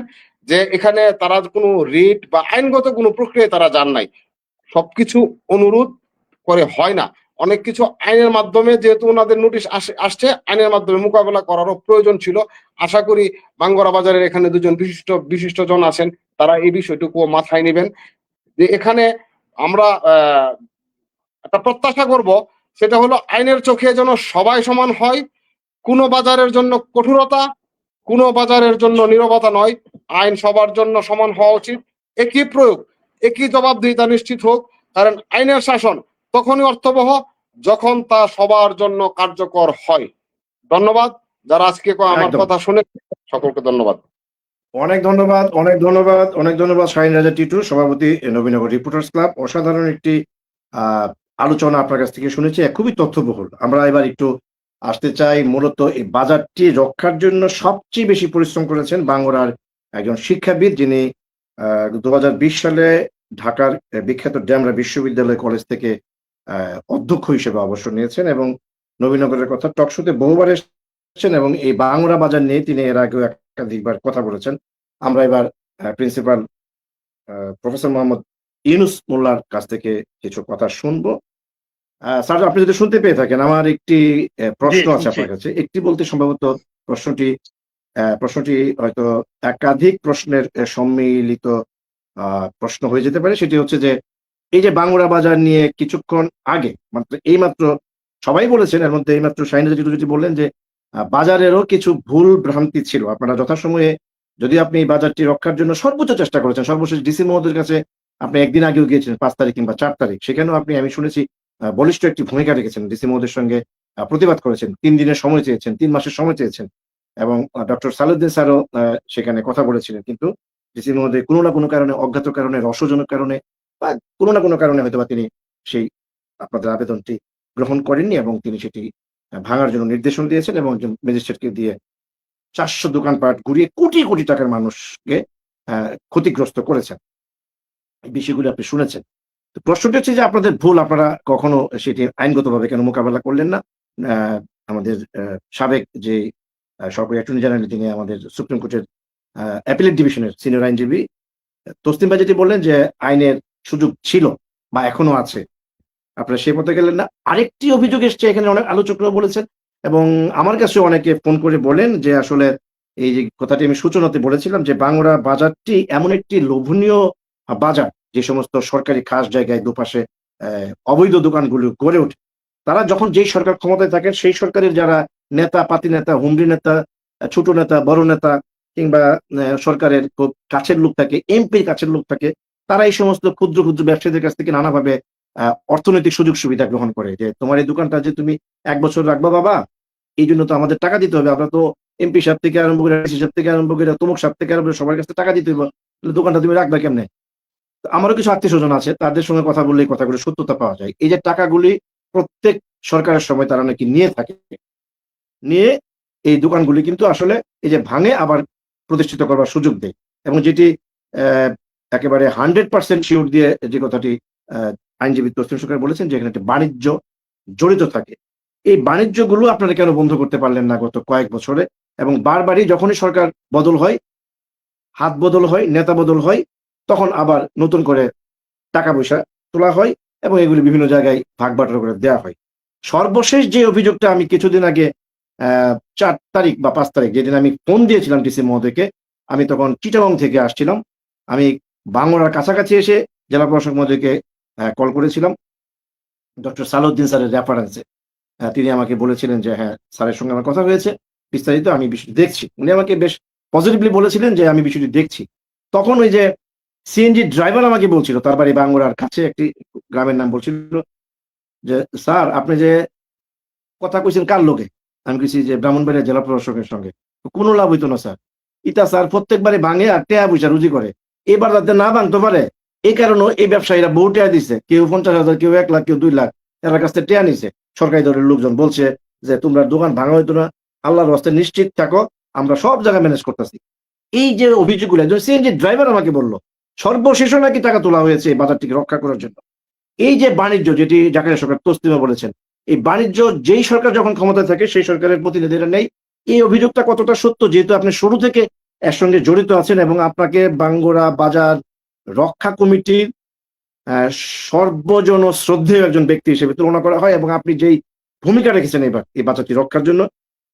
যে এখানে তারা কোনো রিট বা আইনগত কোনো প্রক্রিয়ায় তারা যান নাই। সবকিছু অনুরোধ করে হয় না, অনেক কিছু আইনের মাধ্যমে যেহেতু ওনাদের নোটিশ আসছে, আইনের মাধ্যমে মোকাবেলা করারও প্রয়োজন ছিল। আশা করি বাঙ্গরা বাজারের এখানে দুজন বিশিষ্ট জন আছেন, তারা এই বিষয়টুকু মাথায় নেবেন যে এখানে আমরা একটা প্রত্যাশা করব, সেটা হলো আইনের চোখে যেন সবাই সমান হয়। কোনো বাজারের জন্য কঠোরতা, কোনো বাজারের জন্য নীরবতা নয়, আইন সবার জন্য সমান হওয়া উচিত। একই প্রয়োগ, একই জবাবদিহিতা নিশ্চিত হোক, কারণ আইনের শাসন তখনই অর্থবহ যখন তা সবার জন্য কার্যকর হয়। ধন্যবাদ যারা আজকে আমার একদম। কথা শুনে, সকলকে ধন্যবাদ। অনেক ধন্যবাদ, অনেক ধন্যবাদ, অনেক ধন্যবাদ শাহিন রাজা টিটু, সভাপতি নবীনগর রিপোর্টার্স ক্লাব। অসাধারণ একটি আলোচনা আপনার কাছ থেকে শুনেছি, খুবই তথ্যবহুল। আমরা এবার একটু আসতে চাই মূলত এই বাজারটি রক্ষার জন্য সবচেয়ে বেশি পরিশ্রম করেছেন বাঙ্গুরার একজন শিক্ষাবিদ, যিনি 2020 সালে ঢাকার বিখ্যাত ডেমরা বিশ্ববিদ্যালয় কলেজ থেকে অধ্যক্ষ হিসেবে অবসর নিয়েছেন এবং নবীনগরের কথা টকশোতে বহুবার এসেছেন এবং এই বাঙ্গুরা বাজার নিয়ে তিনি এর আগেও একাধিকবার কথা বলেছেন। আমরা এবার প্রিন্সিপাল প্রফেসর মোহাম্মদ ইউনুস মোল্লার কাছ থেকে কিছু কথা শুনবো। স্যার, আপনি যদি শুনতে পেয়ে থাকেন, আমার একটি প্রশ্ন আছে আপনার কাছে। একটি বলতে সম্ভবত প্রশ্নটি হয়তো একাধিক প্রশ্নের সম্মিলিত প্রশ্ন হয়ে যেতে পারে। সেটি হচ্ছে যে এই যে বাঙ্গুরা বাজার নিয়ে কিছুক্ষণ আগে এইমাত্র সবাই বলেছেন, এর মধ্যে এইমাত্র শাহিন রাজা টিটু যেটি বললেন যে বাজারেরও কিছু ভুল ভ্রান্তি ছিল। আপনারা যথাসময়ে, যদি আপনি এই বাজারটি রক্ষার জন্য সর্বোচ্চ চেষ্টা করেছেন, সর্বশেষ ডিসি মহোদয়ের কাছে আপনি একদিন আগেও গিয়েছিলেন, 5 তারিখ কিংবা 4 তারিখ, সেখানেও আপনি, আমি শুনেছি, বলিষ্ঠ একটি ভূমিকা রেখেছেন, ডিসি মহোদয়ের সঙ্গে প্রতিবাদ করেছেন, 3 দিনের সময় চেয়েছেন, 3 মাসের সময় চেয়েছেন এবং ডক্টর সালাউদ্দিন স্যারও সেখানে কথা বলেছিলেন। কিন্তু ডিসি মহোদয় কোনো না কোনো কারণে, অজ্ঞাত কারণে, রহস্যজনক কারণে বা কোনো না কোনো কারণে হয়তোবা তিনি সেই আপনাদের আবেদনটি গ্রহণ করেননি এবং তিনি সেটি ভাঙার জন্য নির্দেশন দিয়েছেন এবং একজন ম্যাজিস্ট্রেটকে দিয়ে 400 দোকানপাট ঘুরিয়ে কোটি কোটি টাকার মানুষকে ক্ষতিগ্রস্ত করেছেন। এই বিষয়গুলো আপনি শুনেছেন। তো প্রশ্নটি হচ্ছে যে আপনাদের ভুল, আপনারা কখনো সেটি আইনগতভাবে কেন মোকাবেলা করলেন না? আমাদের সাবেক যে সরকারি অ্যাটর্নি জেনারেল, যিনি আমাদের সুপ্রিম কোর্টের অ্যাপিলেট ডিভিশনের সিনিয়র আইনজীবী তসলিম ভাই যেটি বললেন যে আইনের সুযোগ ছিল বা এখনো আছে, আপনারা সে পথে গেলেন না। আরেকটি অভিযোগ এসছে, এখানে অনেক আলোচকরা বলেছেন এবং আমার কাছে অনেকে ফোন করে বলেন যে আসলে এই যে কথাটি আমি সূচনাতে বলেছিলাম যে বাঙ্গুরা বাজারটি এমন একটি লোভনীয় বাজার, যে সমস্ত সরকারি খাস জায়গায় দুপাশে অবৈধ দোকানগুলো গড়ে ওঠে, তারা যখন যেই সরকার ক্ষমতায় থাকেন, সেই সরকারের যারা নেতা, পাতি নেতা, হুমরি নেতা, ছোট নেতা, বড় নেতা কিংবা সরকারের খুব কাছের লোক থাকে, এমপির কাছের লোক থাকে, তারা এই সমস্ত ক্ষুদ্র ক্ষুদ্র ব্যবসায়ীদের কাছ থেকে নানাভাবে অর্থনৈতিক সুযোগ সুবিধা গ্রহণ করে যে তোমার এই দোকানটা যে তুমি 1 বছর রাখবা বাবা, এই জন্য তো আমাদের টাকা দিতে হবে, আমরা তো এমপি সাহেব থেকে আরম্ভ করে ডিসি সাহেব থেকে আরম্ভ করে তমুক সাহেব থেকে আরম্ভ করে সবার কাছে টাকা দিতে হবে, দোকানটা তুমি রাখবা কেমনে? আমারও কিছু আত্মীয় স্বজন আছে, তাদের সঙ্গে কথা বললে কথাগুলো সত্যতা পাওয়া যায়। এই যে টাকাগুলি প্রত্যেক সরকারের সময় তারা নাকি নিয়ে থাকে, নিয়ে এই দোকানগুলি কিন্তু আসলে এই যে ভাঙে আবার প্রতিষ্ঠিত করবার সুযোগ দেয় এবং যেটি একেবারে 100% শিওর দিয়ে যে কথাটি আইনজীবী তসলিম সরকার বলেছেন যে এখানে একটা বাণিজ্য জড়িত থাকে। এই বাণিজ্যগুলো আপনারা কেন বন্ধ করতে পারলেন না গত কয়েক বছরে? এবং বারবারই যখনই সরকার বদল হয়, হাত বদল হয়, নেতা বদল হয়, তখন আবার নতুন করে টাকা পয়সা তোলা হয় এবং এগুলি বিভিন্ন জায়গায় ভাগ বাটোয়ারা করে দেওয়া হয়। সর্বশেষ যে অভিযোগটা আমি কিছুদিন আগে 4 তারিখ বা 5 তারিখ, যেদিন আমি ফোন দিয়েছিলাম ডিসি মহোদয়কে, আমি তখন চিটাগং থেকে আসছিলাম, আমি বাঙ্গুরার কাছাকাছি এসে জেলা প্রশাসক মহোদয়কে কল করেছিলাম ডক্টর সালাউদ্দিন স্যারের রেফারেন্সে। তিনি আমাকে বলেছিলেন যে হ্যাঁ, স্যারের সঙ্গে আমার কথা হয়েছে, বিস্তারিত আমি বিষয়টি দেখছি। উনি আমাকে বেশ পজিটিভলি বলেছিলেন যে আমি বিষয়টি দেখছি। তখন ওই যে সিএনজি ড্রাইভার আমাকে বলছিল, তার বাড়ি বাঙ্গুরার কাছে একটি গ্রামের নাম, বলছিল যে স্যার আপনি যে কথা কইছেন কার লোকে? আমি কইছি যে ব্রাহ্মণবাড়িয়া জেলা প্রশাসকের সঙ্গে। কোনো লাভ হইতো না স্যার, ইটা স্যার প্রত্যেকবারে ভাঙে আর টেয়া পয়সা রুজি করে, এবার যাতে না ভাঙতে পারে এই কারণে এই ব্যবসায়ীরা বহু টেয়া দিচ্ছে, কেউ 50,000, কেউ 1 লাখ, কেউ 2 লাখ, তার কাছ থেকে টেয়া নিছে। সরকারি দলের লোকজন বলছে যে তোমরা দোকান ভাঙা হইতো না, আল্লাহর রাস্তে নিশ্চিত থাকো, আমরা সব জায়গায় ম্যানেজ করতেছি। এই যে অভিযোগগুলো, একজন সিএনজি ড্রাইভার আমাকে বললো সর্বশেষও নাকি টাকা তোলা হয়েছে এই বাজারটিকে রক্ষা করার জন্য। এই যে বাণিজ্য, যেটি জাকারিয়া সরকার তসলিমা বলেছেন, এই বাণিজ্য যেই সরকার যখন ক্ষমতায় থাকে সেই সরকারের প্রতিনিধিরা নেই। এই অভিযোগটা কতটা সত্য, যেহেতু আপনি শুরু থেকে এর সঙ্গে জড়িত আছেন এবং আপনাকে বাঙ্গুরা বাজার রক্ষা কমিটির সর্বজন শ্রদ্ধেয় একজন ব্যক্তি হিসেবে তুলনা করা হয়, এবং আপনি যেই ভূমিকা রেখেছেন এবার এই বাজারটি রক্ষার জন্য,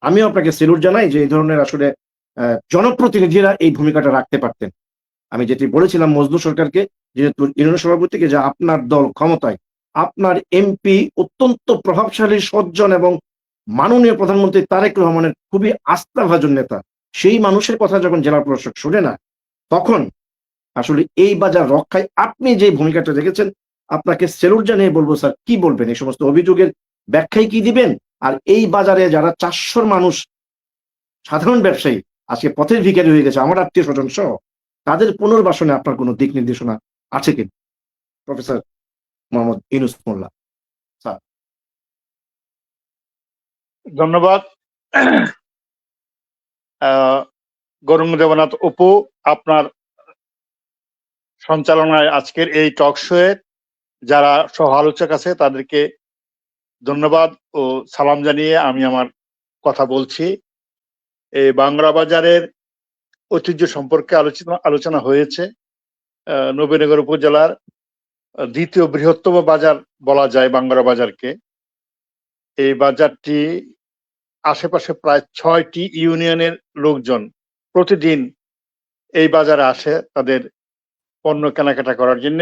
আমিও আপনাকে সেলুট জানাই যে এই ধরনের আসলে জনপ্রতিনিধিরা এই ভূমিকাটা রাখতে পারতেন। আমি যেটি বলেছিলাম মজনু সরকারকে, যেহেতু ইউনিয়ন সভাপতিকে, যে আপনার দল ক্ষমতায়, আপনার এমপি অত্যন্ত প্রভাবশালী, সজ্জন এবং মাননীয় প্রধানমন্ত্রী তারেক রহমানের খুবই আস্থাভাজন নেতা, সেই মানুষের কথা যখন জেলা প্রশাসক শুনে না, তখন আসলে এই বাজার রক্ষায় আপনি যে ভূমিকাটা রেখেছেন, আপনাকে সেলুট জানিয়ে বলবো স্যার। কি বলবেন এই সমস্ত অভিযোগের ব্যাখ্যায়, কি দিবেন? আর এই বাজারে যারা 400 মানুষ, সাধারণ ব্যবসায়ী আজকে পথের ভিখারি হয়ে গেছে, আমার আত্মীয় স্বজন সহ, তাদের পুনর্বাসনে আপনার কোনো দিক নির্দেশনা আছে কিনা? প্রফেসর মোহাম্মদ ইউনুস মোল্লা স্যার। ধন্যবাদ। গৌরাঙ্গ দেবনাথ অপু, আপনার সঞ্চালনায় আজকের এই টক শোয়ে যারা সহ আলোচক আছে তাদেরকে ধন্যবাদ ও সালাম জানিয়ে আমি আমার কথা বলছি। এই বাংলা বাজারের ঐতিহ্য সম্পর্কে আলোচনা হয়েছে। নবীনগর উপজেলার দ্বিতীয় বৃহত্তম বাজার বলা যায় বাংলা বাজারকে। এই বাজারটি আশেপাশে প্রায় 6টি ইউনিয়নের লোকজন প্রতিদিন এই বাজারে আসে তাদের পণ্য কেনাকাটা করার জন্য।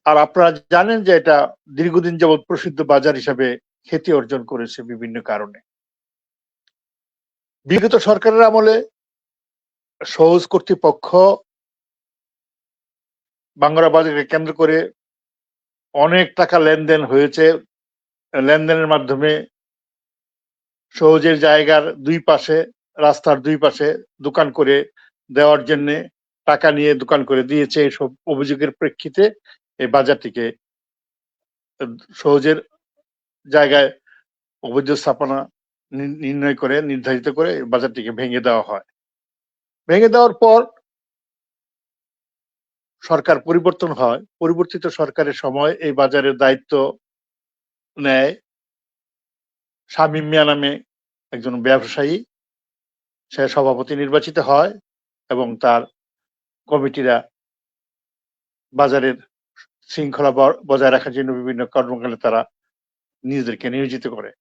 আর আপনারা জানেন যে এটা দীর্ঘদিন যাবৎ প্রসিদ্ধ বাজার হিসাবে খ্যাতি অর্জন করেছে বিভিন্ন কারণে। বিগত সরকারের আমলে সহজ কর্তৃপক্ষ বাংলা বাজারকে কেন্দ্র করে অনেক টাকা লেনদেন হয়েছে। লেনদেনের মাধ্যমে সহজের জায়গার দুই পাশে, রাস্তার দুই পাশে দোকান করে দেওয়ার জন্য টাকা নিয়ে দোকান করে দিয়েছে। এইসব অভিযোগের প্রেক্ষিতে এই বাজারটিকে সহজের জায়গায় অবৈধ স্থাপনা নির্ণয় করে, নির্ধারিত করে বাজারটিকে ভেঙে দেওয়া হয়। ভেঙে দেওয়ার পর সরকার পরিবর্তন হয়। পরিবর্তিত সরকারের সময় এই বাজারের দায়িত্ব নেয় শামীম মিয়া নামে একজন ব্যবসায়ী। সে সভাপতি নির্বাচিত হয় এবং তার কমিটিরা বাজারের শৃঙ্খলা বজায় রাখার জন্য বিভিন্ন কর্মকাণ্ডে তারা নিজেদেরকে নিয়োজিত করে।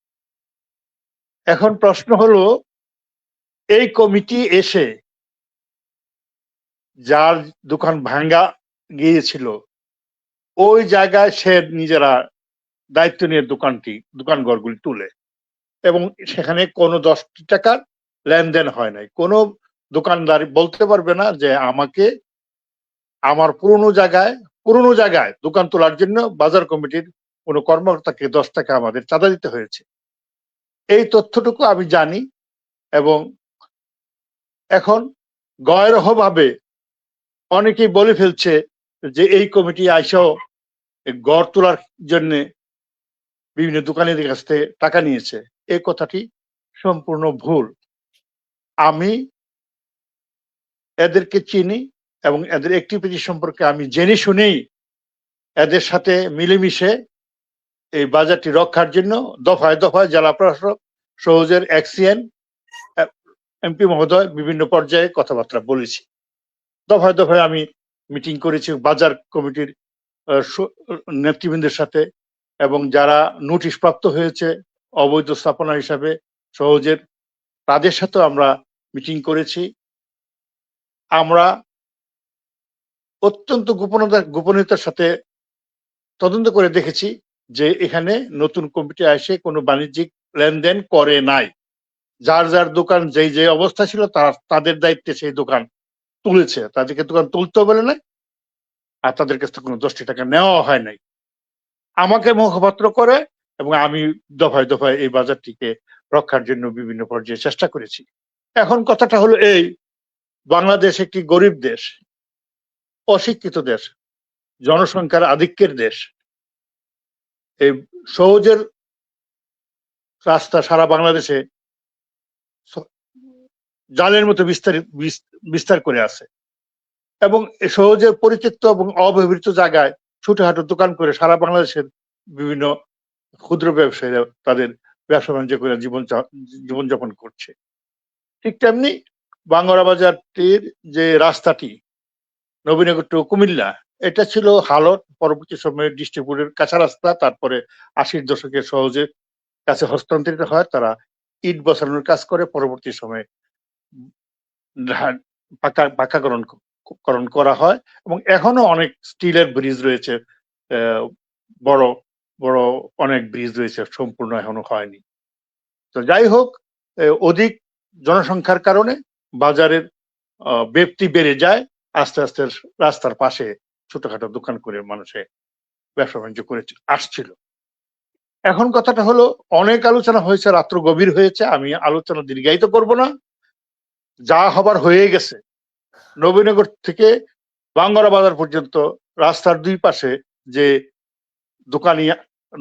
এখন প্রশ্ন হলো, এই কমিটি এসে যার দোকান ভাঙ্গা গিয়েছিল ওই জায়গায় সে নিজেরা দায়িত্ব নিয়ে দোকান ঘরগুলি তুলে, এবং সেখানে কোনো 10 টাকার লেনদেন হয় নাই। কোনো দোকানদার বলতে পারবে না যে আমাকে আমার পুরনো জায়গায় দোকান তোলার জন্য বাজার কমিটির কোনো কর্মকর্তাকে 10 টাকা আমাদের চাঁদা দিতে হয়েছে। এই তথ্যটুকু আমি জানি। এবং এখন গয়রহভাবে অনেকেই বলে ফেলছে যে এই কমিটি আইসাও ঘর তোলার জন্য বিভিন্ন দোকানিদের কাছ থেকে টাকা নিয়েছে। এই কথাটি সম্পূর্ণ ভুল। আমি এদেরকে চিনি এবং এদের অ্যাক্টিভিটি সম্পর্কে আমি জেনে শুনেই এদের সাথে মিলেমিশে এই বাজারটি রক্ষার জন্য দফায় দফায় জেলা প্রশাসক, সহজের এক্সিএন, এমপি মহোদয় বিভিন্ন পর্যায়ে কথাবার্তা বলেছি। দফায় দফায় আমি মিটিং করেছি বাজার কমিটির নেতৃবৃন্দের সাথে, এবং যারা নোটিশ প্রাপ্ত হয়েছে অবৈধ স্থাপনা হিসাবে সহজের, তাদের সাথেও আমরা মিটিং করেছি। আমরা অত্যন্ত গোপনীয়তার সাথে তদন্ত করে দেখেছি যে এখানে নতুন কমিটি এসে কোনো বাণিজ্যিক লেনদেন করে নাই। যার যার দোকান যে অবস্থা ছিল তাদের দায়িত্বে সেই দোকান তুলেছে, তাদেরকে দোকান তুলতেও বলে নাই, আর তাদের কাছ থেকে কোনো 10 টাকা নেওয়া হয় নাই। আমাকে মুখপাত্র করে এবং আমি দফায় দফায় এই বাজারটিকে রক্ষার জন্য বিভিন্ন পর্যায়ে চেষ্টা করেছি। এখন কথাটা হলো এই, বাংলাদেশ একটি গরিব দেশ, অশিক্ষিত দেশ, জনসংখ্যার আধিক্যের দেশ। এই সহজের রাস্তা সারা বাংলাদেশে জালের মতো বিস্তার করে আছে এবং সহজে পরিচিত এবং অব্যবহৃত জায়গায় ছোটখাটো দোকান করে সারা বাংলাদেশের বিভিন্ন ক্ষুদ্র ব্যবসায়ীরা তাদের ব্যবসা বাণিজ্য করে জীবনযাপন করছে। ঠিক তেমনি বাঙ্গুরা বাজারটির যে রাস্তাটি নবীনগর টু কুমিল্লা, এটা ছিল হালত, পরবর্তী সময়ে ডিস্ট্রিক্টের কাঁচা রাস্তা, তারপরে 80-র দশকে সহজে কাছে হস্তান্তরিত হয়, তারা ইট বসানোর কাজ করে, পরবর্তী সময়ে পাকাকরণ করা হয় এবং এখনো অনেক স্টিলের ব্রিজ রয়েছে, বড় বড় অনেক ব্রিজ রয়েছে, সম্পূর্ণ এখনো হয়নি। তো যাই হোক, অধিক জনসংখ্যার কারণে বাজারের ব্যাপ্তি বেড়ে যায়, আস্তে আস্তে রাস্তার পাশে ছোটখাটো দোকান করে মানুষে ব্যবসা বাণিজ্য করে আসছিল। এখন কথাটা হলো, অনেক আলোচনা হয়েছে, রাত্র গভীর হয়েছে, আমি আলোচনা দীর্ঘায়িত করব না, যা হবার হয়ে গেছে। নবীনগর থেকে বাঙ্গুরা বাজার পর্যন্ত রাস্তার দুই পাশে যে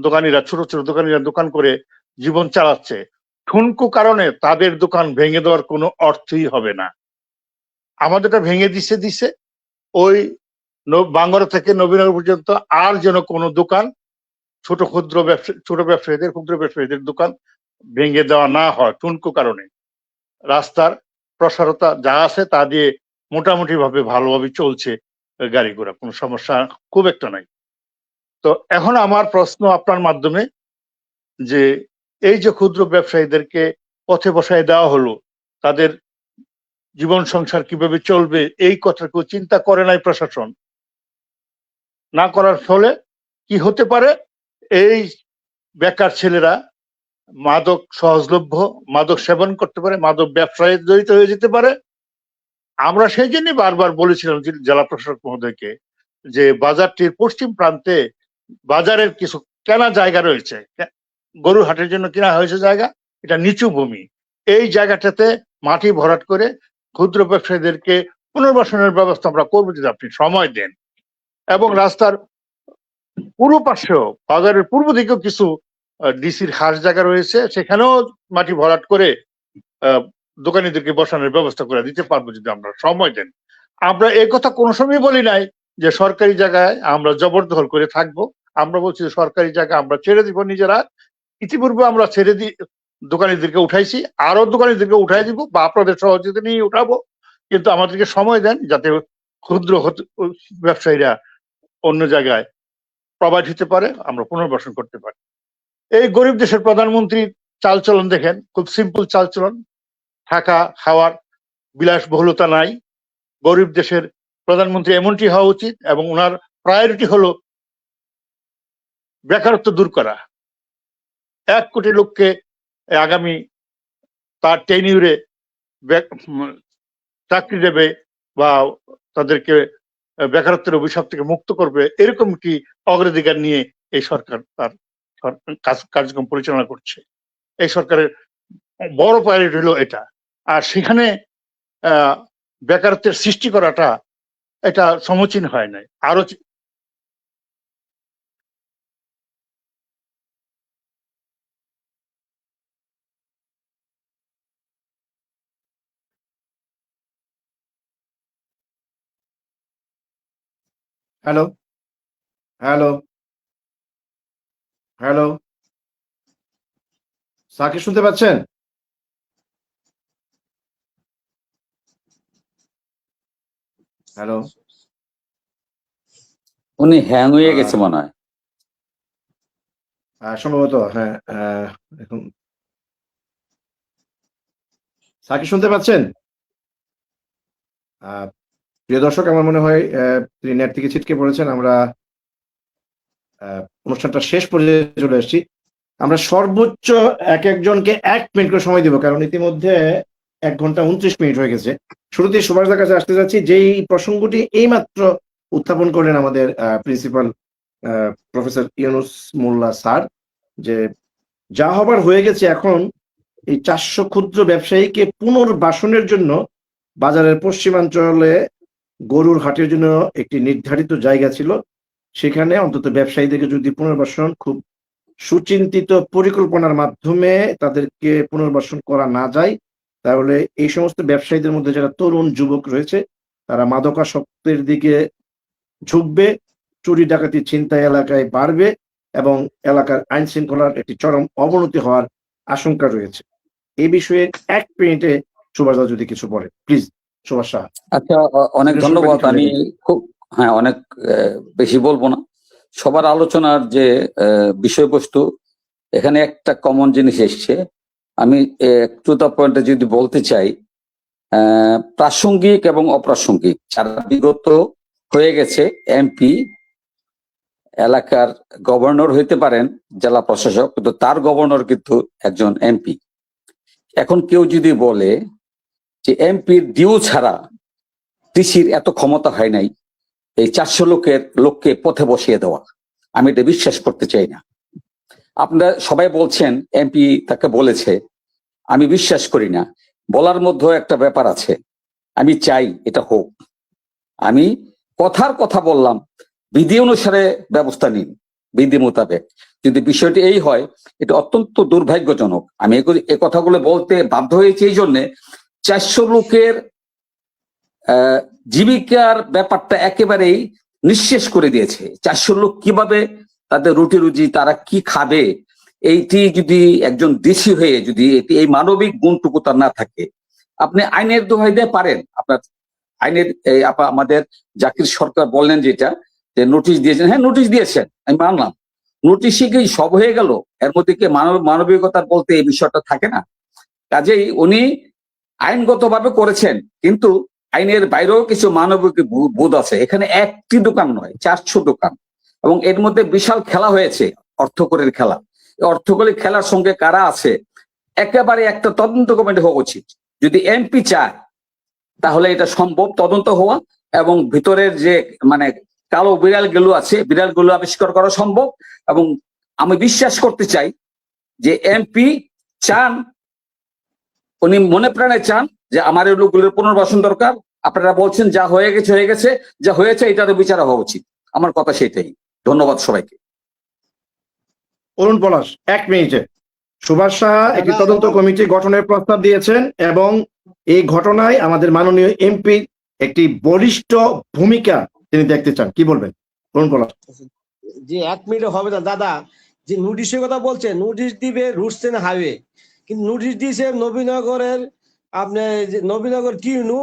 দোকানিরা ছোট ছোট দোকানিরা দোকান করে জীবন চালাচ্ছে, ঠুনকো কারণে তাদের দোকান ভেঙে দেওয়ার কোনো অর্থই হবে না। আমাদেরটা ভেঙে দিছে ওই বাঙ্গুরা থেকে নবীনগর পর্যন্ত আর যেন কোনো দোকান ক্ষুদ্র ব্যবসায়ীদের দোকান ভেঙে দেওয়া না হয় ঠুনকো কারণে। রাস্তার প্রসারতা যা আছে তা দিয়ে মোটামুটি ভাবে ভালোভাবে চলছে গাড়ি ঘোড়া, কোনো সমস্যা খুব একটা নাই। তো এখন আমার প্রশ্ন আপনার মাধ্যমে, যে এই যে ক্ষুদ্র ব্যবসায়ীদেরকে পথে বসায় দেওয়া হলো, তাদের জীবন সংসার কিভাবে চলবে এই কথা কেউ চিন্তা করে নাই প্রশাসন? না করার ফলে কি হতে পারে, এই বেকার ছেলেরা মাদক সহজলভ্য, মাদক সেবন করতে পারে, মাদক ব্যবসায় জড়িত হয়ে যেতে পারে। আমরা সেই জন্য বারবার বলেছিলাম জেলা প্রশাসক মহোদয়কে যে বাজারটির পশ্চিম প্রান্তে বাজারের কিছু কেনা জায়গা রয়েছে, গরুর হাটের জন্য কেনা হয়েছে জায়গা, এটা নিচু ভূমি, এই জায়গাটাতে মাটি ভরাট করে ক্ষুদ্র ব্যবসায়ীদেরকে পুনর্বাসনের ব্যবস্থা আমরা করবো যদি আপনি সময় দেন। এবং রাস্তার পূর্ব পাশেও বাজারের পূর্ব দিকেও কিছু ডিসির খাস জায়গা রয়েছে, সেখানেও মাটি ভরাট করে দোকানীদেরকে বসানোর ব্যবস্থা করে দিতে পারবো যদি আমরা সময় দেন। আমরা এই কথা কোনো সময় বলি নাই যে সরকারি জায়গায় আমরা জবরদখল করে থাকবো। আমরা বলছি যে সরকারি জায়গা আমরা ছেড়ে দিব নিজেরা। ইতিপূর্বে আমরা ছেড়ে দিয়ে দোকানীদেরকে উঠাইছি, আরো দোকানীদেরকে উঠাই দিব বা আপনাদের সহযোগিতা নিয়ে উঠাবো, কিন্তু আমাদেরকে সময় দেন যাতে ক্ষুদ্র ব্যবসায়ীরা অন্য জায়গায় প্রবাদ হতে পারে, আমরা পুনর্বাসন করতে পারি। এই গরিব দেশের প্রধানমন্ত্রীর চালচলন দেখেন, খুব সিম্পল চালচলন, থাকা খাওয়ার বিলাসবহুলতা নাই। গরিব দেশের প্রধানমন্ত্রী এমনটি হওয়া উচিত এবং ওনার প্রায়োরিটি হলো বেকারত্ব দূর করা। 1 কোটি লোককে আগামী তার টেনিউরে চাকরি দেবে বা তাদেরকে বেকারত্বের অভিশাপ থেকে মুক্ত করবে, এরকম কি অগ্রাধিকার নিয়ে এই সরকার তার কার্যক্রম পরিচালনা করছে। এই সরকারের বড় প্রায়োরিটি হলো এটা। আর সেখানে বেকারত্বের সৃষ্টি করাটা এটা সমীচীন হয় নাই। আরো হ্যালো হ্যালো হ্যালো, সাকিব শুনতে পাচ্ছেন? হ্যালো, উনি হ্যাং হয়ে গেছে মনে হয়। সম্ভবত হ্যাঁ। এখন সাকিব শুনতে পাচ্ছেন? প্রিয় দর্শক, আমার মনে হয় তিনি নেট থেকে ছিটকে পড়েছেন। আমরা অনুষ্ঠানটা শেষ পর্যায়ে চলে এসেছি। আমরা সর্বোচ্চ একজনকে 1 মিনিট করে সময় দিব, কারণ ইতিমধ্যে 1 ঘন্টা 29 মিনিট হয়ে গেছে। শুরুতেই সুভাষদার কাছে আসতে যাচ্ছি, যেই প্রসঙ্গটি এইমাত্র উত্থাপন করলেন আমাদের প্রিন্সিপাল প্রফেসর ইউনুস মোল্লা স্যার, যে যা হবার হয়ে গেছে। এখন এই 400 ক্ষুদ্র ব্যবসায়ীকে পুনর্বাসনের জন্য বাজারের পশ্চিমাঞ্চলে গরুর হাটের জন্য একটি নির্ধারিত জায়গা ছিল, সেখানে অন্তত ব্যবসায়ীদেরকে যদি পুনর্বাসন খুব সুচিন্তিত পরিকল্পনার মাধ্যমে তাদেরকে পুনর্বাসন করা না যায়, তাহলে এই সমস্ত ব্যবসায়ীদের মধ্যে যারা তরুণ যুবক রয়েছে তারা মাদকাসক্তের দিকে ঝুঁকবে, চুরি ডাকাতি ছিনতাই এলাকায় বাড়বে এবং এলাকার আইন শৃঙ্খলার একটি চরম অবনতি হওয়ার আশঙ্কা রয়েছে। এই বিষয়ে 1 মিনিটে সুভাষ দা যদি কিছু বলে, প্লিজ। সুভাষ সাহা। আচ্ছা, অনেক ধন্যবাদ। আমি খুব অনেক বেশি বলবো না। সবার আলোচনার যে বিষয়বস্তু, এখানে একটা কমন জিনিস এসছে। আমি টু দা পয়েন্টে যদি বলতে চাই, প্রাসঙ্গিক এবং অপ্রাসঙ্গিক যারা বিগত হয়ে গেছে এমপি, এলাকার গভর্নর হইতে পারেন, জেলা প্রশাসক, কিন্তু তার গভর্নর কিন্তু একজন এমপি। এখন কেউ যদি বলে যে এমপির ডিউ ছাড়া ডিসির এত ক্ষমতা হয় নাই এই 400 লোককে পথে বসিয়ে দেওয়া, আমি এটা বিশ্বাস করতে চাই না। আপনারা সবাই বলছেন এমপি তাকে বলেছে, আমি বিশ্বাস করি না। বলার মধ্যে একটা ব্যাপার আছে, আমি চাই এটা হোক। আমি কথার কথা বললাম, বিধি অনুসারে ব্যবস্থা নিন, বিধি মোতাবেক। যদি বিষয়টি এই হয়, এটা অত্যন্ত দুর্ভাগ্যজনক। আমি এই কথাগুলো বলতে বাধ্য হয়েছি এই জন্যে, 400 লোকের জীবিকার ব্যাপারটা একেবারেই নিঃশেষ করে দিয়েছে। 400 লোক কিভাবে তাদের রুটি রুজি, তারা কি খাবে, এইটি যদি একজন ডিসি হয়ে যদি এই মানবিক গুণটুকু তার না থাকে, আপনি আইনের দোহাই দিয়ে পারেন। আপনার আইনের আমাদের জাকির সরকার বললেন যেটা, যে নোটিশ দিয়েছেন, হ্যাঁ নোটিশ দিয়েছেন, আমি মানলাম। নোটিশে কি সব হয়ে গেল? এর মধ্যে কি মানবিকতার বলতে এই বিষয়টা থাকে না? কাজেই উনি আইনগতভাবে করেছেন, কিন্তু আইনের বাইরেও কিছু মানবিক বোধ আছে। এখানে একটি দোকান নয়, 400 দোকান, এবং এর মধ্যে বিশাল খেলা হয়েছে, অর্থকরের খেলা। অর্থকরী খেলার সঙ্গে কারা আছে, একেবারে একটা তদন্ত কমিটি হওয়া উচিত। যদি এমপি চায় তাহলে এটা সম্ভব, তদন্ত হওয়া, এবং ভিতরের যে কালো বিড়ালগুলো আছে, বিড়ালগুলো আবিষ্কার করা সম্ভব। এবং আমি বিশ্বাস করতে চাই যে এমপি চান, উনি মনে প্রাণে চান যে আমার এই লোকগুলোর পুনর্বাসন দরকার। আপনারা বলছেন যা হয়ে গেছে হয়ে গেছে, যা হয়েছে এটারও বিচার হওয়া উচিত। আমার কথা সেটাই। ধন্যবাদ সবাইকে। অরুণ পলাশ, 1 মিনিটে। সুভাষ সাহা একটি তদন্ত কমিটি গঠনের প্রস্তাব দিয়েছেন এবং এই ঘটনায় আমাদের মাননীয় এমপি একটি বলিষ্ঠ ভূমিকা তিনি দেখতে চান, কি বলবেন অরুণ পলাশ? যে 1 মিনিটে হবে না দাদা। যে নোটিশের কথা বলছে, নোটিশ দিবে রুটস এন্ড হাইওয়ে, কিন্তু নোটিশ দিয়েছে নবীনগরের, আপনি নবীনগর টিউনু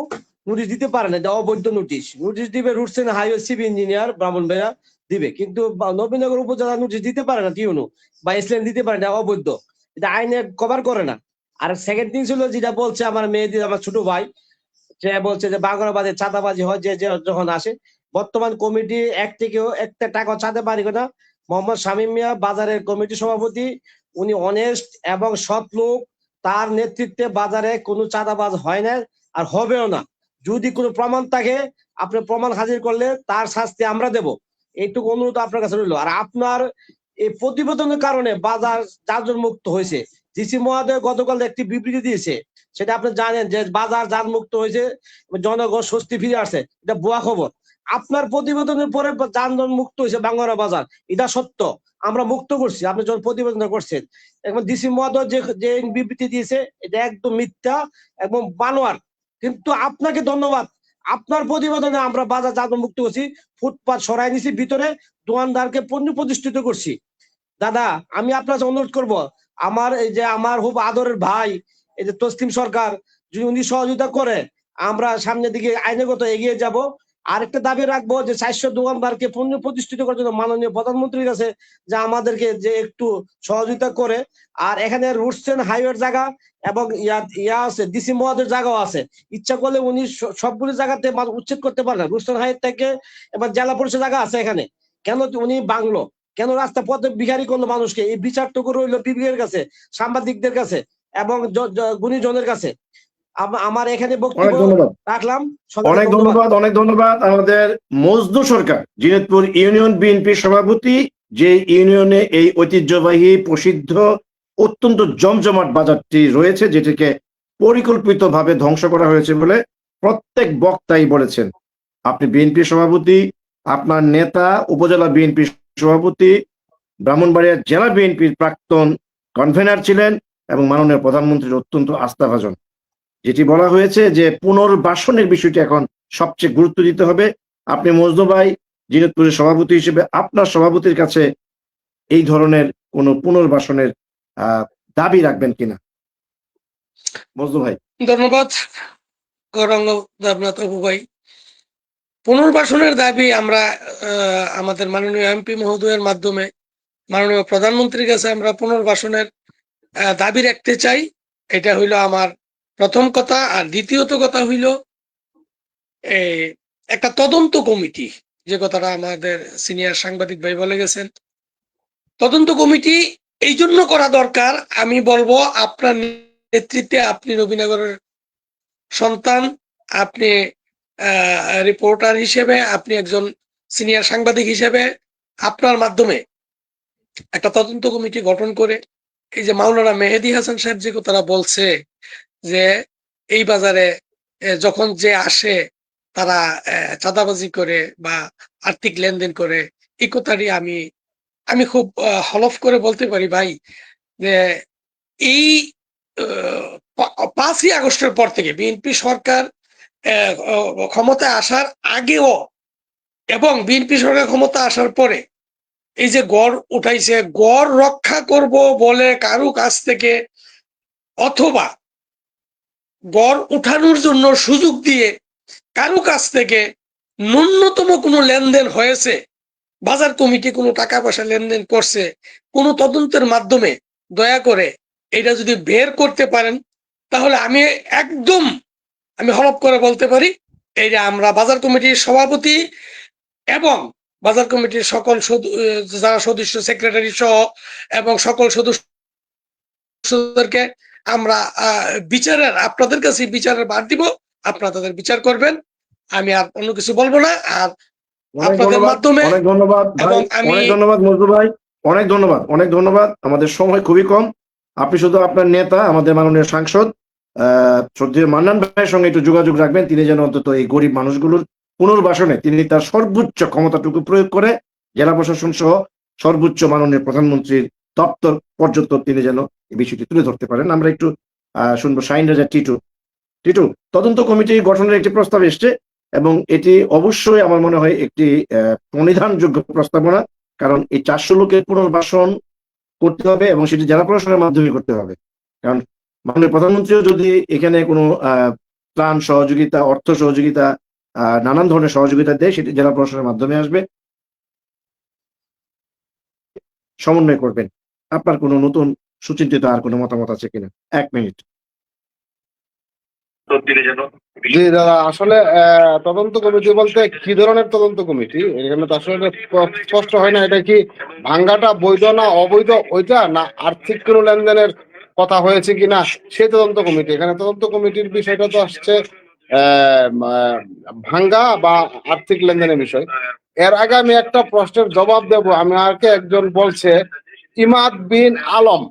নোটিশ দিতে পারে না, এটা অবৈধ নোটিশ। নোটিশ দিবে roads and highway civil engineer Brahmanbaria দিবে, কিন্তু নবীনগর উপজেলা নোটিশ দিতে পারে না টিউনু, বা এসলেন দিতে পারে না, অবৈধ। এটা আইনে কভার করে না। আর সেকেন্ড থিং ছিল যেটা বলছে আমার মেয়েদের, আমার ছোট ভাই, সে বলছে যে বাংলাবাদে চাঁদাবাজি হয়, যে যখন আসে। বর্তমান কমিটি এক থেকেও একটা টাকা চাঁদা পারি না। মোহাম্মদ শামীম মিয়া বাজারের কমিটি সভাপতি, উনি অনেস্ট এবং সৎ লোক। তার নেতৃত্বে বাজারে কোনো চাঁদাবাজ হয় না, আর হবেও না। যদি কোনো প্রমাণ থাকে, আপনি প্রমাণ হাজির করলে তার শাস্তি আমরা দেব। এইটুকু অনুরোধ আপনার কাছে রইল। আর আপনার এই প্রতিবেদনের কারণে বাজার যানজট মুক্ত হয়েছে। ডিসি মহোদয় গতকাল একটি বিবৃতি দিয়েছে, সেটা আপনি জানেন যে বাজার যান মুক্ত হয়েছে, জনগণ স্বস্তি ফিরে আসছে। এটা ভুয়া খবর। আপনার প্রতিবেদনের পরে যানজট মুক্ত হয়েছে বাঙ্গারা বাজার, এটা সত্য। আমরা মুক্ত করছি, আপনি যখন প্রতিবেদন করছেন। এখন ডিসি মহোদয় যে বিবৃতি দিয়েছে, এটা একদম মিথ্যা এবং বানোয়ার। কিন্তু আপনাকে ধন্যবাদ, আপনার প্রতিবেদনে আমরা বাজার যানজট মুক্ত করছি, ফুটপাত সরাই নিছি, ভিতরে দোকানদারকে পণ্য প্রতিষ্ঠিত করছি। দাদা, আমি আপনার কাছে অনুরোধ করব, আমার এই যে আমার খুব আদরের ভাই এই যে তসলিম সরকার, যদি উনি সহযোগিতা করে, আমরা সামনের দিকে আইনগত এগিয়ে যাব। আরেকটা দাবি রাখবো যে 400 দোকানদারকে পণ্য প্রতিষ্ঠিত করার জন্য মাননীয় প্রধানমন্ত্রীর কাছে যে আমাদেরকে যে একটু সহযোগিতা করে। আর এখানে রুটস এন্ড হাইওয়ের জায়গা এবং ইয়া আছে, ডিসি মহোদয়ের জায়গাও আছে। ইচ্ছা করলে উনি সবগুলো জায়গাতে উচ্ছেদ করতে পারেন। রুটস এন্ড হাইওয়ে থেকে এবার জেলা পরিষদ জায়গা আছে এখানে, কেন উনি বাংলো, কেন রাস্তা পথে বিহারি করলো মানুষকে? এই বিচারটুকু রইলো বিবেকের কাছে, সাংবাদিকদের কাছে এবং গুণীজনের কাছে। আমার এখানে বক্তব্য রাখলাম। অনেক ধন্যবাদ, অনেক ধন্যবাদ। আমাদের মজদু সরকার, জিনেতপুর ইউনিয়ন বিএনপির সভাপতি, যে ইউনিয়নে এই ঐতিহ্যবাহী প্রসিদ্ধ অত্যন্ত জমজমাট বাজারটি রয়েছে, যেটিকে পরিকল্পিতভাবে ধ্বংস করা হয়েছে বলে প্রত্যেক বক্তাই বলেছেন। আপনি বিএনপির সভাপতি, আপনার নেতা উপজেলা বিএনপির সভাপতি ব্রাহ্মণবাড়িয়া জেলা বিএনপির প্রাক্তন কনভেনার ছিলেন এবং মাননীয় প্রধানমন্ত্রীর অত্যন্ত আস্থাভাজন। যেটি বলা হয়েছে যে পুনর্বাসনের বিষয়টি এখন সবচেয়ে গুরুত্ব দিতে হবে। আপনি মজনু ভাই জিনাতপুরের সভাপতি হিসেবে আপনার সভাপতির কাছে এই ধরনের কোন পুনর্বাসনের দাবি রাখবেন কিনা? মজনু ভাই। ধন্যবাদ গৌরাঙ্গ দেবনাথ অপু ভাই। পুনর্বাসনের দাবি আমরা আমাদের মাননীয় এমপি মহোদয়ের মাধ্যমে মাননীয় প্রধানমন্ত্রীর কাছে আমরা পুনর্বাসনের দাবি রাখতে চাই। এটা হইল আমার প্রথম কথা। আর দ্বিতীয়ত কথা হইল একটা তদন্ত কমিটি, যে কথাটা আমাদের সিনিয়র সাংবাদিক ভাই বলে গেছেন। তদন্ত কমিটি এই জন্য করা দরকার, আমি বলবো আপনার নেতৃত্বে, আপনি নবীনগরের সন্তান, আপনি রিপোর্টার হিসেবে, আপনি একজন সিনিয়র সাংবাদিক হিসেবে আপনার মাধ্যমে একটা তদন্ত কমিটি গঠন করে এই যে মাওলানা মেহেদী হাসান সাহেব যে কথাটা বলছে যে এই বাজারে যখন যে আসে তারা চাঁদাবাজি করে বা আর্থিক লেনদেন করে, এই কথাটি আমি খুব হলফ করে বলতে পারি ভাই যে এই 5ই আগস্টের পর থেকে বিএনপি সরকার ক্ষমতায় আসার আগেও এবং বিএনপি সরকার ক্ষমতা আসার পরে এই যে গড় উঠাইছে, গড় রক্ষা করব বলে কারো কাছ থেকে অথবা গড় উঠানোর জন্য সুযোগ দিয়ে কারো কাছ থেকে ন্যূনতম কোনো লেনদেন হয়েছে, বাজার কমিটি কোনো টাকা পয়সা লেনদেন করছে, কোনো তদন্তের মাধ্যমে দয়া করে এটা যদি বের করতে পারেন, তাহলে আমি হলফ করে বলতে পারি এই যে আমরা বাজার কমিটির সভাপতি এবং বাজার কমিটির সকল যারা সদস্য, সেক্রেটারি সহ এবং সকল সদস্যদেরকে আমরা আপনাদের কাছে বিচারের ভার দিব, আপনারা তাদের বিচার করবেন। আমি আর অন্য কিছু বলবো না। আর আপনাদের মাধ্যমে অনেক ধন্যবাদ ভাই, অনেক ধন্যবাদ মজনু ভাই, অনেক ধন্যবাদ। আমাদের সময় খুবই কম। আপনি শুধু আপনার নেতা আমাদের মাননীয় সাংসদ শ্রদ্ধেয় মান্নান ভাইয়ের সঙ্গে একটু যোগাযোগ রাখবেন, তিনি যেন অন্তত এই গরিব মানুষগুলোর পুনর্বাসনে তিনি তার সর্বোচ্চ ক্ষমতাটুকু প্রয়োগ করে জেলা প্রশাসন সহ সর্বোচ্চ মাননীয় প্রধানমন্ত্রীর দপ্তর পর্যন্ত তিনি যেন এই বিষয়টি তুলে ধরতে পারেন। আমরা একটু শুনবো শাহিন রাজা টিটু। তদন্ত কমিটি গঠনের একটি প্রস্তাব এসছে এবং এটি অবশ্যই আমার মনে হয় একটি প্রণিধানযোগ্য প্রস্তাবনা, কারণ এই 400 লোকের পুনর্বাসন করতে হবে এবং সেটি জেলা প্রশাসনের মাধ্যমে করতে হবে। কারণ মাননীয় প্রধানমন্ত্রীও যদি এখানে কোনো ত্রাণ সহযোগিতা, অর্থ সহযোগিতা, নানান ধরনের সহযোগিতা দেয়, সেটি জেলা প্রশাসনের মাধ্যমে আসবে। সমন্বয় করবেন। আপনার কোনো নতুন সুচিন্তিত আর কোনো মতামত আছে কিনা? 1 মিনিট। জি দাদা, আসলে তদন্ত কমিটি বলতে কি ধরনের তদন্ত কমিটি? এখানে তো আসলে স্পষ্ট হয় না এটা কি ভাঙ্গাটা বৈধ না অবৈধ ওইটা, না আর্থিক কোনো লেনদেনের কথা হয়েছে কিনা সেই তদন্ত কমিটি। এখানে তদন্ত কমিটির বিষয়টা তো আসছে ভাঙ্গা বা আর্থিক লেনদেনের বিষয়। এর আগে আমি একটা প্রশ্নের জবাব দেব। আমাকে একজন বলছে ইমাদ বিন আলম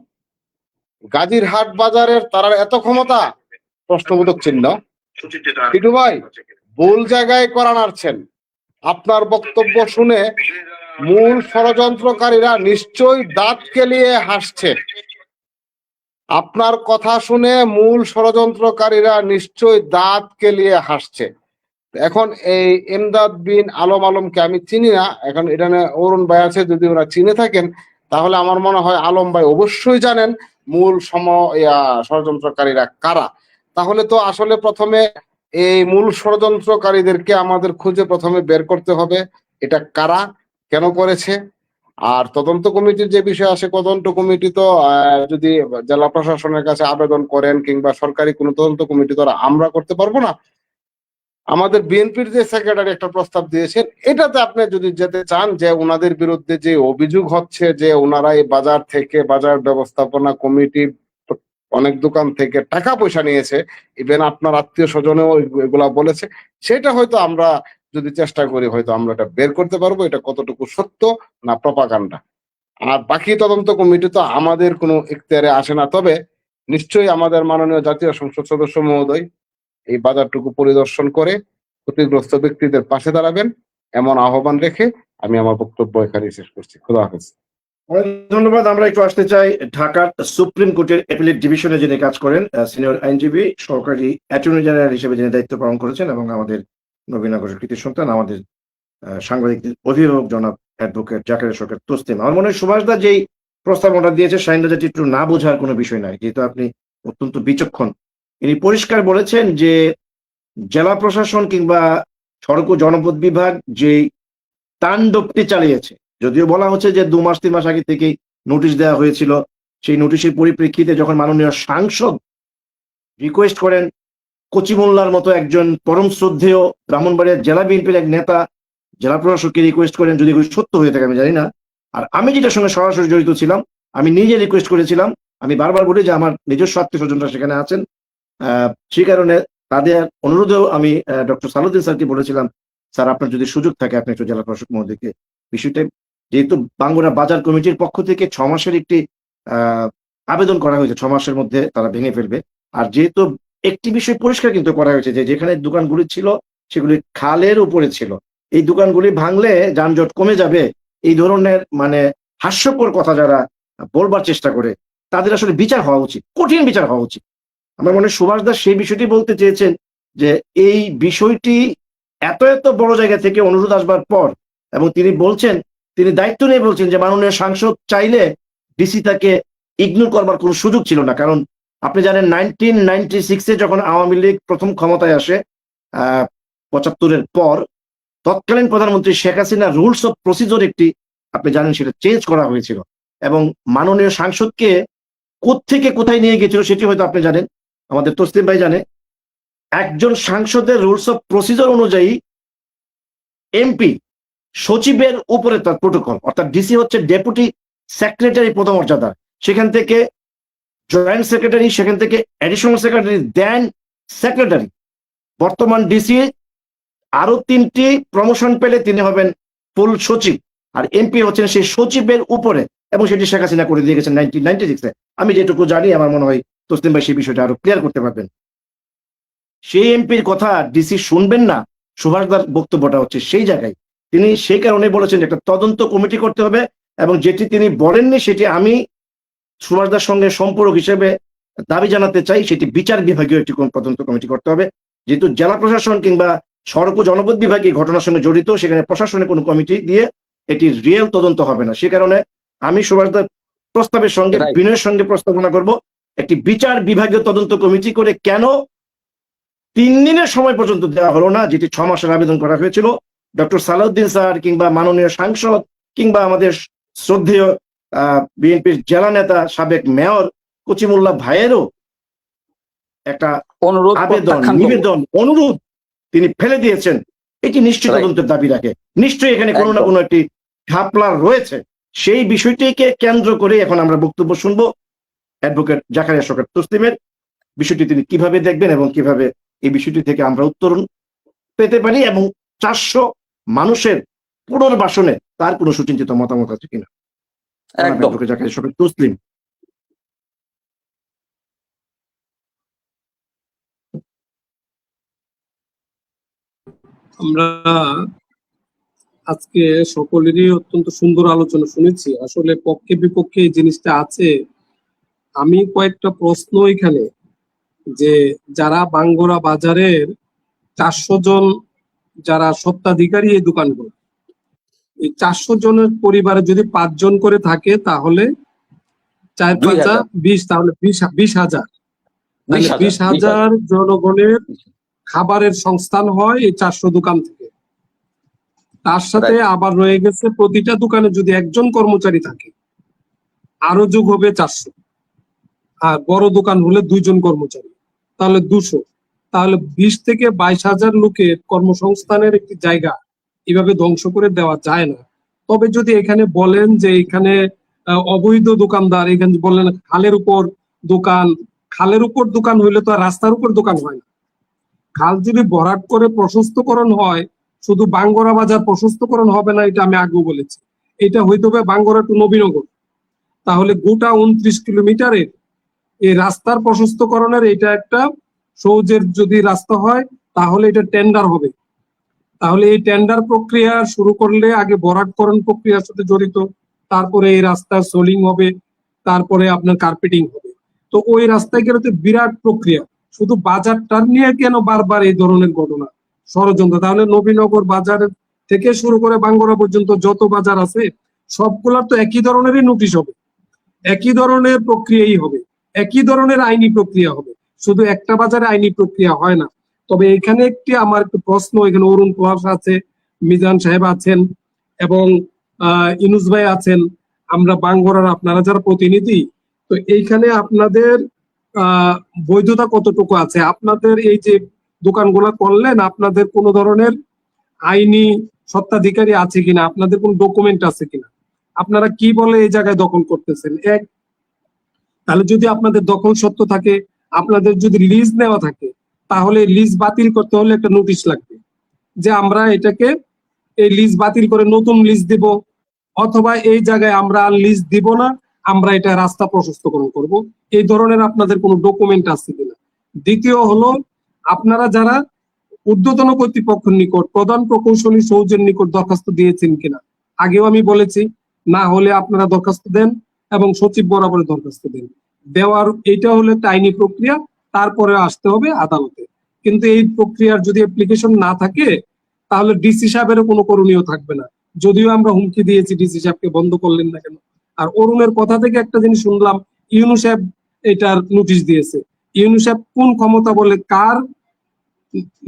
গাজীরহাট বাজারের তার এত ক্ষমতা, প্রশ্নবোধক চিহ্ন। টিটু ভাই ভুল জায়গায় করা নাড়ছেন। আপনার বক্তব্য শুনে মূল ষড়যন্ত্রকারীরা নিশ্চয়ই দাঁত কেলিয়ে হাসছে। আপনার কথা শুনে মূল ষড়যন্ত্রকারীরা নিশ্চয়ই দাঁত কেলিয়ে হাসছে। এখন এই এমদাদ বিন আলমকে আমি চিনি না। এখন এখানে অরুণ ভাই আছে, যদি ওরা চিনে থাকেন তাহলে আমার মনে হয় আলম ভাই অবশ্যই জানেন মূল ষড়যন্ত্রকারীরা কারা। তাহলে তো আসলে প্রথমে এই মূল ষড়যন্ত্রকারীদেরকে আমাদের খুঁজে প্রথমে বের করতে হবে, এটা কারা, কেন করেছে। আর তদন্ত কমিটির যে বিষয় আসে, তদন্ত কমিটি তো যদি জেলা প্রশাসনের কাছে আবেদন করেন কিংবা সরকারি কোনো তদন্ত কমিটি তো আমরা করতে পারবো না। আমাদের বিএনপির যে সেক্রেটারি একটা প্রস্তাব দিয়েছেন, এটাতে আপনি যদি যেতে চান যে ওনাদের বিরুদ্ধে যে অভিযোগ হচ্ছে যে ওনারা এই বাজার থেকে, বাজার ব্যবস্থাপনা কমিটি অনেক দোকান থেকে টাকা পয়সা নিয়েছে, ইভেন আপনার আত্মীয় স্বজনেও এগুলা বলেছে, সেটা হয়তো আমরা যদি চেষ্টা করি হয়তো আমরা এটা বের করতে পারবো এটা কতটুকু সত্য না প্রপাগান্ডা। আর বাকি তদন্ত কমিটি তো আমাদের কোনো ইখতিয়ারে আসে না। তবে নিশ্চয়ই আমাদের মাননীয় জাতীয় সংসদ সদস্য মহোদয় এই বাজারটুকু পরিদর্শন করে ক্ষতিগ্রস্ত ব্যক্তিদের পাশে দাঁড়াবেন এমন আহ্বান রেখে আমি আমার বক্তব্য এখানে শেষ করছি। খোদা হাফেজ। অনেক ধন্যবাদ। আমরা একটু আসতে চাই ঢাকার সুপ্রিম কোর্টের অ্যাপিলেট ডিভিশনে যিনি কাজ করেন, সিনিয়র আইনজীবী, সরকারি অ্যাটর্নি জেনারেল হিসেবে যিনি দায়িত্ব পালন করেছেন এবং আমাদের নবীনগরের কৃতি সন্তান, আমাদের সাংবাদিকদের অভিভাবক জনাব অ্যাডভোকেট জাকারিয়া শওকত তসলিম। আমার মনে হয় সুভাষদা যেই প্রস্তাবনাটা দিয়েছে শাহিন রাজা টিট্টু না বোঝার কোনো বিষয় নাই, যেহেতু আপনি অত্যন্ত বিচক্ষণ। ইনি পরিষ্কার বলেছেন যে জেলা প্রশাসন কিংবা সড়ক ও জনপথ বিভাগ যে তাণ্ডবটি চালিয়েছে, যদিও বলা হচ্ছে যে 2 মাস 3 মাস আগে থেকেই নোটিশ দেওয়া হয়েছিল, সেই নোটিশের পরিপ্রেক্ষিতে যখন মাননীয় সাংসদ রিকোয়েস্ট করেন, কচি মোল্লার মতো একজন পরম শ্রদ্ধেয় ব্রাহ্মণবাড়িয়া জেলা বিএনপির এক নেতা জেলা প্রশাসককে রিকোয়েস্ট করেন, যদি এগুলো সত্য হয়ে থাকে আমি জানি না, আর আমি যেটার সঙ্গে সরাসরি জড়িত ছিলাম, আমি নিজে রিকোয়েস্ট করেছিলাম। আমি বারবার বলি যে আমার নিজস্ব আত্মীয় স্বজনরা সেখানে আছেন, সেই কারণে তাদের অনুরোধেও আমি ডক্টর সালাউদ্দিন স্যারকে বলেছিলাম, স্যার আপনার যদি সুযোগ থাকে আপনি একটু জেলা প্রশাসক মহোদয়কে বিষয়টা, যেহেতু বাঙ্গুরা বাজার কমিটির পক্ষ থেকে 6 মাসের একটি আবেদন করা হয়েছে, 6 মাসের মধ্যে তারা ভেঙে ফেলবে। আর যেহেতু একটি বিষয় পরিষ্কার কিন্তু করা হয়েছে যে যেখানে দোকানগুলি ছিল সেগুলি খালের উপরে ছিল, এই দোকানগুলি ভাঙলে যানজট কমে যাবে, এই ধরনের মানে হাস্যকর কথা যারা বলবার চেষ্টা করে তাদের আসলে বিচার হওয়া উচিত, কঠিন বিচার হওয়া উচিত। আমার মনে হয় সুভাষ দাস সেই বিষয়টি বলতে চেয়েছেন যে এই বিষয়টি এত এত বড় জায়গা থেকে অনুরোধ আসবার পর, এবং তিনি বলছেন, তিনি দায়িত্ব নিয়ে বলছেন যে মাননীয় সাংসদ চাইলে ডিসি তাকে ইগনোর করবার কোনো সুযোগ ছিল না। কারণ আপনি জানেন 1996-এ যখন আওয়ামী লীগ প্রথম ক্ষমতায় আসে 75-এর পর, তৎকালীন প্রধানমন্ত্রী Sheikh Hasina rules of procedure একটি আপনি জানেন সেটা চেঞ্জ করা হয়েছিল, এবং মাননীয় সাংসদকে কোত্থেকে কোথায় নিয়ে গিয়েছিল সেটি হয়তো আপনি জানেন, আমাদের তসলিম ভাই জানে। একজন সাংসদের রুলস অফ প্রসিডিওর অনুযায়ী এমপি সচিবের উপরে তার প্রোটোকল, অর্থাৎ ডিসি হচ্ছে ডেপুটি সেক্রেটারি পদমর্যাদা, সেখান থেকে জয়েন্ট সেক্রেটারি, সেখান থেকে অ্যাডিশনাল সেক্রেটারি, দেন সেক্রেটারি। বর্তমান ডিসি আরো 3টি প্রমোশন পেলে তিনি হবেন ফুল সচিব, আর এমপি হচ্ছেন সেই সচিবের উপরে, এবং সেটি শেখ হাসিনা করে দিয়ে গেছেন 1996-এ। আমি যেটুকু জানি, আমার মনে হয় তসলিম ভাই সেই বিষয়টা আরো ক্লিয়ার করতে পারবেন। সেই এমপির কথা ডিসি শুনবেন না, সুভাষদার বক্তব্যটা হচ্ছে সেই জায়গায়। তিনি সেই কারণে বলেছেন একটা তদন্ত কমিটি করতে হবে, এবং যেটি তিনি বলেননি সেটি আমি সুভাষদার সঙ্গে সম্পর্ক হিসেবে দাবি জানাতে চাই, সেটি বিচার বিভাগীয় একটি তদন্ত কমিটি করতে হবে। যেহেতু জেলা প্রশাসন কিংবা সড়ক ও জনপথ বিভাগ এই ঘটনার সঙ্গে জড়িত, সেখানে প্রশাসনের কোনো কমিটি দিয়ে এটি রিয়েল তদন্ত হবে না। সে কারণে আমি সুভাষদার প্রস্তাবের সঙ্গে বিনয়ের সঙ্গে প্রস্তাবনা করব একটি বিচার বিভাগীয় তদন্ত কমিটি করে কেন 3 দিনের সময় পর্যন্ত দেওয়া হলো না, যেটি 6 মাসের আবেদন করা হয়েছিল। ডক্টর সালাউদ্দিন স্যার কিংবা মাননীয় সাংসদ কিংবা আমাদের শ্রদ্ধেয় বিএনপির জেলা নেতা সাবেক মেয়র কচিমুল্লাহ ভাইয়েরও একটা আবেদন, নিবেদন, অনুরোধ তিনি ফেলে দিয়েছেন, এটি নিশ্চিত তদন্তের দাবি রাখে। নিশ্চয়ই এখানে কোনো না কোনো একটি ঘাপলা রয়েছে। সেই বিষয়টিকে কেন্দ্র করে এখন আমরা বক্তব্য শুনবো অ্যাডভোকেট জাকারিয়া শওকত তসলিমের। বিষয়টি তিনি কিভাবে দেখবেন এবং কিভাবে এই বিষয়টি থেকে আমরা উত্তরণ পেতে পারি, এবং 400 মানুষের পুনর্বাসনে তার কোনো সুচিন্তিত মতামত আছে কিনা। অ্যাডভোকেট জাকারিয়া শওকত তসলিম। আমরা আজকে সকলেরই অত্যন্ত সুন্দর আলোচনা শুনেছি। আসলে পক্ষে বিপক্ষে এই জিনিসটা আছে। আমি কয়েকটা প্রশ্ন এখানে, যে যারা বাঙ্গুরা বাজারের 400 জন যারা স্বত্বাধিকারী এই দোকানগুলো, এই 400 জনের পরিবারে যদি 5 জন করে থাকে তাহলে 4 5 20, তাহলে 20,000, 20,000 জনগণের খাবারের সংস্থান হয় এই 400 দোকান থেকে। তার সাথে আবার রয়ে গেছে প্রতিটা দোকানে যদি একজন কর্মচারী থাকে আরো যোগ হবে 400, আর বড় দোকান হলে 2 জন কর্মচারী, তাহলে 200। তাহলে 20 থেকে 22,000 লোকের কর্মসংস্থানের একটি জায়গা এভাবে ধ্বংস করে দেওয়া যায় না। তবে যদি এখানে বলেন যে এখানে অবৈধ দোকানদার, এখানে বললেন খালের উপর দোকান, খালের উপর দোকান হইলে তো আর রাস্তার উপর দোকান হয় না। খাল যদি ভরাট করে প্রশস্তকরণ হয়, শুধু বাঙ্গুরা বাজার প্রশস্তকরণ হবে না, এটা আমি আগেও বলেছি। এটা হইতে হবে বাঙ্গুরা টু নবীনগর। তাহলে গোটা 29 কিলোমিটারের এই রাস্তার প্রশস্তকরণের এটা একটা সহজের যদি রাস্তা হয় তাহলে এটা টেন্ডার হবে। তাহলে এই টেন্ডার প্রক্রিয়া শুরু করলে আগে ভরাটকরণ প্রক্রিয়ার সাথে জড়িত তারপরে এই রাস্তার সোলিং হবে, তারপরে আপনার কার্পেটিং হবে। তো ওই রাস্তায় গেলে তো বিরাট প্রক্রিয়া। শুধু বাজারটা নিয়ে কেন বারবার এই ধরনের ঘটনা ষড়যন্ত্র? তাহলে নবীনগর বাজারের থেকে শুরু করে বাঙ্গুরা পর্যন্ত যত বাজার আছে সবগুলার তো একই ধরনেরই নোটিশ হবে, একই ধরনের প্রক্রিয়াই হবে, একই ধরনের আইনি প্রক্রিয়া হবে। শুধু একটা বাজারে আইনি প্রক্রিয়া হয় না। তবে এখানে একটি আমার একটু প্রশ্ন, এখানে অরুণ কুমার আছে, মিজান সাহেব আছেন এবং ইনুস ভাই আছেন, আমরা বাঙ্গুরার আপনারা যারা প্রতিনিধি, তো এইখানে আপনাদের বৈধতা কতটুকু আছে? আপনাদের এই যে দোকানগুলো করলেন, আপনাদের কোনো ধরনের আইনি স্বত্বাধিকারী আছে কিনা, আপনাদের কোনো ডকুমেন্ট আছে কিনা, আপনারা কি বলে এই জায়গায় দখল করতেছেন? এক, তাহলে যদি আপনাদের দখল সত্য থাকে, আপনাদের যদি লিজ নেওয়া থাকে, তাহলে লিজ বাতিল করতে হলে একটা নোটিশ লাগবে যে আমরা এটাকে এই লিজ বাতিল করে নতুন লিজ দিব, অথবা এই জায়গায় আমরা আর লিজ দিব না, আমরা এটা রাস্তা প্রশস্তকরণ করব। এই ধরনের আপনাদের কোনো ডকুমেন্ট আছে কিনা? দ্বিতীয় হলো, আপনারা যারা ঊর্ধ্বতন কর্তৃপক্ষের নিকট, প্রধান প্রকৌশলী সৌজের নিকট দরখাস্ত দিয়েছেন কিনা? আগেও আমি বলেছি, না হলে আপনারা দরখাস্ত দেন এবং সচিব বরাবর দরখাস্ত দেন। দেওয়ার এইটা হলো একটা আইনি প্রক্রিয়া, তারপরে আসতে হবে আদালতে। কিন্তু এই প্রক্রিয়ার যদি অ্যাপ্লিকেশন না থাকে, তাহলে ডিসি সাহেবেরও কোনো করণীয় থাকবে না। যদিও আমরা হুমকি দিয়েছি, ডিসি সাহেবকে বন্ধ করলেন না কেন? আর অরুণের কথা থেকে একটা জিনিস শুনলাম, ইউনূস সাহেব এটার নোটিশ দিয়েছে। ইউনূস সাহেব কোন ক্ষমতা বলে, কার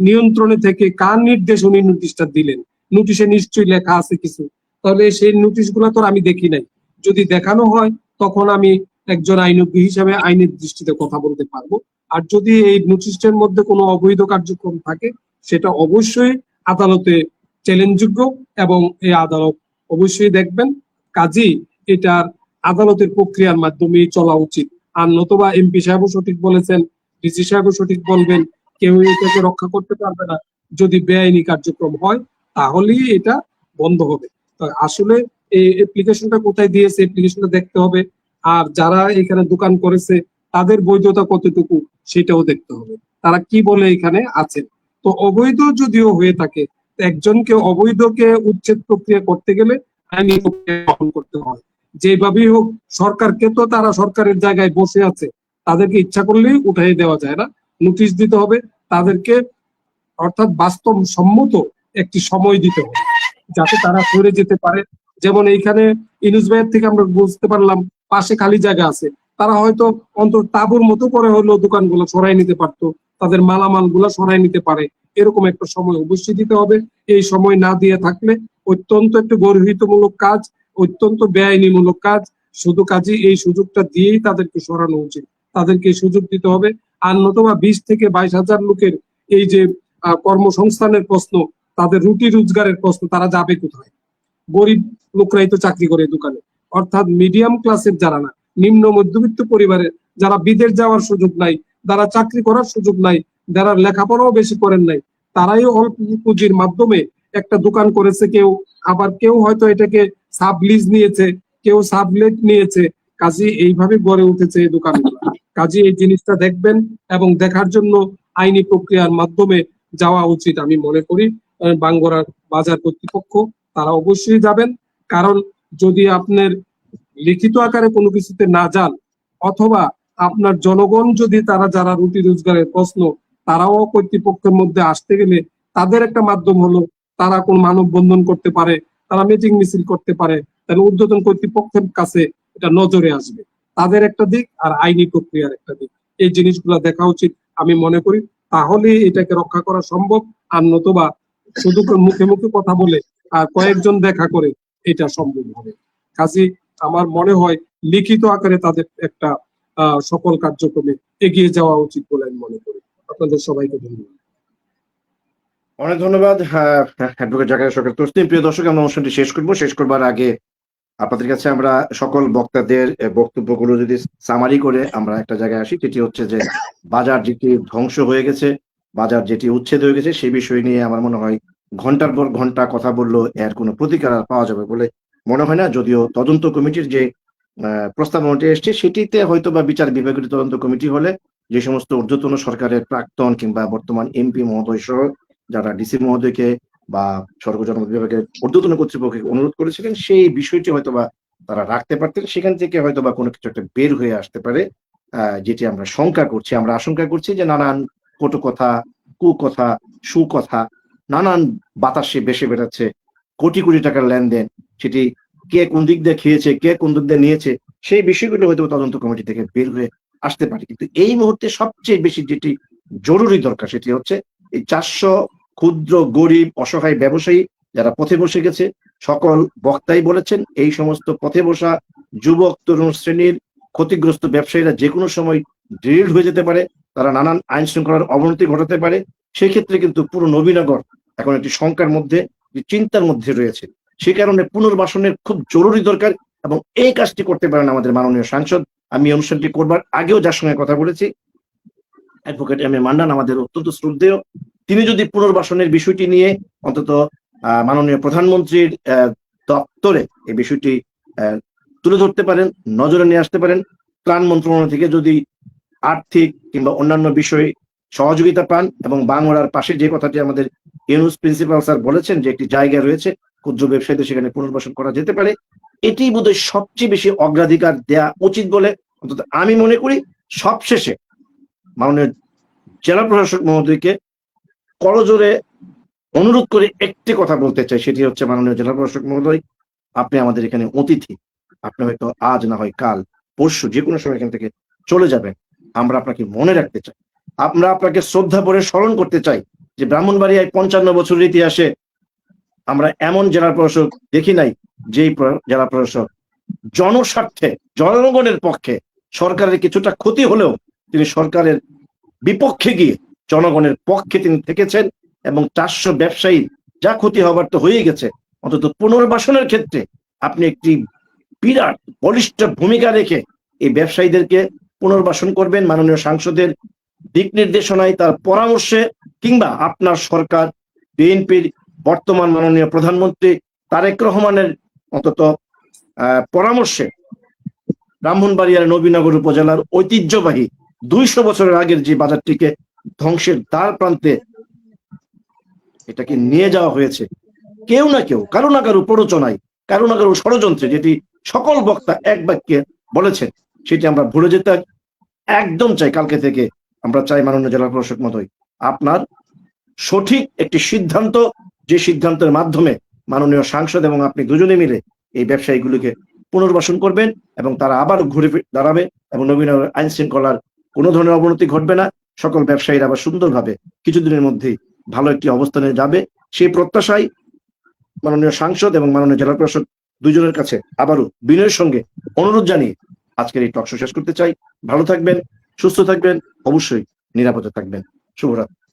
নিয়ন্ত্রণে থেকে, কার নির্দেশ উনি নোটিশটা দিলেন? নোটিশে নিশ্চয়ই লেখা আছে কিছু, তাহলে সেই নোটিশ গুলা তো আমি দেখি নাই। যদি দেখানো হয় তখন আমি একজন আইনজ্ঞ হিসাবে আইনের দৃষ্টিতে কথা বলতে পারবো। আর যদি এই নোটিশের মধ্যে কোনো অবৈধ কার্যক্রম থাকে, সেটা অবশ্যই আদালতে চ্যালেঞ্জযোগ্য এবং এই আদালত অবশ্যই দেখবেন। কাজী এটার আদালতের প্রক্রিয়ার মাধ্যমে চলা উচিত। আর নতুবা এমপি সাহেবও সঠিক বলেছেন, ডিসি সাহেবও সঠিক বলবেন, কেউ এটাকে রক্ষা করতে পারবে না। যদি বেআইনি কার্যক্রম হয় তাহলেই এটা বন্ধ হবে। তো আসলে এই অ্যাপ্লিকেশনটা কোথায় দিয়েছে, অ্যাপ্লিকেশনটা দেখতে হবে। আর যারা এখানে দোকান করেছে তাদের বৈধতা কতটুকু সেটাও দেখতে হবে, তারা কি বলে এখানে আছেন। তো অবৈধ যদিও হয়ে থাকে, একজনকে অবৈধকে উচ্ছেদ প্রক্রিয়া করতে গেলে আইনি প্রক্রিয়া গ্রহণ করতে হয়। যেভাবেই হোক, সরকারকে তো তারা সরকারের জায়গায় বসে আছে, তাদেরকে ইচ্ছা করলেই উঠাই দেওয়া যায় না, নোটিশ দিতে হবে তাদেরকে, অর্থাৎ বাস্তব সম্মত একটি সময় দিতে হবে যাতে তারা সরে যেতে পারে। যেমন এইখানে ইনুস ভাইয়ের থেকে আমরা বুঝতে পারলাম পাশে খালি জায়গা আছে, তারা হয়তো অন্তত তাঁবুর মতো করে হলেও দোকানগুলো সরাই নিতে পারতো, তাদের মালামাল গুলা সরাই নিতে পারে। এরকম একটা সময় অবশ্যই দিতে হবে। এই সময় না দিয়ে থাকলে অত্যন্ত একটু গর্হিতমূলক কাজ, অত্যন্ত বেআইনিমূলক কাজ, শুধু কাজই এই সুযোগটা দিয়েই তাদেরকে সরানো উচিত, তাদেরকে এই সুযোগ দিতে হবে। আর নতুবা 20 থেকে 22,000 লোকের এই যে কর্মসংস্থানের প্রশ্ন, তাদের রুটি রোজগারের প্রশ্ন, তারা যাবে কোথায়? গরিব লোকরাই তো চাকরি করে দোকানে, অর্থাৎ মিডিয়াম ক্লাসের যারা না, নিম্ন মধ্যবিত্ত পরিবারের যারা বিদেশ যাওয়ার সুযোগ নাই, যারা চাকরি করার সুযোগ নাই, যারা লেখাপড়াও বেশি করেন নাই, তারাই অল্প পুঁজির মাধ্যমে একটা দোকান করেছে। কেউ আবার কেউ হয়তো এটাকে সাবলিজ নিয়েছে, কেউ সাবলেট নিয়েছে। কাজে এইভাবে গড়ে উঠেছে এই দোকানগুলো। কাজে এই জিনিসটা দেখবেন এবং দেখার জন্য আইনি প্রক্রিয়ার মাধ্যমে যাওয়া উচিত আমি মনে করি। বাঙ্গুরার বাজার কর্তৃপক্ষ তারা অবশ্যই যাবেন, কারণ যদি আপনার লিখিত আকারে কোনো কিছুতে না যান, অথবা আপনার জনগণ যদি তারা যারা রুটি রোজগারের প্রশ্ন, তারাও কর্তৃপক্ষের মধ্যে আসতে গেলে তাদের একটা মাধ্যম হলো তারা কোন মানববন্ধন করতে পারে, তারা মিটিং মিছিল করতে পারে, তাহলে ঊর্ধ্বতন কর্তৃপক্ষের কাছে এটা নজরে আসবে। তাদের একটা দিক আর আইনি প্রক্রিয়ার একটা দিক, এই জিনিসগুলো দেখা উচিত আমি মনে করি। তাহলে এটাকে রক্ষা করা সম্ভব। আর নতুবা শুধু মুখে মুখে কথা বলে আর কয়েকজন দেখা করে এটা সম্ভব হবে। কাজে আমার মনে হয় লিখিত আকারে তাদের একটা সকল কার্যক্রমে এগিয়ে যাওয়া উচিত বলে আমি মনে করি। আপনাদের সবাইকে ধন্যবাদ। অনেক ধন্যবাদ অ্যাডভোকেট জাকারিয়া সরকার তসলিম। প্রিয় দর্শক, আমরা অনুষ্ঠানটি শেষ করবার আগে আপনাদের কাছে আমরা সকল বক্তাদের বক্তব্যগুলো যদি সামারি করে আমরা একটা জায়গায় আসি, সেটি হচ্ছে যে বাজার যেটি ধ্বংস হয়ে গেছে, বাজার যেটি উচ্ছেদ হয়ে গেছে, সেই বিষয় নিয়ে আমার মনে হয় ঘন্টার পর ঘন্টা কথা বললেও এর কোনো প্রতিকার পাওয়া যাবে বলে মনে হয় না। যদিও তদন্ত কমিটির যে প্রস্তাবনাটি এসছে সেটিতে হয়তো বা বিচার বিভাগীয় তদন্ত কমিটি হলে যে সমস্ত ঊর্ধ্বতন সরকারের প্রাক্তন কিংবা বর্তমান এমপি মহোদয় সহ যারা ডিসি মহোদয়কে বা সড়ক জনপথ বিভাগের ঊর্ধ্বতন কর্তৃপক্ষকে অনুরোধ করেছিলেন, সেই বিষয়টি হয়তো বা তারা রাখতে পারতেন, সেখান থেকে হয়তো বা কোনো কিছু একটা বের হয়ে আসতে পারে, যেটি আমরা শঙ্কা করছি। আমরা আশঙ্কা করছি যে নানান কটু কথা, কুকথা, সুকথা, নানান বাতাসে ভেসে বেড়াচ্ছে, কোটি কোটি টাকার লেনদেন, সেটি কে কোন দিক দিয়ে খেয়েছে, কে কোন দিক দিয়ে নিয়েছে, সেই বিষয়গুলো হয়তো তদন্ত কমিটি থেকে বের হয়ে আসতে পারে। কিন্তু এই মুহূর্তে সবচেয়ে বেশি যেটি জরুরি দরকার সেটি হচ্ছে এই 400 ক্ষুদ্র গরিব অসহায় ব্যবসায়ী যারা পথে বসে গেছে। সকল বক্তাই বলেছেন এই সমস্ত পথে বসা যুবক তরুণ শ্রেণীর ক্ষতিগ্রস্ত ব্যবসায়ীরা যে কোনো সময় ড্রিল হয়ে যেতে পারে, তারা নানান আইন শৃঙ্খলার অবনতি ঘটাতে পারে। সেক্ষেত্রে কিন্তু পুরো নবীনগর এখন একটি শঙ্কার মধ্যে, চিন্তার মধ্যে রয়েছে। সে কারণে পুনর্বাসনের খুব জরুরি দরকার এবং এই কাজটি করতে পারেন আমাদের মাননীয় সাংসদ। আমি অনুষ্ঠানটি করবার আগেও যার সঙ্গে কথা বলেছি, অ্যাডভোকেট এম এ মান্নান আমাদের অত্যন্ত শ্রদ্ধেয়। তিনি যদি পুনর্বাসনের বিষয়টি নিয়ে অন্তত মাননীয় প্রধানমন্ত্রীর দপ্তরে এই বিষয়টি তুলে ধরতে পারেন, নজরে নিয়ে আসতে পারেন, ত্রাণ মন্ত্রণালয় থেকে যদি আর্থিক কিংবা অন্যান্য বিষয়ে সহযোগিতা পান, এবং বাংলার পাশে যে কথাটি আমাদের ইউনুস প্রিন্সিপাল স্যার বলেছেন যে একটি জায়গা রয়েছে ক্ষুদ্র ব্যবসায়ীদের সেখানে পুনর্বাসন করা যেতে পারে, এটি বোধহয় সবচেয়ে বেশি অগ্রাধিকার দেয়া উচিত বলে অন্তত আমি মনে করি। সবশেষে মাননীয় জেলা প্রশাসক মহোদয়কে করজোরে অনুরোধ করে একটি কথা বলতে চাই, সেটি হচ্ছে মাননীয় জেলা প্রশাসক মহোদয়, আপনি আমাদের এখানে অতিথি। আপনি হয়তো আজ না হয় কাল পরশু যে কোনো সময় এখান থেকে চলে যাবেন। আমরা আপনাকে মনে রাখতে চাই, আমরা আপনাকে শ্রদ্ধা ভরে স্মরণ করতে চাই যে ব্রাহ্মণবাড়িয়ায় 55 বছরের ইতিহাসে আমরা এমন জেলা প্রশাসক দেখি নাই যেই জেলা প্রশাসক জনস্বার্থে জনগণের পক্ষে সরকারের কিছুটা ক্ষতি হলেও তিনি সরকারের বিপক্ষে গিয়ে জনগণের পক্ষে তিনি থেকেছেন। এবং 400 ব্যবসায়ী যা ক্ষতি হবার তো হয়ে গেছে, অন্তত পুনর্বাসনের ক্ষেত্রে আপনি একটি বিরাট বলিষ্ঠ ভূমিকা রেখে এই ব্যবসায়ীদেরকে পুনর্বাসন করবেন। মাননীয় সাংসদের দিক নির্দেশনায়, তার পরামর্শে, কিংবা আপনার সরকার বিএনপির বর্তমান মাননীয় প্রধানমন্ত্রী তারেক রহমানের অন্তত পরামর্শে ব্রাহ্মণবাড়িয়ার নবীনগর উপজেলার ঐতিহ্যবাহী 200 বছরের আগের যে বাজারটিকে ধ্বংসের দ্বার প্রান্তে এটাকে নিয়ে যাওয়া হয়েছে, কেউ না কেউ কারো না কারো প্ররোচনায়, কারো না কারো ষড়যন্ত্রে, যেটি সকল বক্তা এক বাক্যে বলেছেন, সেটি আমরা ভুলে যেতে একদম চাই। কালকে থেকে আমরা চাই মাননীয় জেলা প্রশাসক মহোদয় আপনার সঠিক একটি সিদ্ধান্ত, যে সিদ্ধান্তের মাধ্যমে মাননীয় সাংসদ এবং আপনি দুজনে মিলে এই ব্যবসায়ীগুলিকে পুনর্বাসন করবেন এবং তারা আবার ঘুরে দাঁড়াবে এবং নবীনগর আইন শৃঙ্খলার কোনো ধরনের অবনতি ঘটবে না। সকল ব্যবসায়ীরা আবার সুন্দরভাবে কিছুদিনের মধ্যেই ভালো একটি অবস্থানে যাবে, সেই প্রত্যাশায় মাননীয় সাংসদ এবং মাননীয় জেলা প্রশাসক দুজনের কাছে আবারও বিনয়ের সঙ্গে অনুরোধ জানিয়ে আজকের এই টক শো শেষ করতে চাই। ভালো থাকবেন, সুস্থ থাকবেন, অবশ্যই নিরাপদে থাকবেন। শুভরাত্রি।